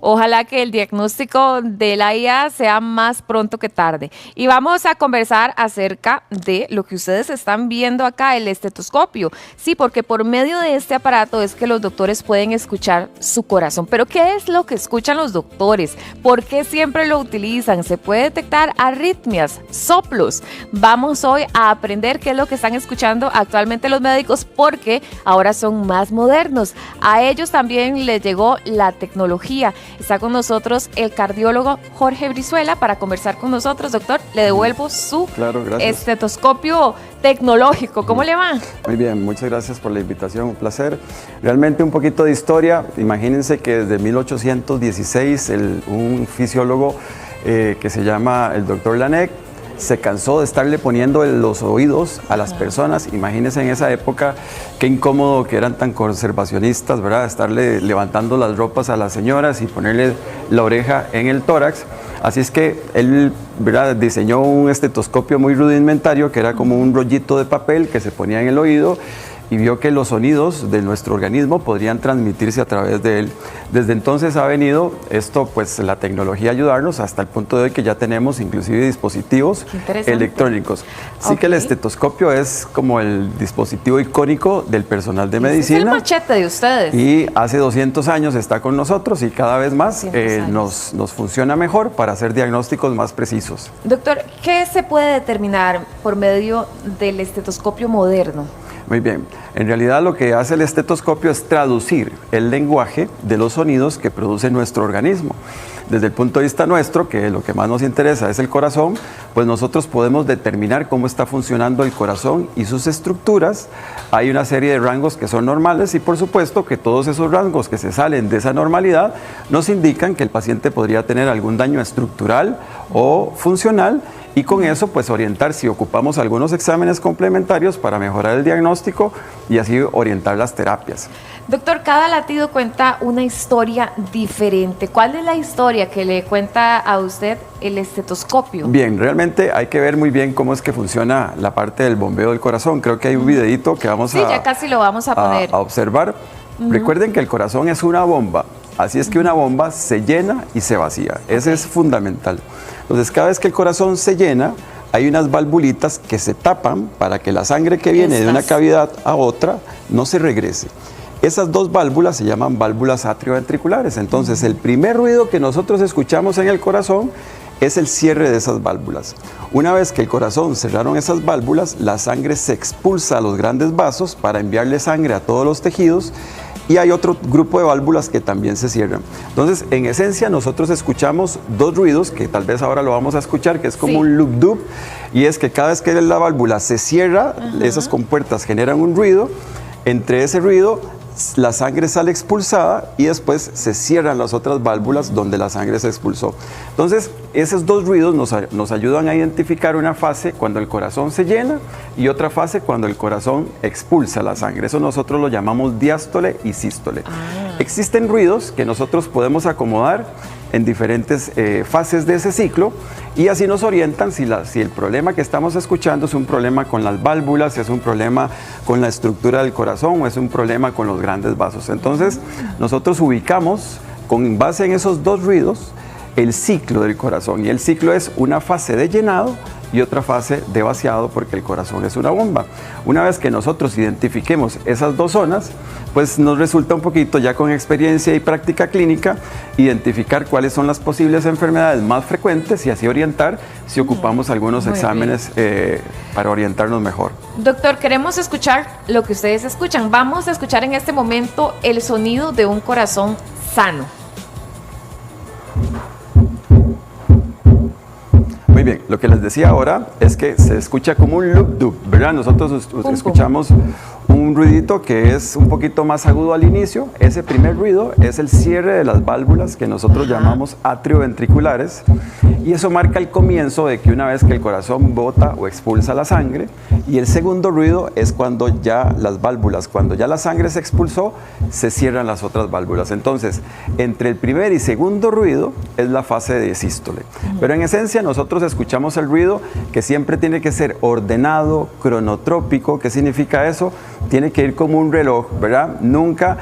Ojalá que el diagnóstico de la IA sea más pronto que tarde. Y vamos a conversar acerca de lo que ustedes están viendo acá, el estetoscopio. Sí, porque por medio de este aparato es que los doctores pueden escuchar su corazón. Pero ¿qué es lo que escuchan los doctores? ¿Por qué siempre lo utilizan? ¿Se puede detectar arritmias, soplos? Vamos hoy a aprender qué es lo que están escuchando actualmente los médicos, porque ahora son más modernos. A ellos también les llegó la tecnología. Está con nosotros el cardiólogo Jorge Brizuela para conversar con nosotros. Doctor, le devuelvo su estetoscopio tecnológico. ¿Cómo le va? Muy bien, muchas gracias por la invitación, un placer. Realmente un poquito de historia. Imagínense que desde 1816 un fisiólogo que se llama el doctor Laennec se cansó de estarle poniendo los oídos a las personas. Imagínense en esa época qué incómodo que eran tan conservacionistas, ¿verdad? Estarle levantando las ropas a las señoras y ponerle la oreja en el tórax. Así es que él, ¿verdad?, diseñó un estetoscopio muy rudimentario que era como un rollito de papel que se ponía en el oído y vio que los sonidos de nuestro organismo podrían transmitirse a través de él. Desde entonces ha venido esto, pues la tecnología a ayudarnos hasta el punto de hoy que ya tenemos inclusive dispositivos electrónicos. Así que el estetoscopio es como el dispositivo icónico del personal de medicina. Es el machete de ustedes. Y hace 200 años está con nosotros y cada vez más nos funciona mejor para hacer diagnósticos más precisos. Doctor, ¿qué se puede determinar por medio del estetoscopio moderno? Muy bien, en realidad lo que hace el estetoscopio es traducir el lenguaje de los sonidos que produce nuestro organismo. Desde el punto de vista nuestro, que lo que más nos interesa es el corazón, pues nosotros podemos determinar cómo está funcionando el corazón y sus estructuras. Hay una serie de rangos que son normales y por supuesto que todos esos rangos que se salen de esa normalidad nos indican que el paciente podría tener algún daño estructural o funcional, y con eso pues orientar si ocupamos algunos exámenes complementarios para mejorar el diagnóstico y así orientar las terapias. Doctor, cada latido cuenta una historia diferente. ¿Cuál es la historia que le cuenta a usted el estetoscopio? Bien, realmente hay que ver muy bien cómo es que funciona la parte del bombeo del corazón. Creo que hay un videíto que vamos ya casi lo vamos a poner. A observar. Recuerden que el corazón es una bomba, así es que una bomba se llena y se vacía. Ese es fundamental. Entonces, cada vez que el corazón se llena, hay unas valvulitas que se tapan para que la sangre que viene de una cavidad a otra no se regrese. Esas dos válvulas se llaman válvulas atrioventriculares. Entonces, el primer ruido que nosotros escuchamos en el corazón es el cierre de esas válvulas. Una vez que el corazón cerraron esas válvulas, la sangre se expulsa a los grandes vasos para enviarle sangre a todos los tejidos. Y hay otro grupo de válvulas que también se cierran. Entonces, en esencia, nosotros escuchamos dos ruidos, que tal vez ahora lo vamos a escuchar, que es como un loop-dub, y es que cada vez que la válvula se cierra, esas compuertas generan un ruido. Entre ese ruido, la sangre sale expulsada y después se cierran las otras válvulas donde la sangre se expulsó. Entonces, esos dos ruidos nos ayudan a identificar una fase cuando el corazón se llena y otra fase cuando el corazón expulsa la sangre. Eso nosotros lo llamamos diástole y sístole. Existen ruidos que nosotros podemos acomodar en diferentes fases de ese ciclo y así nos orientan si el problema que estamos escuchando es un problema con las válvulas, si es un problema con la estructura del corazón o es un problema con los grandes vasos. Entonces, nosotros ubicamos con base en esos dos ruidos el ciclo del corazón, y el ciclo es una fase de llenado y otra fase de vaciado, porque el corazón es una bomba. Una vez que nosotros identifiquemos esas dos zonas, pues nos resulta un poquito, ya con experiencia y práctica clínica, identificar cuáles son las posibles enfermedades más frecuentes y así orientar si ocupamos algunos exámenes para orientarnos mejor. Doctor, queremos escuchar lo que ustedes escuchan. Vamos a escuchar en este momento el sonido de un corazón sano. Muy bien, lo que les decía ahora es que se escucha como un loop-dub, ¿verdad? Nosotros escuchamos un ruidito que es un poquito más agudo al inicio. Ese primer ruido es el cierre de las válvulas que nosotros llamamos atrioventriculares, y eso marca el comienzo de que una vez que el corazón bota o expulsa la sangre. Y el segundo ruido es cuando ya las válvulas, cuando ya la sangre se expulsó, se cierran las otras válvulas. Entonces, entre el primer y segundo ruido es la fase de sístole. Pero en esencia nosotros escuchamos el ruido que siempre tiene que ser ordenado, cronotrópico. ¿Qué significa eso? tiene que ir como un reloj, ¿verdad? Nunca,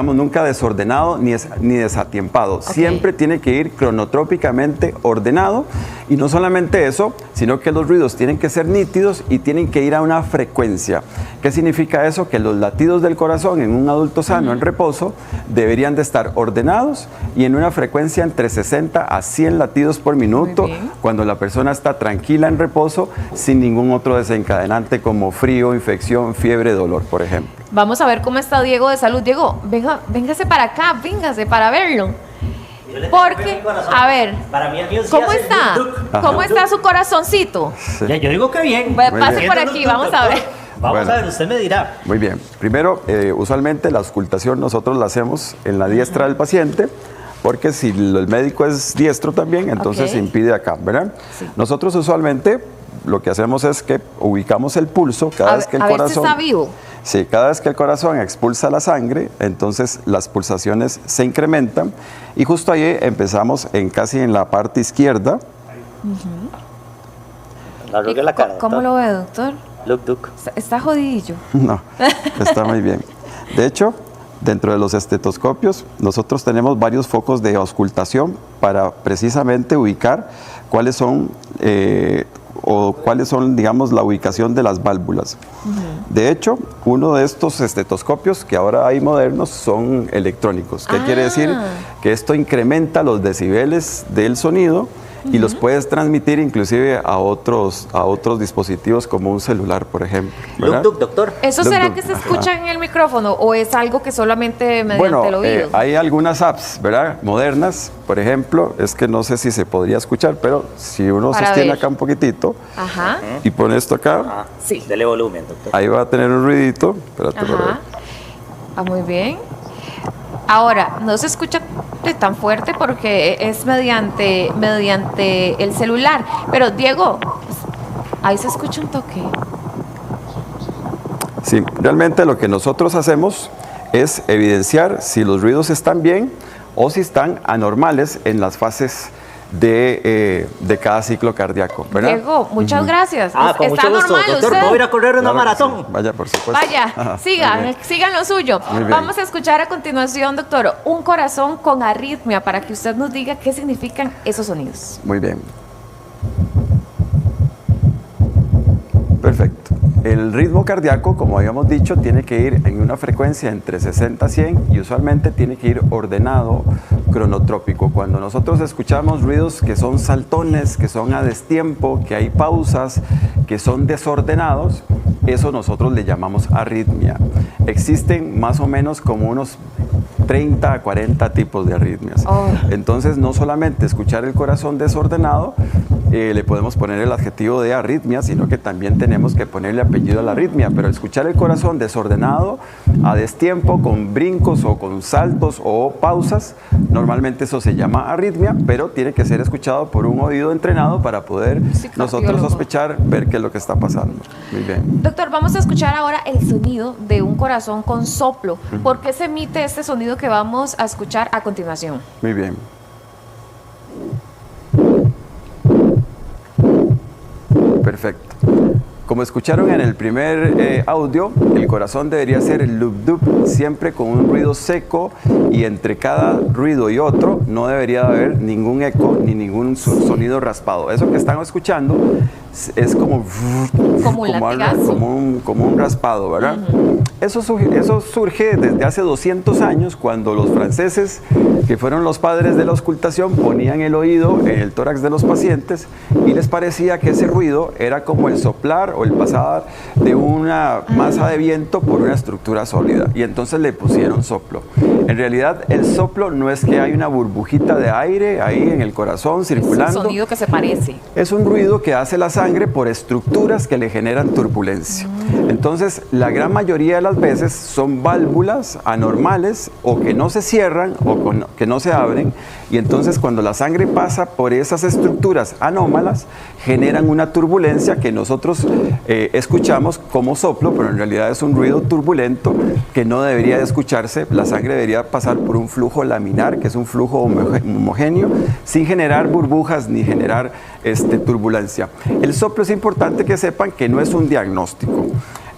nunca desordenado ni desatiempado. Okay. Siempre tiene que ir cronotrópicamente ordenado, y no solamente eso, sino que los ruidos tienen que ser nítidos y tienen que ir a una frecuencia. ¿Qué significa eso? Que los latidos del corazón en un adulto sano en reposo deberían de estar ordenados y en una frecuencia entre 60 a 100 latidos por minuto cuando la persona está tranquila en reposo, sin ningún otro desencadenante como frío, infección, fiebre, dolor, por ejemplo. Vamos a ver cómo está Diego de salud. Diego, véngase para acá, véngase para verlo. Porque, a ver, para mí ¿cómo está? ¿Cómo está su corazoncito? Sí. Ya, yo digo que bien. Pase por aquí, vamos a ver. Vamos a ver, usted me dirá. Muy bien. Primero, usualmente la auscultación nosotros la hacemos en la diestra del paciente, porque si el médico es diestro también, entonces se impide acá, ¿verdad? Sí. Nosotros usualmente lo que hacemos es que ubicamos el pulso cada vez que el corazón... ver si está vivo. Sí, cada vez que el corazón expulsa la sangre, entonces las pulsaciones se incrementan y justo ahí empezamos casi en la parte izquierda. Arrugue la cara, ¿Cómo lo ve, doctor? Look. ¿Está jodidillo? No, está muy bien. De hecho, dentro de los estetoscopios, nosotros tenemos varios focos de auscultación para precisamente ubicar cuáles son, digamos, la ubicación de las válvulas. De hecho, uno de estos estetoscopios que ahora hay modernos son electrónicos. ¿Qué quiere decir? Que esto incrementa los decibeles del sonido y los puedes transmitir inclusive a otros dispositivos como un celular, por ejemplo. Doctor. ¿Eso será que se escucha en el micrófono o es algo que solamente mediante el oído? Hay algunas apps, ¿verdad? Modernas, por ejemplo, es que no sé si se podría escuchar, pero si uno sostiene acá un poquitito y pone esto acá, sí, dele volumen, doctor. Ahí va a tener un ruidito. Espérate, muy bien. Ahora, no se escucha tan fuerte porque es mediante el celular. Pero, Diego, ahí se escucha un toque. Sí, realmente lo que nosotros hacemos es evidenciar si los ruidos están bien o si están anormales en las fases de cada ciclo cardíaco, ¿verdad? Diego, muchas gracias. Con mucho gusto, normal, doctor. usted. ¿Puedo ir a correr una maratón? Sí. Vaya, por supuesto. Vaya, sigan lo suyo. Vamos a escuchar a continuación, doctor, un corazón con arritmia para que usted nos diga qué significan esos sonidos. Muy bien. Perfecto. El ritmo cardíaco, como habíamos dicho, tiene que ir en una frecuencia entre 60 a 100 y usualmente tiene que ir ordenado, cronotrópico. Cuando nosotros escuchamos ruidos que son saltones, que son a destiempo, que hay pausas, que son desordenados, eso nosotros le llamamos arritmia. Existen más o menos como unos 30 a 40 tipos de arritmias. Entonces, no solamente escuchar el corazón desordenado, le podemos poner el adjetivo de arritmia, sino que también tenemos que ponerle apellido a la arritmia. Pero escuchar el corazón desordenado, a destiempo, con brincos o con saltos o pausas, normalmente eso se llama arritmia, pero tiene que ser escuchado por un oído entrenado para poder nosotros sospechar, ver qué es lo que está pasando. Muy bien. Doctor, vamos a escuchar ahora el sonido de un corazón con soplo. ¿Por qué se emite este sonido que vamos a escuchar a continuación? Muy bien. Perfecto. Como escucharon en el primer audio, el corazón debería ser el lub-dub, siempre con un ruido seco, y entre cada ruido y otro no debería haber ningún eco ni ningún sonido raspado. Eso que están escuchando es como un raspado, ¿verdad? Eso surge desde hace 200 años, cuando los franceses, que fueron los padres de la auscultación, ponían el oído en el tórax de los pacientes y les parecía que ese ruido era como el soplar o el pasar de una masa de viento por una estructura sólida, y entonces le pusieron soplo. En realidad, el soplo no es que hay una burbujita de aire ahí en el corazón circulando. Es un sonido que se parece. Es un ruido que hace la sangre por estructuras que le generan turbulencia. Entonces, la gran mayoría de las veces son válvulas anormales, o que no se cierran o que no se abren, y entonces cuando la sangre pasa por esas estructuras anómalas, generan una turbulencia que nosotros escuchamos como soplo, pero en realidad es un ruido turbulento que no debería de escucharse. La sangre debería pasar por un flujo laminar, que es un flujo homogéneo, sin generar burbujas ni generar turbulencia. El soplo, es importante que sepan que no es un diagnóstico.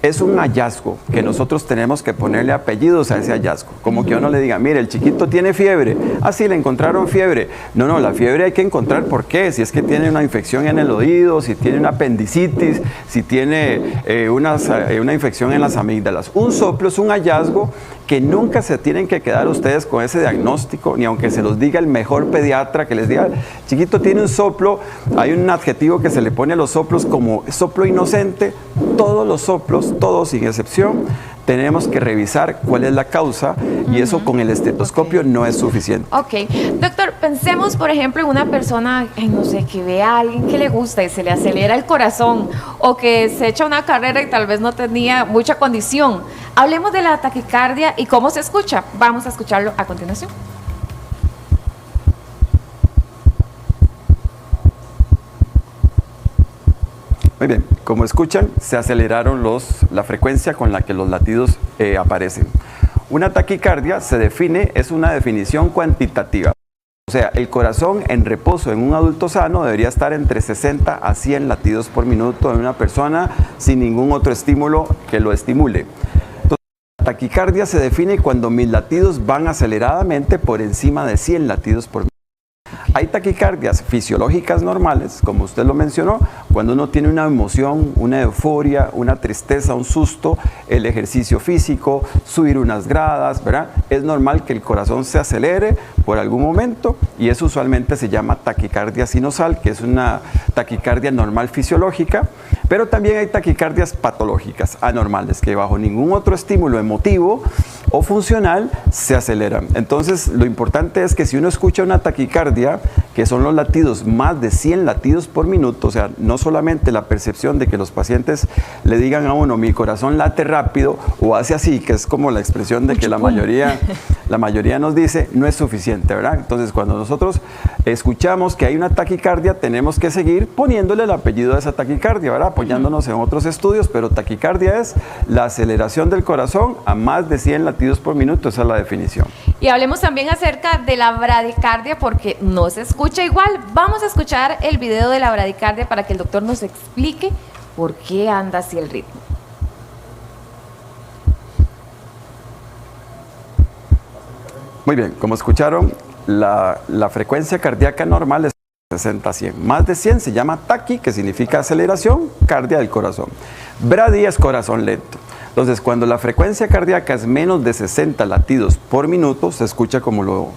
es un hallazgo que nosotros tenemos que ponerle apellidos a ese hallazgo. Como que uno le diga, mire, el chiquito tiene fiebre. Ah, sí, le encontraron fiebre. No, no, la fiebre hay que encontrar por qué. Si es que tiene una infección en el oído, si tiene una apendicitis, si tiene una infección en las amígdalas. Un soplo es un hallazgo que nunca se tienen que quedar ustedes con ese diagnóstico, ni aunque se los diga el mejor pediatra que les diga, chiquito tiene un soplo. Hay un adjetivo que se le pone a los soplos como soplo inocente. Todos los soplos, todos sin excepción, tenemos que revisar cuál es la causa y eso con el estetoscopio no es suficiente. Ok, doctor, pensemos por ejemplo en una persona, no sé, que ve a alguien que le gusta y se le acelera el corazón o que se echa una carrera y tal vez no tenía mucha condición. Hablemos de la taquicardia y cómo se escucha. Vamos a escucharlo a continuación. Muy bien, como escuchan, se aceleraron la frecuencia con la que los latidos aparecen. Una taquicardia se define, es una definición cuantitativa. O sea, el corazón en reposo en un adulto sano debería estar entre 60 a 100 latidos por minuto en una persona sin ningún otro estímulo que lo estimule. Entonces, la taquicardia se define cuando mis latidos van aceleradamente por encima de 100 latidos por minuto. Hay taquicardias fisiológicas normales, como usted lo mencionó, cuando uno tiene una emoción, una euforia, una tristeza, un susto, el ejercicio físico, subir unas gradas, ¿verdad? Es normal que el corazón se acelere por algún momento y eso usualmente se llama taquicardia sinusal, que es una taquicardia normal fisiológica, pero también hay taquicardias patológicas, anormales, que bajo ningún otro estímulo emotivo o funcional se aceleran. Entonces, lo importante es que si uno escucha una taquicardia, que son los latidos más de 100 latidos por minuto, o sea, no solamente la percepción de que los pacientes le digan a uno, mi corazón late rápido o hace así, que es como la expresión de que la mayoría nos dice, no es suficiente, ¿verdad? Entonces, cuando nosotros escuchamos que hay una taquicardia, tenemos que seguir poniéndole el apellido a esa taquicardia, ¿verdad? Apoyándonos en otros estudios, pero taquicardia es la aceleración del corazón a más de 100 latidos por minuto, esa es la definición. Y hablemos también acerca de la bradicardia porque no se escucha igual. Vamos a escuchar el video de la bradicardia para que el doctor nos explique por qué anda así el ritmo. Muy bien, como escucharon, la frecuencia cardíaca normal es 60 a 100. Más de 100 se llama taqui, que significa aceleración, cardia del corazón. Bradi es corazón lento. Entonces, cuando la frecuencia cardíaca es menos de 60 latidos por minuto, se escucha como lo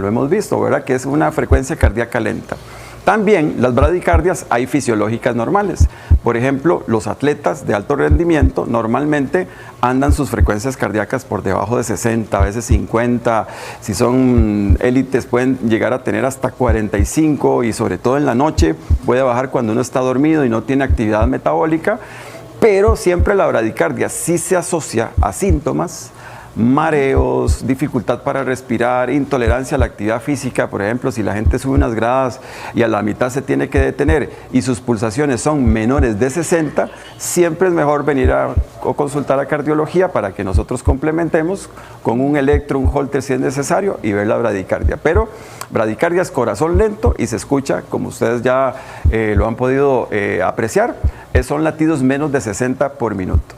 hemos visto, ¿verdad? Que es una frecuencia cardíaca lenta. También las bradicardias hay fisiológicas normales. Por ejemplo, los atletas de alto rendimiento normalmente andan sus frecuencias cardíacas por debajo de 60, a veces 50. Si son élites pueden llegar a tener hasta 45 y sobre todo en la noche puede bajar cuando uno está dormido y no tiene actividad metabólica. Pero siempre la bradicardia sí se asocia a síntomas, mareos, dificultad para respirar, intolerancia a la actividad física. Por ejemplo, si la gente sube unas gradas y a la mitad se tiene que detener y sus pulsaciones son menores de 60, siempre es mejor venir o consultar a cardiología para que nosotros complementemos con un electro, un holter si es necesario y ver la bradicardia. Pero bradicardia es corazón lento y se escucha, como ustedes ya lo han podido apreciar, son latidos menos de 60 por minuto.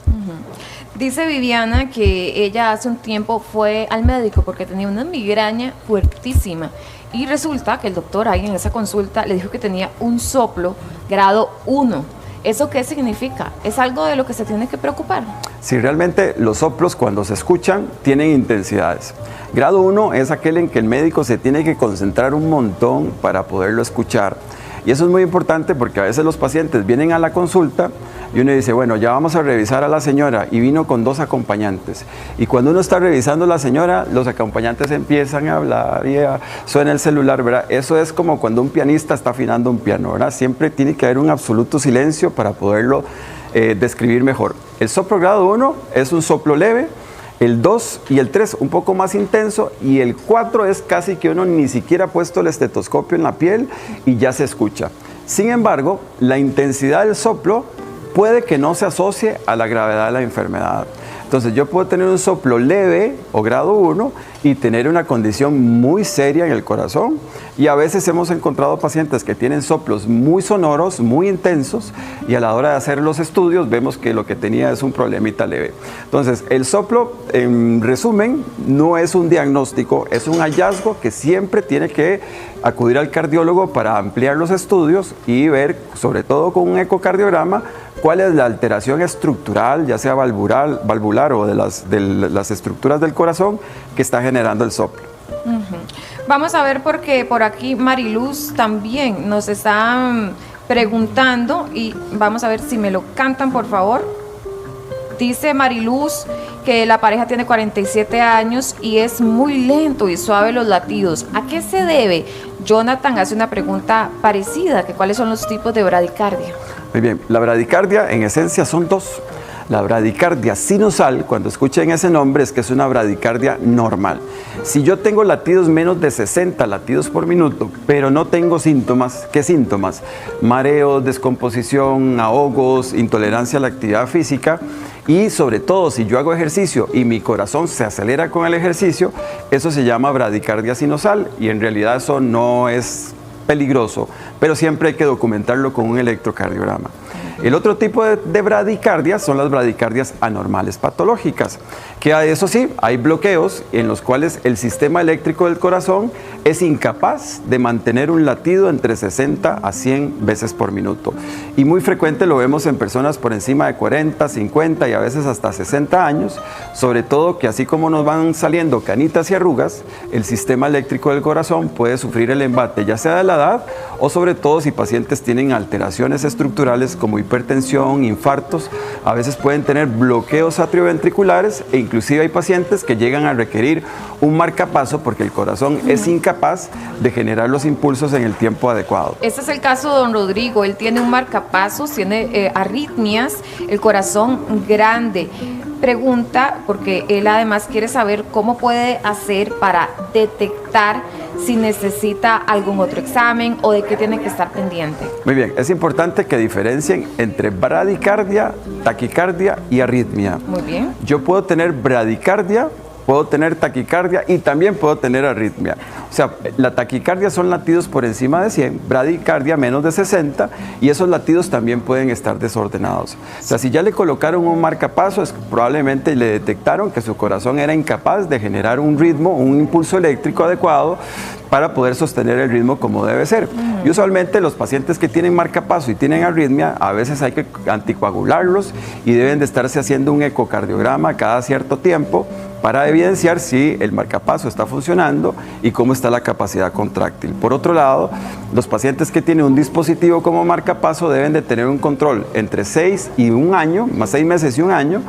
Dice Viviana que ella hace un tiempo fue al médico porque tenía una migraña fuertísima y resulta que el doctor ahí en esa consulta le dijo que tenía un soplo grado 1. ¿Eso qué significa? ¿Es algo de lo que se tiene que preocupar? Sí, realmente los soplos cuando se escuchan tienen intensidades. Grado 1 es aquel en que el médico se tiene que concentrar un montón para poderlo escuchar. Y eso es muy importante porque a veces los pacientes vienen a la consulta y uno dice, bueno, ya vamos a revisar a la señora y vino con 2 acompañantes. Y cuando uno está revisando a la señora, los acompañantes empiezan a hablar y suena el celular, ¿verdad? Eso es como cuando un pianista está afinando un piano, ¿verdad? Siempre tiene que haber un absoluto silencio para poderlo describir mejor. El soplo grado 1 es un soplo leve. El 2 y el 3 un poco más intenso y el 4 es casi que uno ni siquiera ha puesto el estetoscopio en la piel y ya se escucha. Sin embargo, la intensidad del soplo puede que no se asocie a la gravedad de la enfermedad. Entonces yo puedo tener un soplo leve o grado 1 y tener una condición muy seria en el corazón, y a veces hemos encontrado pacientes que tienen soplos muy sonoros, muy intensos, y a la hora de hacer los estudios vemos que lo que tenía es un problemita leve. Entonces el soplo, en resumen, no es un diagnóstico, es un hallazgo que siempre tiene que acudir al cardiólogo para ampliar los estudios y ver, sobre todo con un ecocardiograma, cuál es la alteración estructural, ya sea valvular o de las estructuras del corazón, que está generando el soplo. Vamos a ver, porque por aquí Mariluz también nos está preguntando, y vamos a ver si me lo cantan, por favor. Dice Mariluz que la pareja tiene 47 años y es muy lento y suave los latidos. ¿A qué se debe? Jonathan hace una pregunta parecida, que cuáles son los tipos de bradicardia. Muy bien, la bradicardia en esencia son dos. La bradicardia sinusal, cuando escuchen ese nombre, es que es una bradicardia normal. Si yo tengo latidos menos de 60 latidos por minuto, pero no tengo síntomas, ¿qué síntomas? Mareos, descomposición, ahogos, intolerancia a la actividad física, y sobre todo si yo hago ejercicio y mi corazón se acelera con el ejercicio, eso se llama bradicardia sinusal, y en realidad eso no es peligroso, pero siempre hay que documentarlo con un electrocardiograma. El otro tipo de bradicardia son las bradicardias anormales patológicas, que eso sí, hay bloqueos en los cuales el sistema eléctrico del corazón es incapaz de mantener un latido entre 60 a 100 veces por minuto. Y muy frecuente lo vemos en personas por encima de 40, 50 y a veces hasta 60 años, sobre todo que así como nos van saliendo canitas y arrugas, el sistema eléctrico del corazón puede sufrir el embate, ya sea de la edad o sobre todo si pacientes tienen alteraciones estructurales como hipertensión, infartos, a veces pueden tener bloqueos atrioventriculares, e inclusive hay pacientes que llegan a requerir un marcapaso porque el corazón es incapaz de generar los impulsos en el tiempo adecuado. Este es el caso de don Rodrigo. Él tiene un marcapasos, tiene arritmias, el corazón grande. Pregunta, porque él además quiere saber cómo puede hacer para detectar si necesita algún otro examen o de qué tiene que estar pendiente. Muy bien, es importante que diferencien entre bradicardia, taquicardia y arritmia. Muy bien. Yo puedo tener bradicardia, puedo tener taquicardia y también puedo tener arritmia. O sea, la taquicardia son latidos por encima de 100, bradicardia menos de 60, y esos latidos también pueden estar desordenados. O sea, si ya le colocaron un marcapasos, probablemente le detectaron que su corazón era incapaz de generar un ritmo, un impulso eléctrico adecuado para poder sostener el ritmo como debe ser. Y usualmente los pacientes que tienen marcapaso y tienen arritmia, a veces hay que anticoagularlos y deben de estarse haciendo un ecocardiograma cada cierto tiempo para evidenciar si el marcapaso está funcionando y cómo está la capacidad contráctil. Por otro lado, los pacientes que tienen un dispositivo como marcapaso deben de tener un control entre 6 y un año, más 6 meses y un año,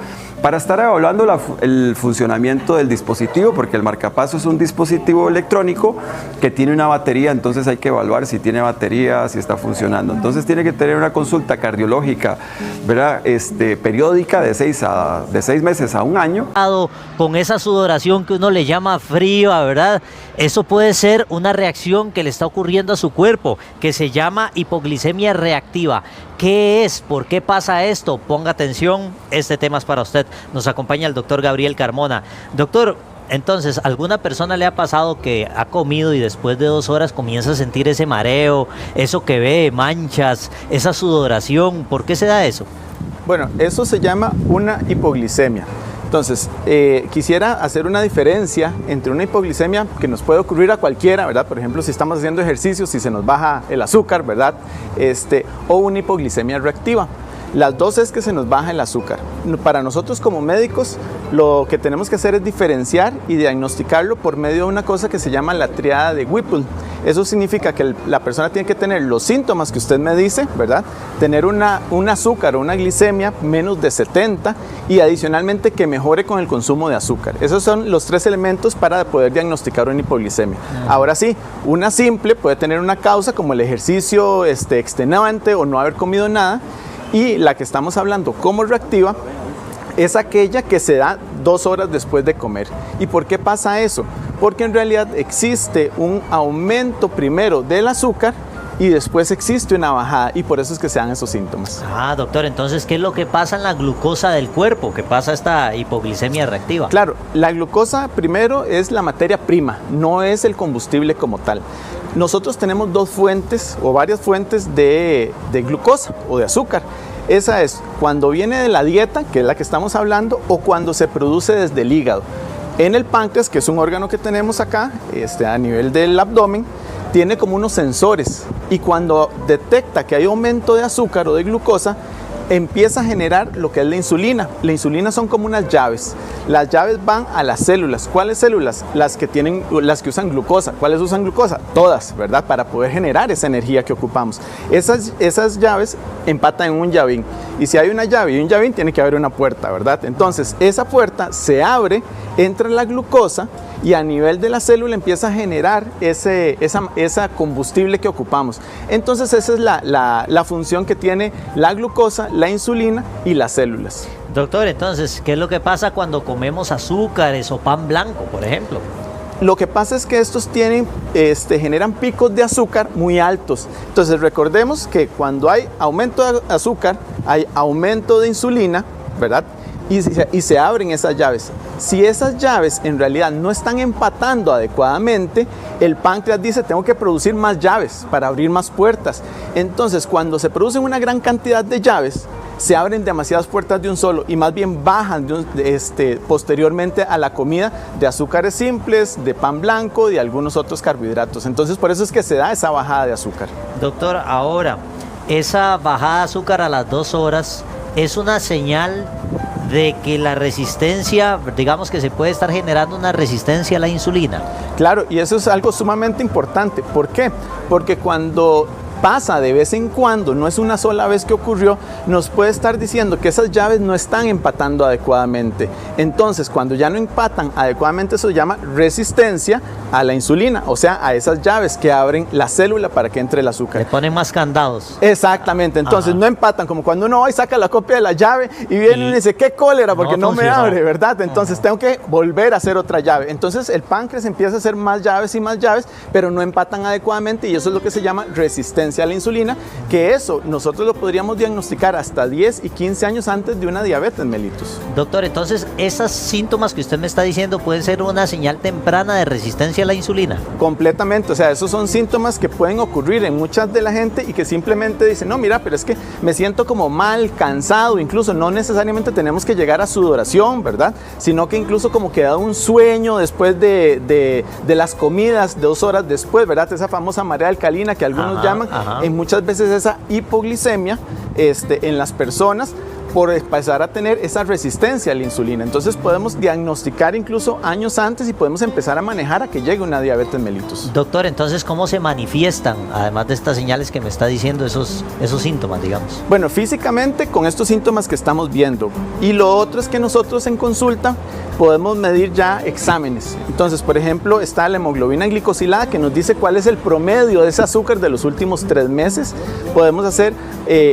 para estar evaluando el funcionamiento del dispositivo, porque el marcapaso es un dispositivo electrónico que tiene una batería, entonces hay que evaluar si tiene batería, si está funcionando. Entonces tiene que tener una consulta cardiológica, ¿verdad? Periódica de 6 meses a un año. Con esa sudoración que uno le llama fría, ¿verdad? Eso puede ser una reacción que le está ocurriendo a su cuerpo, que se llama hipoglicemia reactiva. ¿Qué es? ¿Por qué pasa esto? Ponga atención, este tema es para usted. Nos acompaña el doctor Gabriel Carmona. Doctor, entonces, ¿alguna persona le ha pasado que ha comido y después de 2 horas comienza a sentir ese mareo, eso que ve, manchas, esa sudoración? ¿Por qué se da eso? Bueno, eso se llama una hipoglicemia. Entonces, quisiera hacer una diferencia entre una hipoglicemia que nos puede ocurrir a cualquiera, ¿verdad? Por ejemplo, si estamos haciendo ejercicio, si se nos baja el azúcar, ¿verdad? O una hipoglicemia reactiva. Las dos es que se nos baja el azúcar. Para nosotros como médicos, lo que tenemos que hacer es diferenciar y diagnosticarlo por medio de una cosa que se llama la triada de Whipple. Eso significa que la persona tiene que tener los síntomas que usted me dice, ¿verdad? Tener un azúcar o una glicemia menos de 70 y adicionalmente que mejore con el consumo de azúcar. Esos son los 3 elementos para poder diagnosticar una hipoglicemia. Ahora sí, una simple puede tener una causa como el ejercicio extenuante o no haber comido nada, y la que estamos hablando como reactiva es aquella que se da 2 horas después de comer. ¿Y por qué pasa eso? Porque en realidad existe un aumento primero del azúcar y después existe una bajada y por eso es que se dan esos síntomas. Ah, doctor, entonces, ¿qué es lo que pasa en la glucosa del cuerpo? ¿Qué pasa esta hipoglicemia reactiva? Claro, la glucosa primero es la materia prima, no es el combustible como tal. Nosotros tenemos dos fuentes o varias fuentes de glucosa o de azúcar. Esa es cuando viene de la dieta, que es la que estamos hablando, o cuando se produce desde el hígado. En el páncreas, que es un órgano que tenemos acá, a nivel del abdomen, tiene como unos sensores y cuando detecta que hay aumento de azúcar o de glucosa, empieza a generar lo que es la insulina. La insulina son como unas llaves. Las llaves van a las células. ¿Cuáles células? Las que usan glucosa. ¿Cuáles usan glucosa? Todas, ¿verdad? Para poder generar esa energía que ocupamos. Esas llaves empatan en un llavín. Y si hay una llave y un llavín, tiene que haber una puerta, ¿verdad? Entonces, esa puerta se abre, entra la glucosa y a nivel de la célula empieza a generar esa combustible que ocupamos. Entonces, esa es la función que tiene la glucosa, la insulina y las células. Doctor, entonces, ¿qué es lo que pasa cuando comemos azúcares o pan blanco, por ejemplo? Lo que pasa es que estos generan picos de azúcar muy altos. Entonces recordemos que cuando hay aumento de azúcar, hay aumento de insulina, ¿verdad? Y se abren esas llaves. Si esas llaves en realidad no están empatando adecuadamente, el páncreas dice, tengo que producir más llaves para abrir más puertas. Entonces, cuando se producen una gran cantidad de llaves, se abren demasiadas puertas de un solo y más bien bajan posteriormente a la comida de azúcares simples, de pan blanco, de algunos otros carbohidratos. Entonces, por eso es que se da esa bajada de azúcar. Doctor, ahora, esa bajada de azúcar a las 2 horas es una señal de que la resistencia, digamos que se puede estar generando una resistencia a la insulina. Claro, y eso es algo sumamente importante. ¿Por qué? Porque cuando pasa de vez en cuando, no es una sola vez que ocurrió, nos puede estar diciendo que esas llaves no están empatando adecuadamente. Entonces, cuando ya no empatan adecuadamente, eso se llama resistencia a la insulina, o sea, a esas llaves que abren la célula para que entre el azúcar. Le ponen más candados. Exactamente, entonces no empatan, como cuando uno va y saca la copia de la llave y viene y dice, qué cólera, porque no me abre, ¿verdad? Entonces tengo que volver a hacer otra llave. Entonces el páncreas empieza a hacer más llaves y más llaves, pero no empatan adecuadamente y eso es lo que se llama resistencia a la insulina, que eso nosotros lo podríamos diagnosticar hasta 10 y 15 años antes de una diabetes mellitus. Doctor, entonces esos síntomas que usted me está diciendo pueden ser una señal temprana de resistencia a la insulina. Completamente, o sea, esos son síntomas que pueden ocurrir en muchas de la gente y que simplemente dicen, no, mira, pero es que me siento como mal, cansado, incluso no necesariamente tenemos que llegar a sudoración, ¿verdad? Sino que incluso como que da un sueño después de las comidas, 2 horas después, ¿verdad? Esa famosa marea alcalina que algunos llaman. En muchas veces esa hipoglicemia en las personas por empezar a tener esa resistencia a la insulina. Entonces podemos diagnosticar incluso años antes y podemos empezar a manejar a que llegue una diabetes mellitus. Doctor, entonces, ¿cómo se manifiestan, además de estas señales que me está diciendo, esos síntomas, digamos? Bueno, físicamente con estos síntomas que estamos viendo. Y lo otro es que nosotros en consulta podemos medir ya exámenes. Entonces, por ejemplo, está la hemoglobina glicosilada que nos dice cuál es el promedio de ese azúcar de los últimos 3 meses. Podemos hacer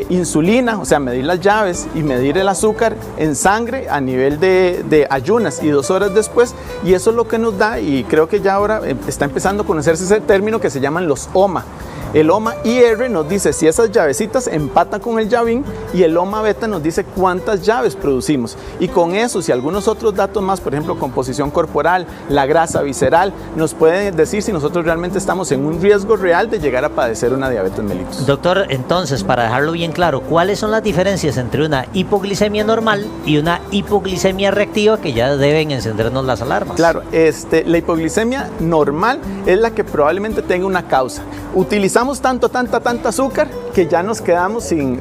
insulina, o sea, medir las llaves y medir el azúcar en sangre a nivel de ayunas y 2 horas después, y eso es lo que nos da, y creo que ya ahora está empezando a conocerse ese término que se llaman los OMA. El OMA IR nos dice si esas llavecitas empatan con el llavín y el OMA beta nos dice cuántas llaves producimos. Y con eso, y algunos otros datos más, por ejemplo, composición corporal, la grasa visceral, nos pueden decir si nosotros realmente estamos en un riesgo real de llegar a padecer una diabetes mellitus. Doctor, entonces, para dejarlo bien claro, ¿cuáles son las diferencias entre una hipoglicemia normal y una hipoglicemia reactiva que ya deben encendernos las alarmas? Claro, la hipoglicemia normal es la que probablemente tenga una causa. Utilizamos tanta azúcar que ya nos quedamos sin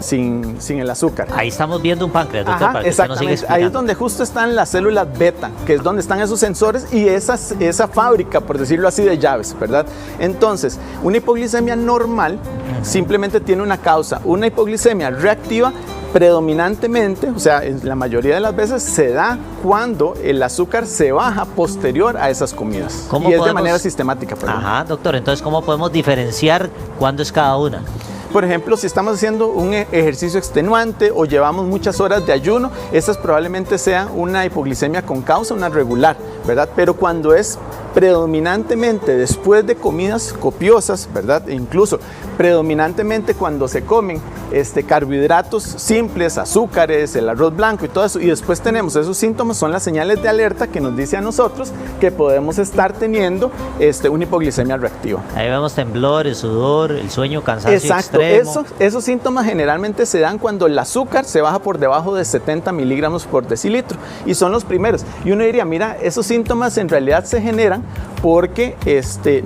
el azúcar. Ahí estamos viendo un páncreas, doctor, para que usted nos siga explicando. Ahí es donde justo están las células beta, que es donde están esos sensores y esa fábrica, por decirlo así, de llaves, ¿verdad? Entonces, una hipoglicemia normal simplemente tiene una causa. Una hipoglicemia reactiva predominantemente, o sea, en la mayoría de las veces se da cuando el azúcar se baja posterior a esas comidas. Y es de manera sistemática. Ajá, doctor, entonces, ¿cómo podemos diferenciar cuándo es cada una? Por ejemplo, si estamos haciendo un ejercicio extenuante o llevamos muchas horas de ayuno, esas probablemente sea una hipoglicemia con causa, una regular, ¿verdad? Pero cuando es predominantemente después de comidas copiosas, ¿verdad? E incluso predominantemente cuando se comen carbohidratos simples, azúcares, el arroz blanco y todo eso, y después tenemos esos síntomas, son las señales de alerta que nos dice a nosotros que podemos estar teniendo una hipoglicemia reactiva. Ahí vemos temblores, sudor, el sueño, cansancio extremo. Esos síntomas generalmente se dan cuando el azúcar se baja por debajo de 70 miligramos por decilitro, y son los primeros. Y uno diría, mira, esos síntomas en realidad se generan porque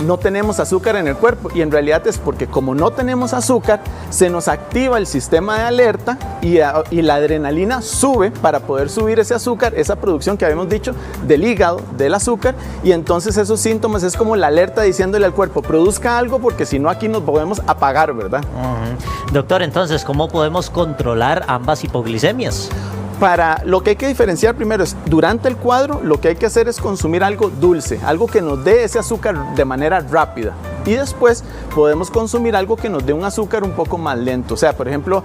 no tenemos azúcar en el cuerpo, y en realidad es porque como no tenemos azúcar, se nos activa el sistema de alerta y la adrenalina sube para poder subir ese azúcar, esa producción que habíamos dicho del hígado, del azúcar, y entonces esos síntomas es como la alerta diciéndole al cuerpo, produzca algo porque si no aquí nos podemos apagar, ¿verdad? Doctor, entonces, ¿cómo podemos controlar ambas hipoglicemias? Para lo que hay que diferenciar primero es, durante el cuadro, lo que hay que hacer es consumir algo dulce, algo que nos dé ese azúcar de manera rápida. Y después podemos consumir algo que nos dé un azúcar un poco más lento. O sea, por ejemplo,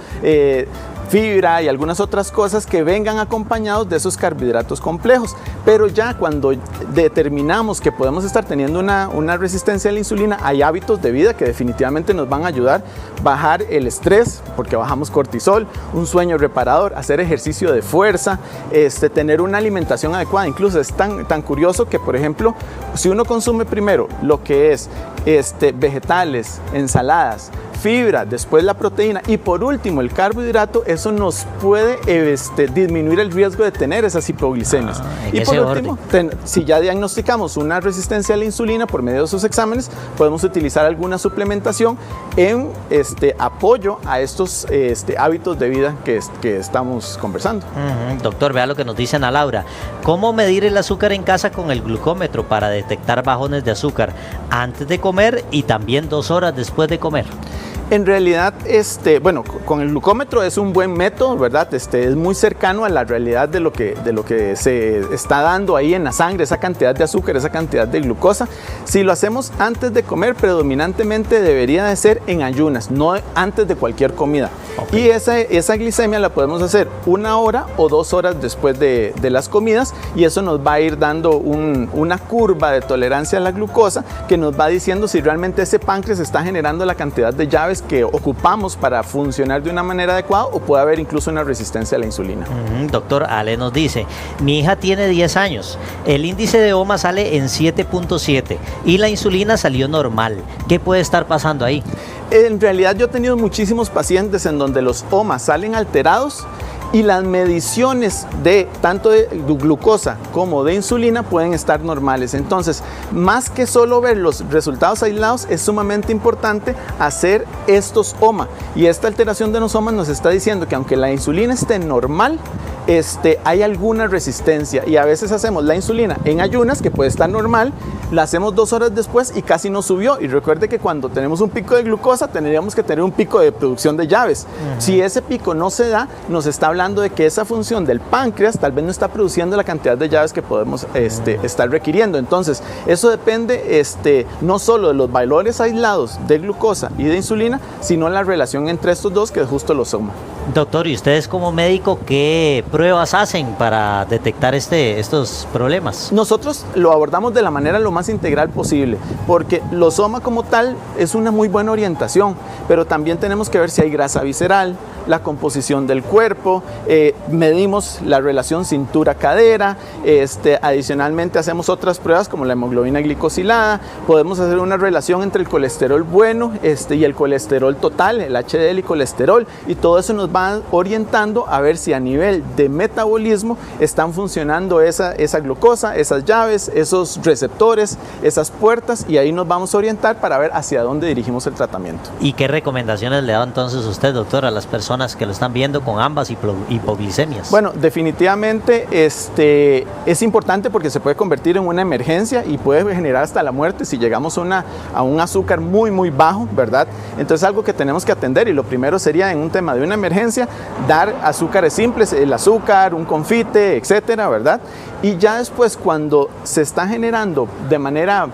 fibra y algunas otras cosas que vengan acompañados de esos carbohidratos complejos. Pero ya cuando determinamos que podemos estar teniendo una resistencia a la insulina, hay hábitos de vida que definitivamente nos van a ayudar a bajar el estrés, porque bajamos cortisol, un sueño reparador, hacer ejercicio de fuerza, tener una alimentación adecuada. Incluso es tan curioso que, por ejemplo, si uno consume primero lo que es vegetales, ensaladas, fibra, después la proteína y por último el carbohidrato, eso nos puede disminuir el riesgo de tener esas hipoglicemias. En y por ese último, si ya diagnosticamos una resistencia a la insulina por medio de esos exámenes, podemos utilizar alguna suplementación en apoyo a estos hábitos de vida que estamos conversando. Doctor, vea lo que nos dice Ana Laura. ¿Cómo medir el azúcar en casa con el glucómetro para detectar bajones de azúcar antes de comer y también 2 horas después de comer? En realidad, bueno, con el glucómetro es un buen método, ¿verdad? Es muy cercano a la realidad de lo que se está dando ahí en la sangre, esa cantidad de azúcar, esa cantidad de glucosa. Si lo hacemos antes de comer, predominantemente debería de ser en ayunas, no antes de cualquier comida. Okay. Y esa glicemia la podemos hacer 1 hora o 2 horas después de las comidas, y eso nos va a ir dando una curva de tolerancia a la glucosa que nos va diciendo si realmente ese páncreas está generando la cantidad de llaves que ocupamos para funcionar de una manera adecuada, o puede haber incluso una resistencia a la insulina. Doctor, Ale nos dice, mi hija tiene 10 años, el índice de OMA sale en 7.7 y la insulina salió normal. ¿Qué puede estar pasando ahí? En realidad yo he tenido muchísimos pacientes en donde los OMA salen alterados y las mediciones de tanto de glucosa como de insulina pueden estar normales. Entonces, más que solo ver los resultados aislados, es sumamente importante hacer estos OMA. Y esta alteración de los OMA nos está diciendo que aunque la insulina esté normal, hay alguna resistencia, y a veces hacemos la insulina en ayunas, que puede estar normal, la hacemos 2 horas después y casi no subió. Y recuerde que cuando tenemos un pico de glucosa, tendríamos que tener un pico de producción de llaves. Si ese pico no se da, nos está hablando de que esa función del páncreas tal vez no está produciendo la cantidad de llaves que podemos estar requiriendo. Entonces, eso depende no solo de los valores aislados de glucosa y de insulina, sino la relación entre estos dos, que es justo los OMA. Doctor, ¿y ustedes como médico qué pruebas hacen para detectar estos problemas? Nosotros lo abordamos de la manera lo más integral posible, porque los OMA como tal es una muy buena orientación, pero también tenemos que ver si hay grasa visceral, la composición del cuerpo, medimos la relación cintura-cadera, adicionalmente hacemos otras pruebas como la hemoglobina glicosilada, podemos hacer una relación entre el colesterol bueno y el colesterol total, el HDL y colesterol, y todo eso nos va orientando a ver si a nivel de metabolismo están funcionando esa glucosa, esas llaves, esos receptores, esas puertas, y ahí nos vamos a orientar para ver hacia dónde dirigimos el tratamiento. ¿Y qué recomendaciones le da entonces usted, doctor, a las personas que lo están viendo con ambas hipoglicemias? Bueno, definitivamente es importante porque se puede convertir en una emergencia y puede generar hasta la muerte si llegamos a un azúcar muy bajo, ¿verdad? Entonces, algo que tenemos que atender, y lo primero sería en un tema de una emergencia, emergencia, dar azúcares simples, el azúcar, un confite, etcétera, ¿verdad? Y ya después, cuando se está generando de manera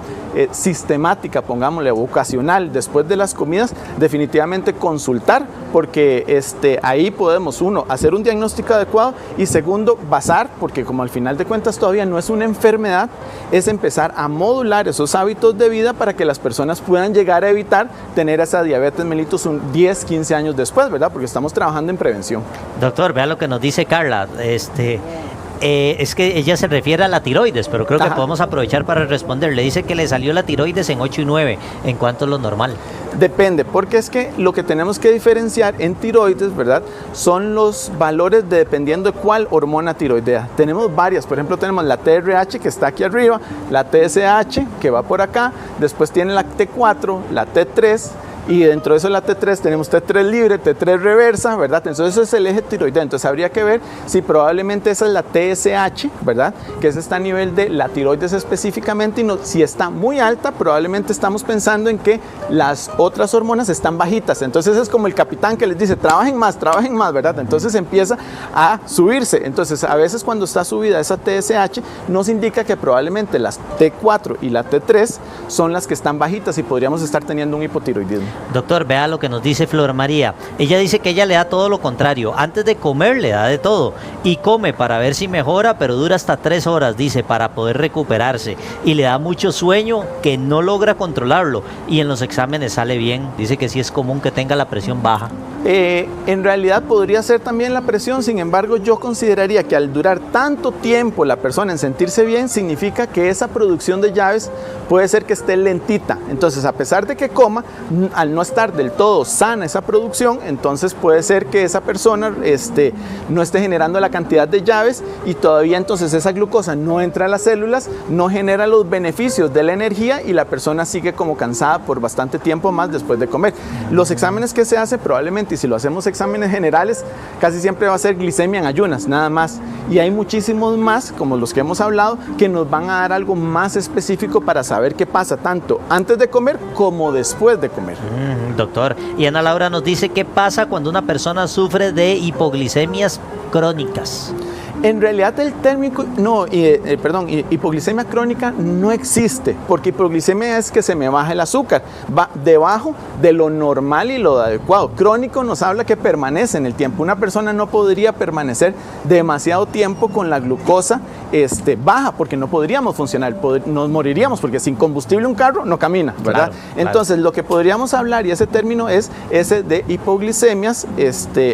sistemática, pongámosle, o ocasional, después de las comidas, definitivamente consultar, porque ahí podemos, uno, hacer un diagnóstico adecuado y segundo, basar, porque como al final de cuentas todavía no es una enfermedad, es empezar a modular esos hábitos de vida para que las personas puedan llegar a evitar tener esa diabetes mellitus 10, 15 años después, ¿verdad? Porque estamos trabajando en prevención. Doctor, vea lo que nos dice Carla. Es que ella se refiere a la tiroides, pero creo que podemos aprovechar para responder. Le dice que le salió la tiroides en 8 y 9. ¿En cuánto es lo normal? Depende, porque es que lo que tenemos que diferenciar en tiroides, ¿verdad? Son los valores dependiendo de cuál hormona tiroidea. Tenemos varias, por ejemplo, tenemos la TRH que está aquí arriba, la TSH que va por acá, después tiene la T4, la T3, y dentro de eso la T3 tenemos T3 libre, T3 reversa, ¿verdad? Entonces eso es el eje tiroideo. Entonces habría que ver si probablemente esa es la TSH, ¿verdad? Que esa está a nivel de la tiroides específicamente, y no, si está muy alta, probablemente estamos pensando en que las otras hormonas están bajitas. Entonces es como el capitán que les dice, trabajen más, ¿verdad? Entonces empieza a subirse. Entonces a veces cuando está subida esa TSH nos indica que probablemente las T4 y la T3 son las que están bajitas y podríamos estar teniendo un hipotiroidismo. Doctor, vea lo que nos dice Flor María. Ella dice que ella le da todo lo contrario. Antes de comer le da de todo y come para ver si mejora, pero dura hasta 3 horas, dice, para poder recuperarse. Y le da mucho sueño que no logra controlarlo. Y en los exámenes sale bien. Dice que sí es común que tenga la presión baja. En realidad podría ser también la presión, sin embargo yo consideraría que al durar tanto tiempo la persona en sentirse bien, significa que esa producción de llaves puede ser que esté lentita. Entonces, a pesar de que coma, al no estar del todo sana esa producción, entonces puede ser que esa persona no esté generando la cantidad de llaves y todavía entonces esa glucosa no entra a las células, no genera los beneficios de la energía y la persona sigue como cansada por bastante tiempo más después de comer. Los exámenes que se hace probablemente, y si lo hacemos exámenes generales, casi siempre va a ser glicemia en ayunas, nada más. Y hay muchísimos más, como los que hemos hablado, que nos van a dar algo más específico para saber qué pasa tanto antes de comer como después de comer. Doctor, y Ana Laura nos dice qué pasa cuando una persona sufre de hipoglicemias crónicas. En realidad el término, hipoglicemia crónica no existe, porque hipoglicemia es que se me baja el azúcar, va debajo de lo normal y lo adecuado. Crónico nos habla que permanece en el tiempo. Una persona no podría permanecer demasiado tiempo con la glucosa baja, porque no podríamos funcionar, nos moriríamos, porque sin combustible un carro no camina, ¿verdad? Claro. Entonces lo que podríamos hablar, y ese término es ese de hipoglicemias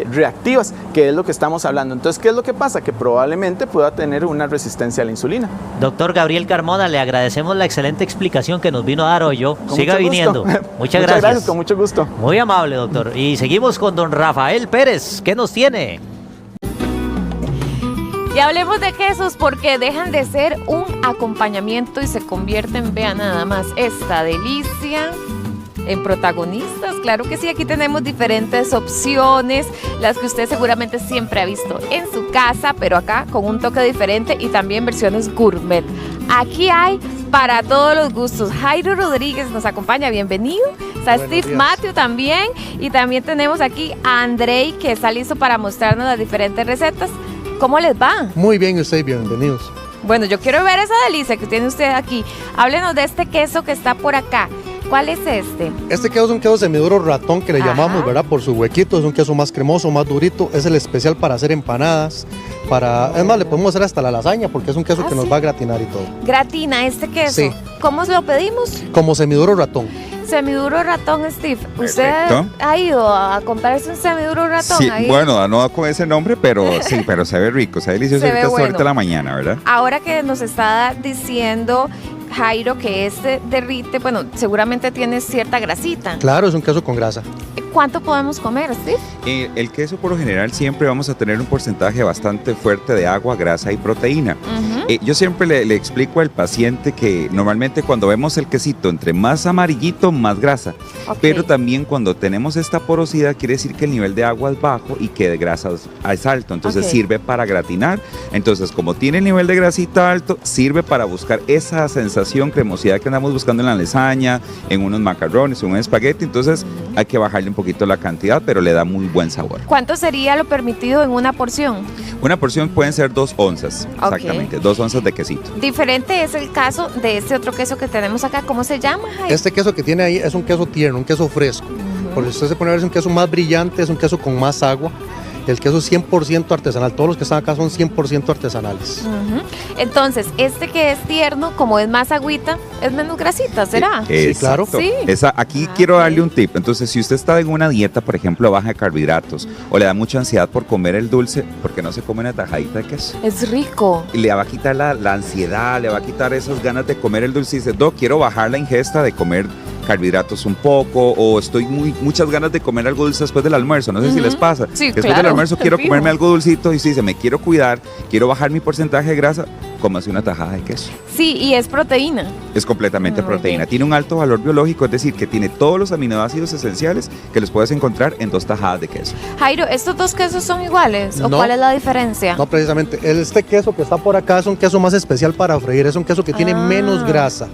reactivas, que es lo que estamos hablando. Entonces, ¿qué es lo que pasa? Que probablemente pueda tener una resistencia a la insulina. Doctor Gabriel Carmona, le agradecemos la excelente explicación que nos vino a dar hoy. Siga viniendo. Muchas gracias. Con mucho gusto. Muy amable, doctor. Y seguimos con don Rafael Pérez. ¿Qué nos tiene? Y hablemos de quesos, porque dejan de ser un acompañamiento y se convierten, vean nada más, esta delicia en protagonistas. Claro que sí, aquí tenemos diferentes opciones, las que usted seguramente siempre ha visto en su casa, pero acá con un toque diferente y también versiones gourmet. Aquí hay para todos los gustos. Jairo Rodríguez nos acompaña, bienvenido. Está Steve Matthew también, y también tenemos aquí a Andrei, que está listo para mostrarnos las diferentes recetas. ¿Cómo les va? Muy bien, ustedes bienvenidos. Bueno, yo quiero ver esa delicia que tiene usted aquí. Háblenos de este queso que está por acá. ¿Cuál es este? Este queso es un queso semiduro ratón que le llamamos, ¿verdad? Por su huequito, es un queso más cremoso, más durito. Es el especial para hacer empanadas. Es más, le podemos hacer hasta la lasaña porque es un queso que nos va a gratinar y todo. Gratina este queso. Sí. ¿Cómo se lo pedimos? Como semiduro ratón. Semiduro ratón, Steve. ¿Usted Perfecto. ha ido a comprarse un semiduro ratón? Sí, ahí? bueno, no con ese nombre, pero sí, pero se ve rico, se ve delicioso. Se ve ahorita, bueno. Ahorita en la mañana, ¿verdad? Ahora que nos está diciendo Jairo que este derrite, bueno, seguramente tiene cierta grasita. Claro, es un queso con grasa. ¿Cuánto podemos comer, Steve? El queso por lo general siempre vamos a tener un porcentaje bastante fuerte de agua, grasa y proteína. Yo siempre le explico al paciente que normalmente cuando vemos el quesito entre más amarillito, más grasa. Okay. Pero también cuando tenemos esta porosidad quiere decir que el nivel de agua es bajo y que de grasa es alto. Entonces sirve para gratinar. Entonces como tiene el nivel de grasita alto, sirve para buscar esa sensación, cremosidad que andamos buscando en la lasaña, en unos macarrones, en un espagueti. Entonces hay que bajarle un poquito la cantidad, pero le da muy buen sabor. ¿Cuánto sería lo permitido en una porción? Una porción pueden ser 2 onzas, Ok. exactamente, 2 onzas de quesito. Diferente es el caso de este otro queso que tenemos acá. ¿Cómo se llama, Jairo? Este queso que tiene ahí es un queso tierno, un queso fresco. Porque usted se pone a ver, es un queso más brillante, es un queso con más agua. El queso es 100% artesanal. Todos los que están acá son 100% artesanales. Ujú. Entonces, este que es tierno, como es más agüita, es menos grasita, ¿será? Sí, claro. Exacto. Sí. Aquí Ah, quiero ok. darle un tip. Entonces, si usted está en una dieta, por ejemplo, baja de carbohidratos, o le da mucha ansiedad por comer el dulce, ¿por qué no se come una tajadita de queso? Es rico. Y le va a quitar la ansiedad, le va a quitar esas ganas de comer el dulce. Y dice, Doc, quiero bajar la ingesta de comer carbohidratos un poco, o estoy muchas ganas de comer algo dulce después del almuerzo. No sé si les pasa. Sí, Después claro. del almuerzo quiero Fijo. comerme algo dulcito y si dice, me quiero cuidar, quiero bajar mi porcentaje de grasa, cómase una tajada de queso. Sí, y es proteína. Es completamente Muy proteína. bien. Tiene un alto valor biológico, es decir, que tiene todos los aminoácidos esenciales que los puedes encontrar en 2 tajadas de queso. Jairo, ¿estos dos quesos son iguales? ¿O No. cuál es la diferencia? No, precisamente. Este queso que está por acá es un queso más especial para freír. Es un queso que tiene Ah. menos grasa.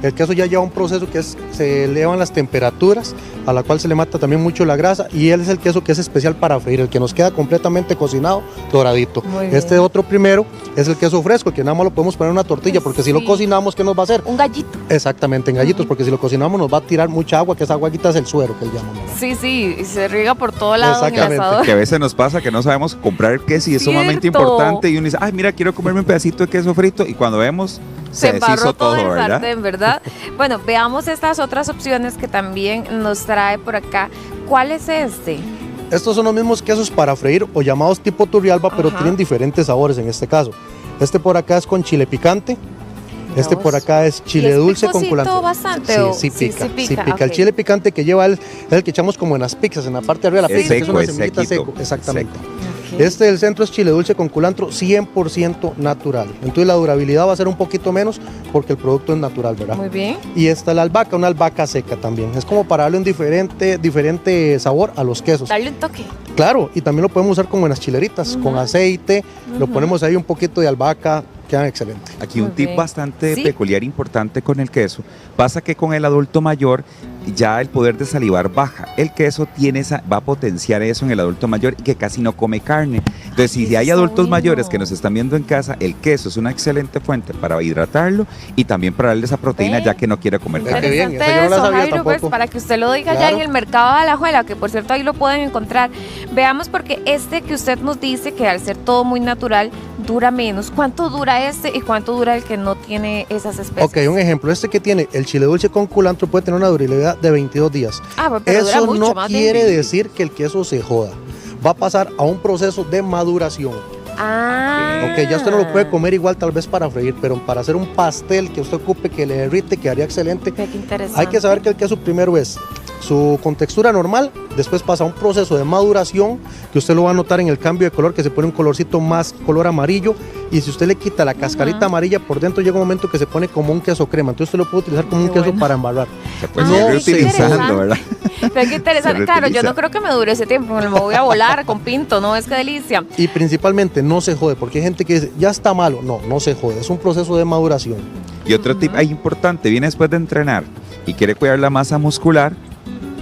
El queso ya lleva un proceso que se elevan las temperaturas, a la cual se le mata también mucho la grasa, y él es el queso que es especial para freír, el que nos queda completamente cocinado, doradito. Muy bien. Este otro primero es el queso fresco, que nada más lo podemos poner en una tortilla, porque si lo Sí. cocinamos, ¿qué nos va a hacer? Un gallito. Exactamente, en gallitos, porque si lo cocinamos nos va a tirar mucha agua, que esa aguita es el suero que le llaman, ¿verdad? Sí, sí, y se riega por todo lado en el Exactamente. asador. Que a veces nos pasa que no sabemos comprar el queso y es sumamente Cierto. importante y uno dice, ay, mira, quiero comerme un pedacito de queso frito y cuando vemos, Se embarró deshizo todo el ¿verdad? sartén, ¿verdad? Bueno, veamos estas otras opciones que también nos trae por acá. ¿Cuál es este? Estos son los mismos quesos para freír o llamados tipo turrialba, pero Ajá. tienen diferentes sabores en este caso. Este por acá es con chile picante. Mira Este vos. por acá es chile ¿Y es dulce con picosito culantro. bastante Sí, o- sí sí, pica, sí sí pica, pica. El ok. chile picante que lleva es el que echamos como en las pizzas, en la parte de arriba de la Es pizza, que seco, una es semillita sequito, seco. Exactamente. Ok. Este del centro es chile dulce con culantro 100% natural. Entonces la durabilidad va a ser un poquito menos porque el producto es natural, ¿verdad? Muy bien. Y esta es la albahaca, una albahaca seca también. Es como para darle un diferente sabor a los quesos. Darle un toque. Claro, y también lo podemos usar como en las chileritas, con aceite, lo ponemos ahí un poquito de albahaca, quedan excelentes. Aquí un Muy tip bien. bastante Sí. peculiar e importante con el queso. Pasa que con el adulto mayor ya el poder de salivar baja. El queso va a potenciar eso en el adulto mayor y que casi no come carne. Entonces, si Eso hay está adultos bueno. mayores que nos están viendo en casa, el queso es una excelente fuente para hidratarlo y también para darle esa proteína Ve. ya que no quiere comer Qué carne. bien, Interesante eso yo no la eso, sabía Jairo, pues, tampoco. para que usted lo diga ya Claro. en el mercado de Alajuela, que por cierto ahí lo pueden encontrar. Veamos porque este que usted nos dice que al ser todo muy natural dura menos. ¿Cuánto dura este y cuánto dura el que no tiene esas especies? Ok, un ejemplo, este que tiene el chile dulce con culantro puede tener una durabilidad de 22 días. Ah, bueno, pero dura Eso mucho no más quiere de... decir que el queso se joda. Va a pasar a un proceso de maduración. Ah. Ok, ya usted no lo puede comer igual tal vez para freír, pero para hacer un pastel que usted ocupe, que le derrite, quedaría excelente. Ve qué interesante. Hay que saber que el queso primero es su contextura normal, después pasa a un proceso de maduración, que usted lo va a notar en el cambio de color, que se pone un colorcito más color amarillo, y si usted le quita la cascarita amarilla, por dentro llega un momento que se pone como un queso crema, entonces usted lo puede utilizar como Qué un queso bueno. para embarrar. Se puede No, seguir sí. reutilizando, ¿verdad? Ve qué interesante. Se Claro, yo reutiliza. no creo que me dure ese tiempo, me lo voy a volar con pinto, ¿no? Es que delicia. Y principalmente no se jode, porque hay gente que dice, ya está malo. No, no se jode, es un proceso de maduración. Y otro tip ahí importante, viene después de entrenar y quiere cuidar la masa muscular,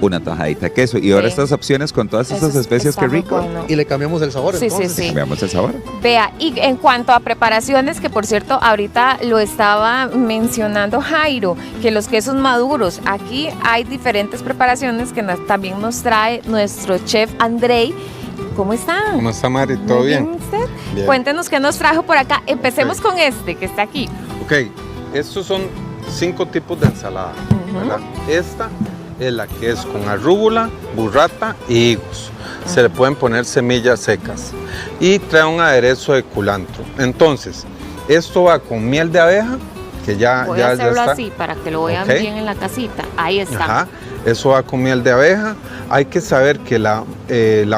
una tajadita de queso. Y ahora Sí. estas opciones con todas Eso estas especies, está qué muy rico. bueno. Y le cambiamos el sabor, Sí, entonces. sí, sí. Veamos el sabor. Vea, y en cuanto a preparaciones, que por cierto ahorita lo estaba mencionando Jairo, que los quesos maduros, aquí hay diferentes preparaciones que también nos trae nuestro chef Andrei. ¿Cómo está? ¿Cómo está, Mari? ¿Todo Muy bien? usted. Bien. Cuéntenos qué nos trajo por acá. Empecemos Ok. con este que está aquí. Ok, estos son 5 tipos de ensalada, ¿verdad? Esta es la que es con arrúbula, burrata y higos. Se le pueden poner semillas secas y trae un aderezo de culantro. Entonces, esto va con miel de abeja, que ya, Voy ya, a ya hacerlo está. así para que lo vean Ok. bien en la casita. Ahí está. Ajá, eso va con miel de abeja. Hay que saber que la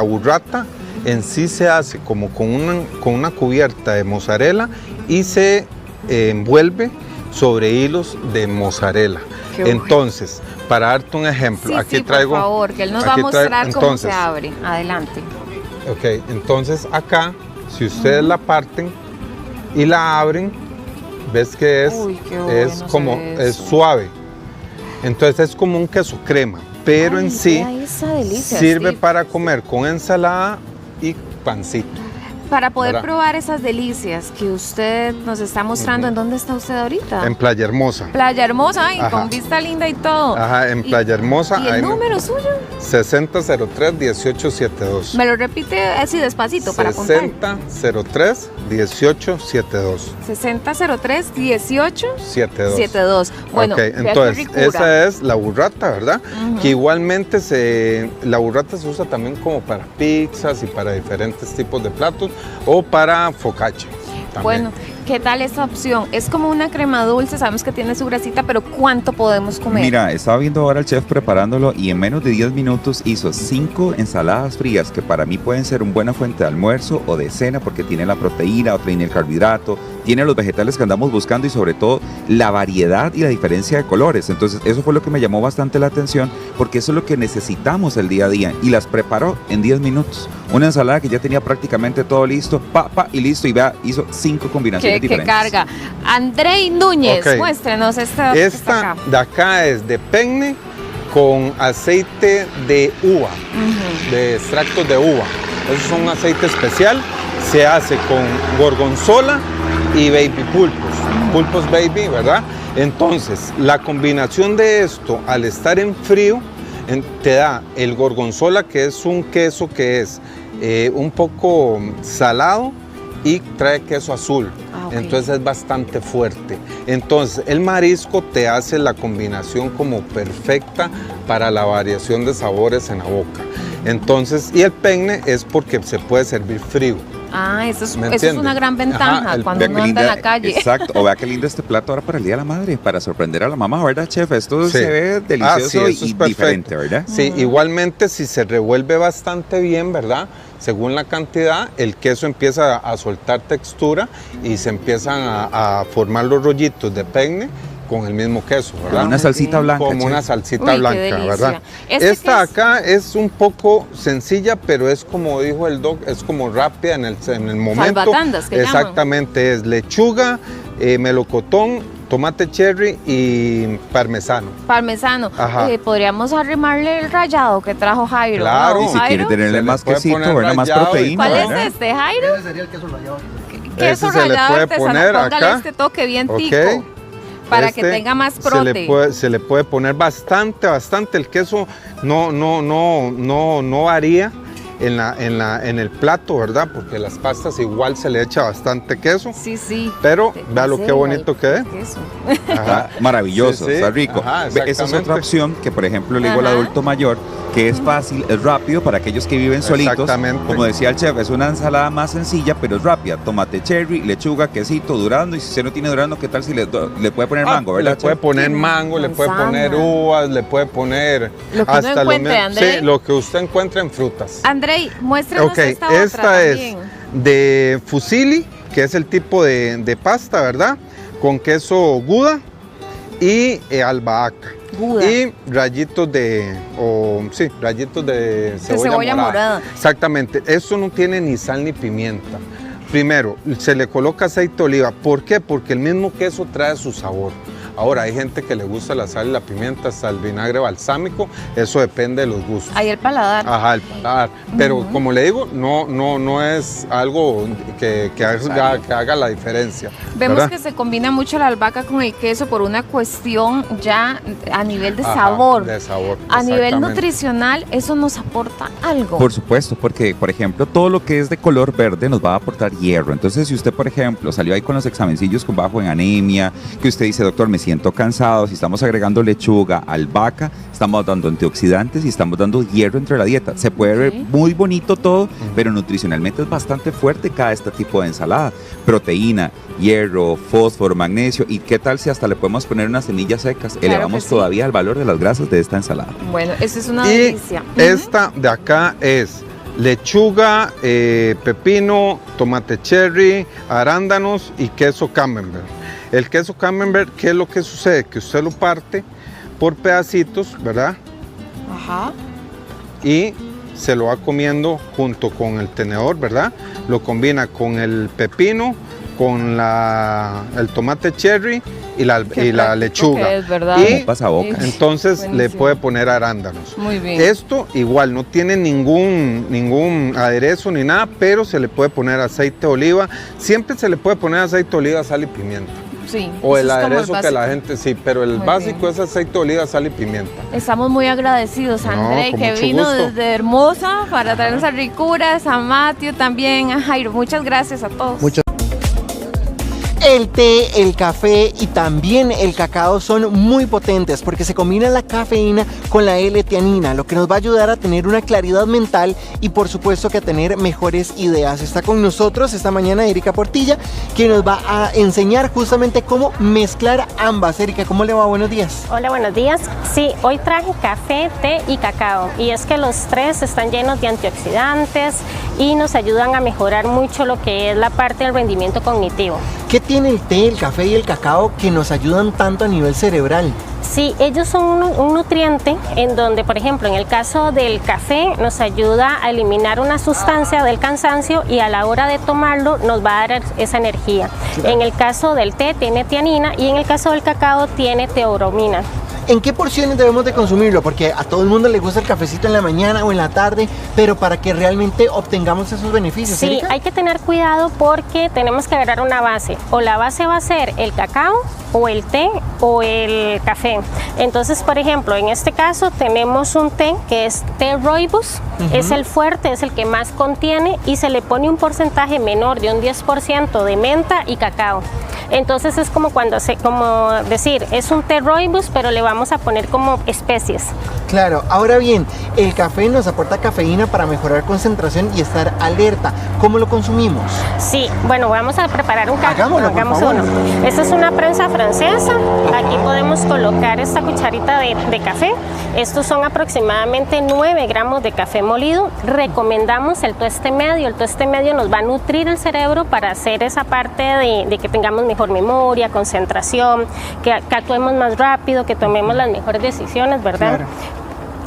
burrata en sí se hace como con una cubierta de mozzarella y se envuelve sobre hilos de mozzarella. Qué bueno. Entonces, para darte un ejemplo, Sí, aquí sí, traigo... por favor, que él nos va a aquí traigo- mostrar cómo se entonces, abre. Adelante. Ok, entonces acá, si ustedes la parten y la abren, ves que Uy, qué es bueno como se ve es eso. suave. Entonces es como un queso crema, pero Ay, en sí vea esa delicia, sirve Steve. para comer con ensalada y pancito. Para poder ¿verdad? probar esas delicias que usted nos está mostrando, ¿en dónde está usted ahorita? En Playa Hermosa. Playa Hermosa, ay, Ajá. con vista linda y todo. Ajá, en Playa Hermosa. ¿Y el ahí número suyo? 6003-1872. Me lo repite así despacito para apuntar. 6003-1872. 6003-1872. Bueno, Ok, vea qué entonces ricura. esa es la burrata, ¿verdad? Ujú. Que igualmente la burrata se usa también como para pizzas y para diferentes tipos de platos o para focaccia. también. Bueno, ¿qué tal esa opción? Es como una crema dulce, sabemos que tiene su grasita, pero ¿cuánto podemos comer? Mira, estaba viendo ahora al chef preparándolo y en menos de 10 minutos hizo 5 ensaladas frías que para mí pueden ser una buena fuente de almuerzo o de cena porque tiene la proteína, tiene el carbohidrato, tiene los vegetales que andamos buscando y sobre todo la variedad y la diferencia de colores. Entonces eso fue lo que me llamó bastante la atención porque eso es lo que necesitamos el día a día y las preparó en 10 minutos. Una ensalada que ya tenía prácticamente todo listo, y listo y vea, hizo 5 combinaciones ¿Qué diferentes. carga? Andrei Núñez, Ok. muéstrenos esta que está Esta acá. de acá es de penne con aceite de uva, Ujú. de extractos de uva. Eso es un aceite especial, se hace con gorgonzola y baby pulpos baby, ¿verdad? Entonces, la combinación de esto, al estar en frío, te da el gorgonzola, que es un queso que es un poco salado y trae queso azul. Ah, ok. Entonces es bastante fuerte. Entonces el marisco te hace la combinación como perfecta para la variación de sabores en la boca. Entonces, y el penne es porque se puede servir frío. Ah, eso es ¿Me una entiende? gran ventaja Ajá, cuando Vea uno qué anda en linda- la calle. Exacto, o vea qué lindo este plato ahora para el Día de la Madre, para sorprender a la mamá, ¿verdad, chef? Esto Sí. se ve delicioso Sí, eso es y perfecto. diferente, ¿verdad? Sí, igualmente si se revuelve bastante bien, ¿verdad? Según la cantidad, el queso empieza a soltar textura y se empiezan a formar los rollitos de penne con el mismo queso, ¿verdad? Como una salsita blanca, Como chef. una salsita Uy, qué blanca, delicia. ¿verdad? ¿Este Esta qué es? acá es un poco sencilla, pero es como dijo el doc, es como rápida en el momento. Salvatandas, que llaman. Exactamente, es lechuga, melocotón, tomate cherry y parmesano. Parmesano. Ajá. Podríamos arrimarle el rallado que trajo Jairo. Claro. ¿no, Y si quiere Jairo? tenerle Se más le puede quesito, poner ¿verdad? Más rallado y proteína, ¿Cuál ¿verdad? es este, Jairo? Ese sería el queso rallado. Queso Ese se le rallado puede artesano. poner Póngale acá. este toque bien Ok. tico para que Este tenga más se prote. le puede poner bastante. El queso no varía en el plato, ¿verdad? Porque las pastas igual se le echa bastante queso. Sí, sí. Pero Te vea lo que pasé bonito el que es. queso. Ajá. Está maravilloso, Sí, sí. está rico. Ajá, Ve, esa es otra exactamente. opción que, por ejemplo, le digo al Ajá. adulto mayor, que es fácil, es rápido para aquellos que viven solitos. Exactamente. Como decía el chef, es una ensalada más sencilla, pero es rápida. Tomate cherry, lechuga, quesito, durazno. Y si usted no tiene durazno, ¿qué tal si le puede poner mango, verdad, Le puede chef? poner mango, le puede Manzana. poner uvas, le puede poner Lo que uno encuentre, mismo- André. sí, lo que usted encuentre en frutas. Andrei, muéstranos Ok, esta otra esta es también. de fusilli, que es el tipo de pasta, ¿verdad? Con queso Gouda y albahaca. Gouda. Y rayitos de cebolla morada. Exactamente. Eso no tiene ni sal ni pimienta. Primero, se le coloca aceite de oliva. ¿Por qué? Porque el mismo queso trae su sabor. Ahora, hay gente que le gusta la sal y la pimienta, hasta el vinagre balsámico. Eso depende de los gustos. Ahí el paladar. Ajá, el paladar. Pero como le digo, no es algo que haga la diferencia. Vemos ¿verdad? que se combina mucho la albahaca con el queso por una cuestión ya a nivel de Ajá, sabor. de sabor, A nivel exactamente. nutricional, eso nos aporta algo. Por supuesto, porque, por ejemplo, todo lo que es de color verde nos va a aportar hierro. Entonces, si usted, por ejemplo, salió ahí con los examencillos con bajo en anemia, que usted dice, doctor, me siento cansado, si estamos agregando lechuga, albahaca, estamos dando antioxidantes y estamos dando hierro entre la dieta. Se puede ver muy bonito todo, pero nutricionalmente es bastante fuerte cada este tipo de ensalada. Proteína, hierro, fósforo, magnesio, y qué tal si hasta le podemos poner unas semillas secas. Claro Elevamos que sí. todavía el valor de las grasas de esta ensalada. Bueno, eso es una Y delicia. esta de acá es lechuga, pepino, tomate cherry, arándanos y queso camembert. El queso camembert, ¿qué es lo que sucede? Que usted lo parte por pedacitos, ¿verdad? Ajá. Y se lo va comiendo junto con el tenedor, ¿verdad? Lo combina con el pepino, con el tomate cherry y la lechuga. Es, ¿verdad? Y pasaboca. entonces Buenísimo. le puede poner arándanos. Muy bien. Esto igual no tiene ningún aderezo ni nada, pero se le puede poner aceite de oliva. Siempre se le puede poner aceite de oliva, sal y pimienta. Sí, O el eso es como aderezo que la básico. gente, sí, pero el Muy básico bien. es aceite de oliva, sal y pimienta. Estamos muy agradecidos, No, André, con que mucho vino gusto. desde Hermosa para traernos a ricuras, a Matthew también, a Jairo. Muchas gracias a todos. Muchas El té, el café y también el cacao son muy potentes porque se combina la cafeína con la L-teanina, lo que nos va a ayudar a tener una claridad mental y por supuesto que a tener mejores ideas. Está con nosotros esta mañana Erika Portilla, que nos va a enseñar justamente cómo mezclar ambas. Erika, ¿cómo le va? Buenos días. Hola, buenos días. Sí, hoy traje café, té y cacao. Y es que los tres están llenos de antioxidantes y nos ayudan a mejorar mucho lo que es la parte del rendimiento cognitivo. ¿Qué tiene el té, el café y el cacao que nos ayudan tanto a nivel cerebral? Sí, ellos son un nutriente en donde, por ejemplo, en el caso del café nos ayuda a eliminar una sustancia del cansancio y a la hora de tomarlo nos va a dar esa energía. En el caso del té tiene tianina y en el caso del cacao tiene teobromina. ¿En qué porciones debemos de consumirlo? Porque a todo el mundo le gusta el cafecito en la mañana o en la tarde, pero para que realmente obtengamos esos beneficios. Sí, Erika. hay que tener cuidado porque tenemos que agarrar una base. O la base va a ser el cacao, o el té, o el café. Entonces, por ejemplo, en este caso tenemos un té que es té rooibos, es el fuerte, es el que más contiene y se le pone un porcentaje menor de un 10% de menta y cacao. Entonces es como decir, es un té rooibos, pero le vamos a poner como especies. Claro, ahora bien, el café nos aporta cafeína para mejorar concentración y estar alerta. ¿Cómo lo consumimos? Sí, bueno, vamos a preparar un café. Hagámoslo, por favor. Esta es una prensa francesa. Aquí podemos colocar esta cucharita de café. Estos son aproximadamente 9 gramos de café molido. Recomendamos el tueste medio. El tueste medio nos va a nutrir el cerebro para hacer esa parte de que tengamos mejor memoria, concentración, que actuemos más rápido, que tomemos las mejores decisiones, ¿verdad? Claro.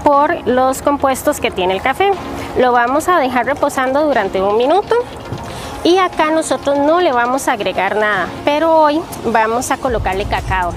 Por los compuestos que tiene el café. Lo vamos a dejar reposando durante 1 minuto. Y acá nosotros no le vamos a agregar nada, pero hoy vamos a colocarle cacao.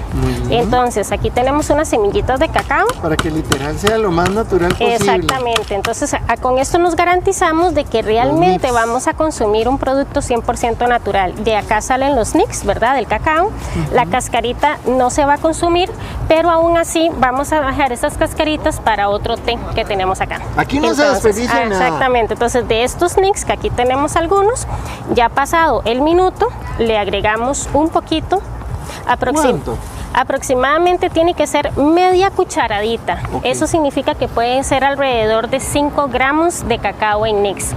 Entonces aquí tenemos unas semillitas de cacao. Para que literal sea lo más natural posible. Exactamente, entonces con esto nos garantizamos de que realmente vamos a consumir un producto 100% natural. De acá salen los nicks, ¿verdad? Del cacao. La cascarita no se va a consumir, pero aún así vamos a dejar esas cascaritas para otro té que tenemos acá. Aquí no se desperdicia nada. Exactamente, entonces de estos nicks, que aquí tenemos algunos, ya pasado el minuto, le agregamos un poquito. ¿Cuánto? Aproximadamente tiene que ser media cucharadita. Eso significa que pueden ser alrededor de 5 gramos de cacao en nicks.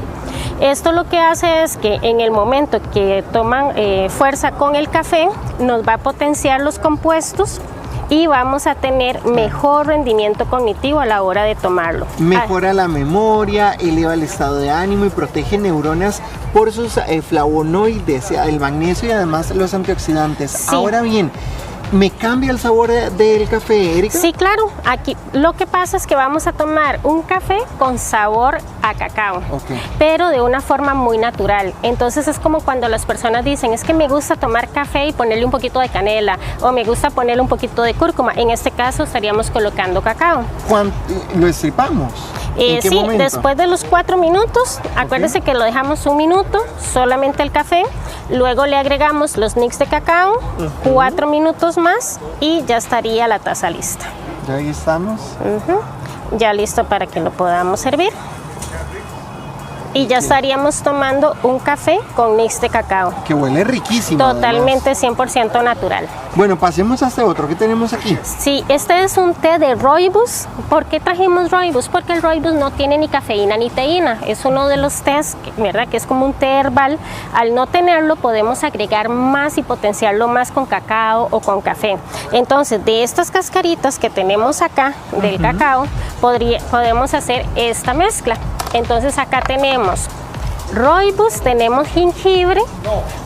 Esto lo que hace es que en el momento que toman fuerza con el café, nos va a potenciar los compuestos y vamos a tener mejor rendimiento cognitivo a la hora de tomarlo. Mejora la memoria, eleva el estado de ánimo y protege neuronas por sus flavonoides, el magnesio y además los antioxidantes. Sí. Ahora bien, ¿me cambia el sabor del café, Erika? Sí, claro. Aquí lo que pasa es que vamos a tomar un café con sabor a cacao, pero de una forma muy natural. Entonces es como cuando las personas dicen, es que me gusta tomar café y ponerle un poquito de canela, o me gusta ponerle un poquito de cúrcuma. En este caso estaríamos colocando cacao. ¿Lo estripamos? ¿En qué Sí, momento? después de los 4 minutos, acuérdese que lo dejamos 1 minuto, solamente el café, luego le agregamos los nicks de cacao, 4 minutos más y ya estaría la taza lista. Ya ahí estamos. Ya listo para que lo podamos servir. Y ya estaríamos tomando un café con nicks de cacao. Que huele riquísimo. Totalmente 100% natural. Bueno, pasemos a este otro. ¿Qué tenemos aquí? Sí, este es un té de rooibos. ¿Por qué trajimos rooibos? Porque el rooibos no tiene ni cafeína ni teína. Es uno de los tés, ¿verdad? Que es como un té herbal. Al no tenerlo, podemos agregar más y potenciarlo más con cacao o con café. Entonces, de estas cascaritas que tenemos acá del cacao, podemos hacer esta mezcla. Entonces, acá tenemos rooibos, tenemos jengibre,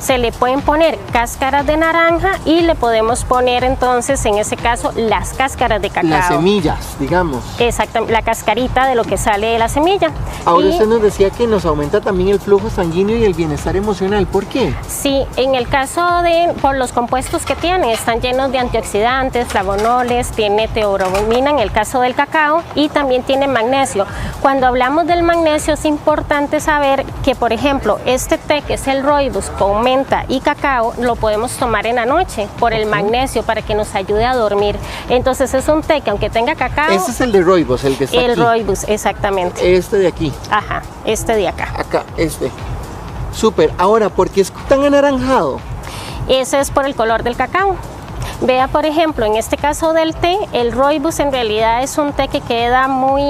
se le pueden poner cáscaras de naranja y le podemos poner entonces, en ese caso, las cáscaras de cacao. Las semillas, digamos. Exactamente, la cascarita de lo que sale de la semilla. Ahora usted nos decía que nos aumenta también el flujo sanguíneo y el bienestar emocional. ¿Por qué? Sí, en el caso de, por los compuestos que tiene, están llenos de antioxidantes, flavonoles, tiene teobromina en el caso del cacao y también tiene magnesio. Cuando hablamos del magnesio es importante saber que, por ejemplo, este té que es el rooibos con menta y cacao, lo podemos tomar en la noche por el magnesio para que nos ayude a dormir. Entonces es un té que aunque tenga cacao... Este es el de rooibos, el que está aquí. El rooibos, exactamente. Este de aquí. Ajá, este de acá. Acá, este. Súper. Ahora, ¿por qué es tan anaranjado? Ese es por el color del cacao. Vea, por ejemplo, en este caso del té, el rooibos en realidad es un té que queda muy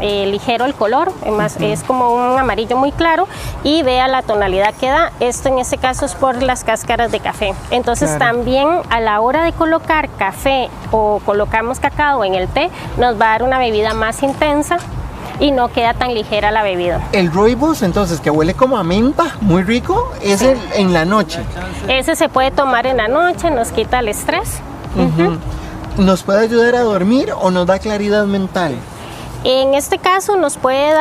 ligero el color, además es como un amarillo muy claro, y vea la tonalidad que da. Esto en este caso es por las cáscaras de café. Entonces también a la hora de colocar café o colocamos cacao en el té, nos va a dar una bebida más intensa y no queda tan ligera la bebida. El rooibos, entonces, que huele como a menta, muy rico, es el en la noche. Ese se puede tomar en la noche, nos quita el estrés. ¿Nos puede ayudar a dormir o nos da claridad mental? En este caso nos puede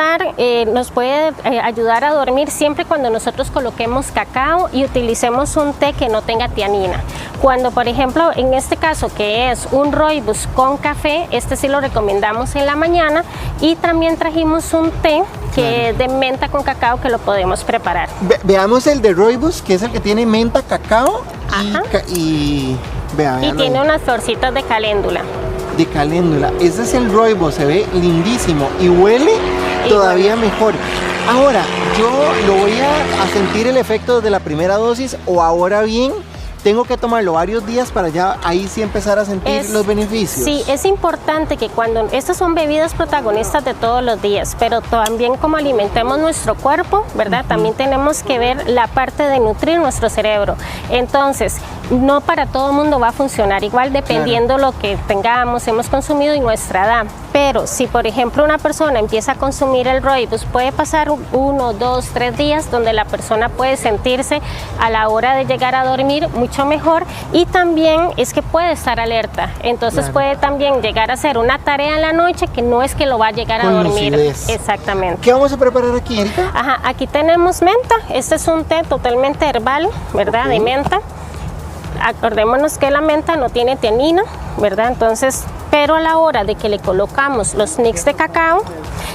ayudar a dormir siempre cuando nosotros coloquemos cacao y utilicemos un té que no tenga tianina. Cuando, por ejemplo, en este caso que es un rooibos con café, este sí lo recomendamos en la mañana, y también trajimos un té que es de menta con cacao que lo podemos preparar. Veamos el de rooibos, que es el que tiene menta, cacao y tiene unas florcitas de caléndula. De caléndula. Ese es el rooibos, se ve lindísimo y huele todavía mejor. Ahora, yo lo voy a sentir el efecto desde la primera dosis, o ahora bien, tengo que tomarlo varios días para ya ahí sí empezar a sentir los beneficios. Sí, es importante que cuando estas son bebidas protagonistas de todos los días, pero también como alimentemos nuestro cuerpo, ¿verdad? También tenemos que ver la parte de nutrir nuestro cerebro. Entonces, no para todo el mundo va a funcionar igual dependiendo lo que tengamos, hemos consumido y nuestra edad. Pero si, por ejemplo, una persona empieza a consumir el rooibos, puede pasar 1, 2, 3 días donde la persona puede sentirse a la hora de llegar a dormir mucho mejor, y también es que puede estar alerta. Entonces puede también llegar a hacer una tarea en la noche que no es que lo va a llegar a dormir. Exactamente. ¿Qué vamos a preparar aquí, Erika? Ajá, aquí tenemos menta. Este es un té totalmente herbal, ¿verdad? De menta. Acordémonos que la menta no tiene tianina, ¿verdad? Entonces, pero a la hora de que le colocamos los nix de cacao,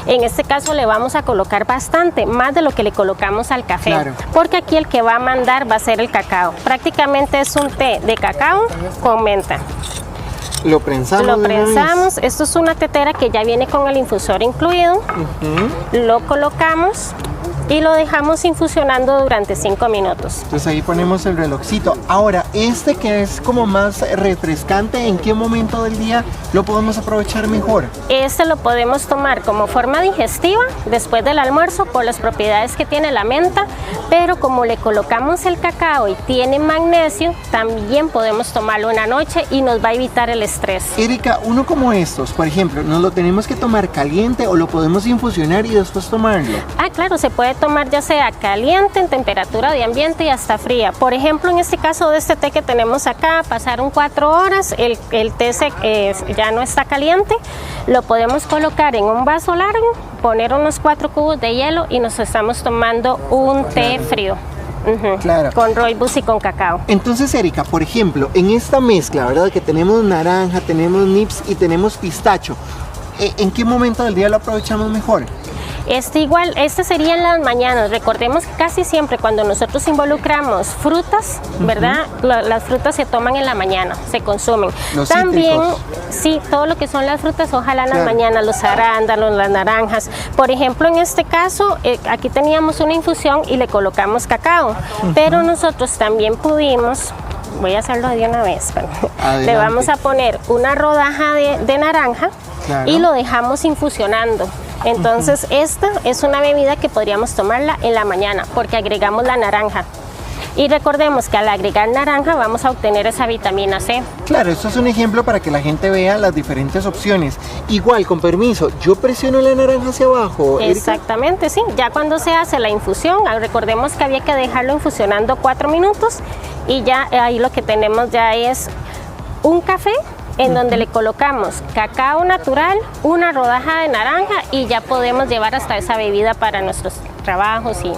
en este caso le vamos a colocar bastante, más de lo que le colocamos al café, porque aquí el que va a mandar va a ser el cacao. Prácticamente es un té de cacao con menta. Lo prensamos. Lo prensamos. Esto es una tetera que ya viene con el infusor incluido. Lo colocamos y lo dejamos infusionando durante 5 minutos. Entonces ahí ponemos el relojcito. Ahora, este que es como más refrescante, ¿en qué momento del día lo podemos aprovechar mejor? Este lo podemos tomar como forma digestiva después del almuerzo por las propiedades que tiene la menta, pero como le colocamos el cacao y tiene magnesio, también podemos tomarlo en la noche y nos va a evitar el estrés. Erika, uno como estos, por ejemplo, ¿nos lo tenemos que tomar caliente o lo podemos infusionar y después tomarlo? Ah, claro, se puede tomar ya sea caliente, en temperatura de ambiente y hasta fría. Por ejemplo, en este caso de este té que tenemos acá, pasaron 4 horas, el té ya no está caliente, lo podemos colocar en un vaso largo, poner unos 4 cubos de hielo y nos estamos tomando un té frío. Con rooibos y con cacao. Entonces, Erika, por ejemplo, en esta mezcla, ¿verdad? Que tenemos naranja, tenemos nips y tenemos pistacho, ¿en qué momento del día lo aprovechamos mejor? Este sería en las mañanas. Recordemos que casi siempre cuando nosotros involucramos frutas, ¿verdad? Las frutas se toman en la mañana, se consumen. Los también, cítricos. sí, todo lo que son las frutas, ojalá en las mañanas, los arándanos, las naranjas. Por ejemplo, en este caso, aquí teníamos una infusión y le colocamos cacao, pero nosotros también pudimos... Voy a hacerlo de una vez. Le vamos a poner una rodaja de naranja y lo dejamos infusionando. Entonces esta es una bebida que podríamos tomarla en la mañana porque agregamos la naranja. Y recordemos que al agregar naranja vamos a obtener esa vitamina C. Claro, esto es un ejemplo para que la gente vea las diferentes opciones. Igual, con permiso, yo presiono la naranja hacia abajo, Erika. Exactamente, sí. Ya cuando se hace la infusión, recordemos que había que dejarlo infusionando 4 minutos y ya ahí lo que tenemos ya es un café en donde le colocamos cacao natural, una rodaja de naranja y ya podemos llevar hasta esa bebida para nuestros trabajos y...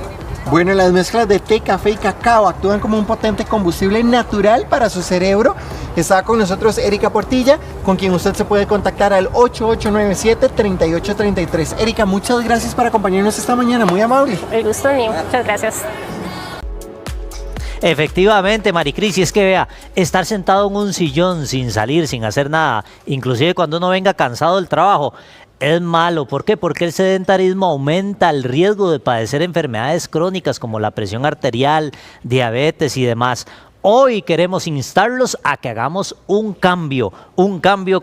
Bueno, las mezclas de té, café y cacao actúan como un potente combustible natural para su cerebro. Está con nosotros Erika Portilla, con quien usted se puede contactar al 8897-3833. Erika, muchas gracias por acompañarnos esta mañana, muy amable. El gusto mío, muchas gracias. Efectivamente, Maricris, y es que vea, estar sentado en un sillón sin salir, sin hacer nada, inclusive cuando uno venga cansado del trabajo, es malo. ¿Por qué? Porque el sedentarismo aumenta el riesgo de padecer enfermedades crónicas como la presión arterial, diabetes y demás. Hoy queremos instarlos a que hagamos un cambio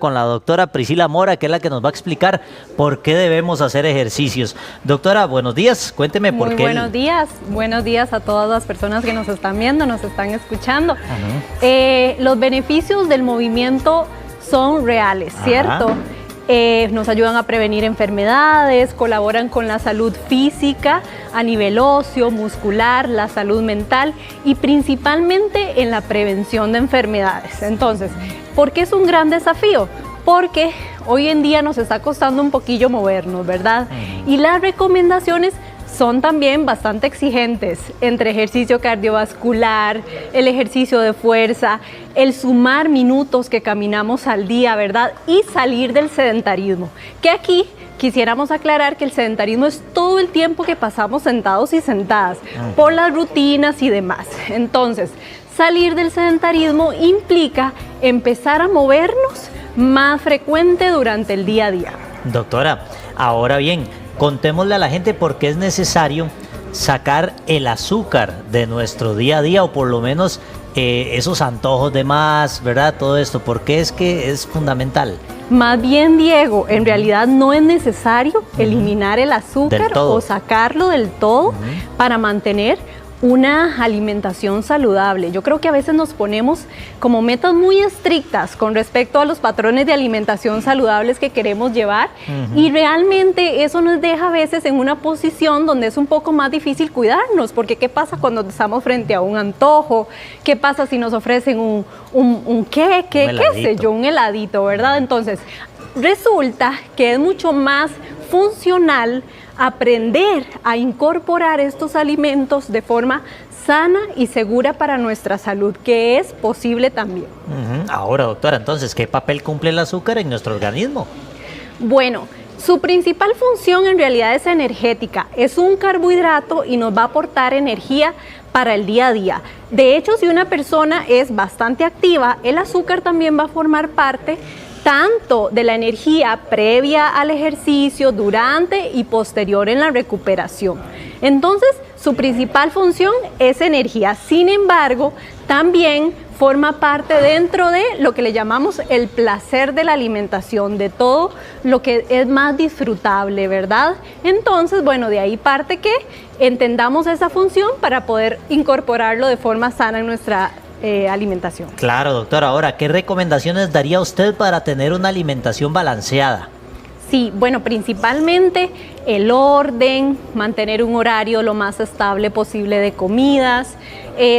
con la doctora Priscila Mora, que es la que nos va a explicar por qué debemos hacer ejercicios. Doctora, buenos días, cuénteme por qué. Buenos días a todas las personas que nos están viendo, nos están escuchando. Los beneficios del movimiento son reales, ¿cierto? Nos ayudan a prevenir enfermedades, colaboran con la salud física a nivel óseo, muscular, la salud mental y principalmente en la prevención de enfermedades. Entonces, ¿por qué es un gran desafío? Porque hoy en día nos está costando un poquillo movernos, ¿verdad? Y las recomendaciones son también bastante exigentes entre ejercicio cardiovascular, el ejercicio de fuerza, el sumar minutos que caminamos al día, ¿verdad? Y salir del sedentarismo, que aquí quisiéramos aclarar que el sedentarismo es todo el tiempo que pasamos sentados y sentadas por las rutinas y demás. Entonces, salir del sedentarismo implica empezar a movernos más frecuente durante el día a día. Doctora, ahora bien, contémosle a la gente por qué es necesario sacar el azúcar de nuestro día a día, o por lo menos esos antojos de más, ¿verdad? Todo esto, ¿por qué es que es fundamental? Más bien, Diego, en realidad no es necesario eliminar el azúcar o sacarlo del todo para mantener una alimentación saludable. Yo creo que a veces nos ponemos como metas muy estrictas con respecto a los patrones de alimentación saludables que queremos llevar y realmente eso nos deja a veces en una posición donde es un poco más difícil cuidarnos, porque ¿qué pasa cuando estamos frente a un antojo? ¿Qué pasa si nos ofrecen un queque, qué sé yo, un heladito, ¿verdad? Entonces, resulta que es mucho más funcional aprender a incorporar estos alimentos de forma sana y segura para nuestra salud, que es posible también. Ahora, doctora, entonces, ¿qué papel cumple el azúcar en nuestro organismo? Bueno, su principal función en realidad es energética. Es un carbohidrato y nos va a aportar energía para el día a día. De hecho, si una persona es bastante activa, el azúcar también va a formar parte tanto de la energía previa al ejercicio, durante y posterior en la recuperación. Entonces, su principal función es energía. Sin embargo, también forma parte dentro de lo que le llamamos el placer de la alimentación, de todo lo que es más disfrutable, ¿verdad? Entonces, bueno, de ahí parte que entendamos esa función para poder incorporarlo de forma sana en nuestra alimentación. Claro, doctora. Ahora, ¿qué recomendaciones daría usted para tener una alimentación balanceada? Sí, bueno, principalmente el orden, mantener un horario lo más estable posible de comidas,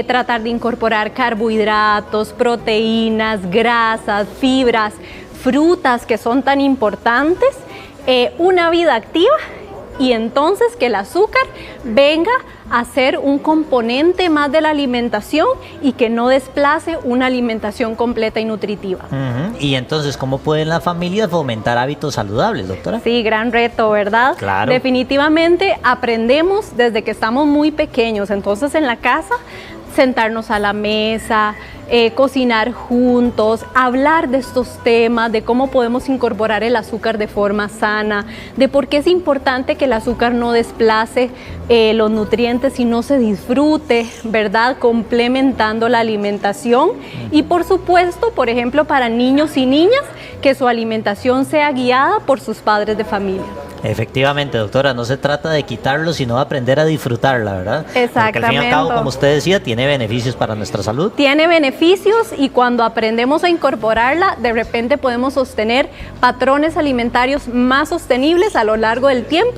tratar de incorporar carbohidratos, proteínas, grasas, fibras, frutas que son tan importantes, una vida activa y entonces que el azúcar venga a ser un componente más de la alimentación y que no desplace una alimentación completa y nutritiva. Y entonces, ¿cómo pueden las familias fomentar hábitos saludables, doctora? Sí, gran reto, ¿verdad? Claro. Definitivamente aprendemos desde que estamos muy pequeños, entonces en la casa sentarnos a la mesa, cocinar juntos, hablar de estos temas, de cómo podemos incorporar el azúcar de forma sana, de por qué es importante que el azúcar no desplace los nutrientes y no se disfrute, ¿verdad? Complementando la alimentación y por supuesto, por ejemplo, para niños y niñas, que su alimentación sea guiada por sus padres de familia. Efectivamente, doctora, no se trata de quitarlo, sino de aprender a disfrutarla, ¿verdad? Exactamente. Porque al fin y al cabo, como usted decía, tiene beneficios para nuestra salud. Tiene beneficios y cuando aprendemos a incorporarla, de repente podemos sostener patrones alimentarios más sostenibles a lo largo del tiempo,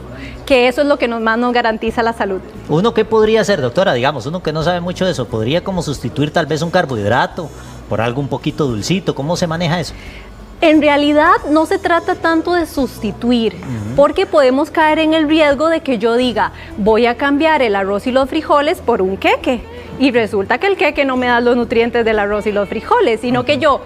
que eso es lo que más nos garantiza la salud. ¿Uno qué podría hacer, doctora? Digamos, uno que no sabe mucho de eso, ¿podría como sustituir tal vez un carbohidrato por algo un poquito dulcito? ¿Cómo se maneja eso? En realidad no se trata tanto de sustituir, porque podemos caer en el riesgo de que yo diga, voy a cambiar el arroz y los frijoles por un queque. Y resulta que el queque no me da los nutrientes del arroz y los frijoles, sino que yo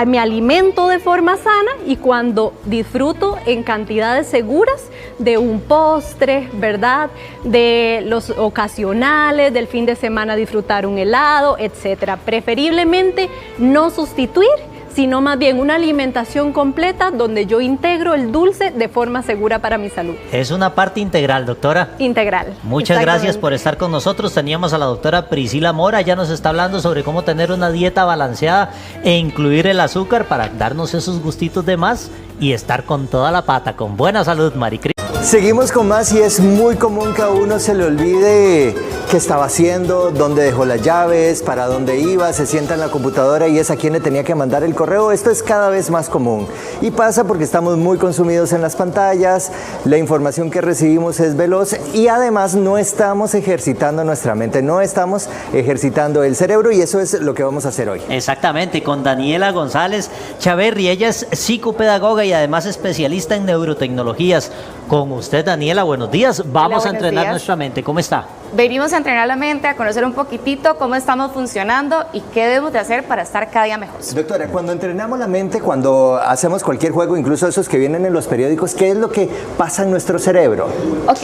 me alimento de forma sana y cuando disfruto en cantidades seguras de un postre, ¿verdad? De los ocasionales, del fin de semana disfrutar un helado, etcétera. Preferiblemente no sustituir, sino más bien una alimentación completa donde yo integro el dulce de forma segura para mi salud. Es una parte integral, doctora. Integral. Muchas gracias por estar con nosotros. Teníamos a la doctora Priscila Mora, ya nos está hablando sobre cómo tener una dieta balanceada e incluir el azúcar para darnos esos gustitos de más y estar con toda la pata, con buena salud, Maricris. Seguimos con más y es muy común que a uno se le olvide qué estaba haciendo, dónde dejó las llaves, para dónde iba, se sienta en la computadora y es a quién le tenía que mandar el correo. Esto es cada vez más común y pasa porque estamos muy consumidos en las pantallas, la información que recibimos es veloz y además no estamos ejercitando nuestra mente, no estamos ejercitando el cerebro y eso es lo que vamos a hacer hoy. Exactamente, con Daniela González Chaverri, ella es psicopedagoga y además especialista en neurotecnologías. Con usted, Daniela, buenos días. Vamos a entrenar nuestra mente. ¿Cómo está? Venimos a entrenar la mente, a conocer un poquitito cómo estamos funcionando y qué debemos de hacer para estar cada día mejor. Doctora, cuando entrenamos la mente, cuando hacemos cualquier juego, incluso esos que vienen en los periódicos, ¿qué es lo que pasa en nuestro cerebro? Ok,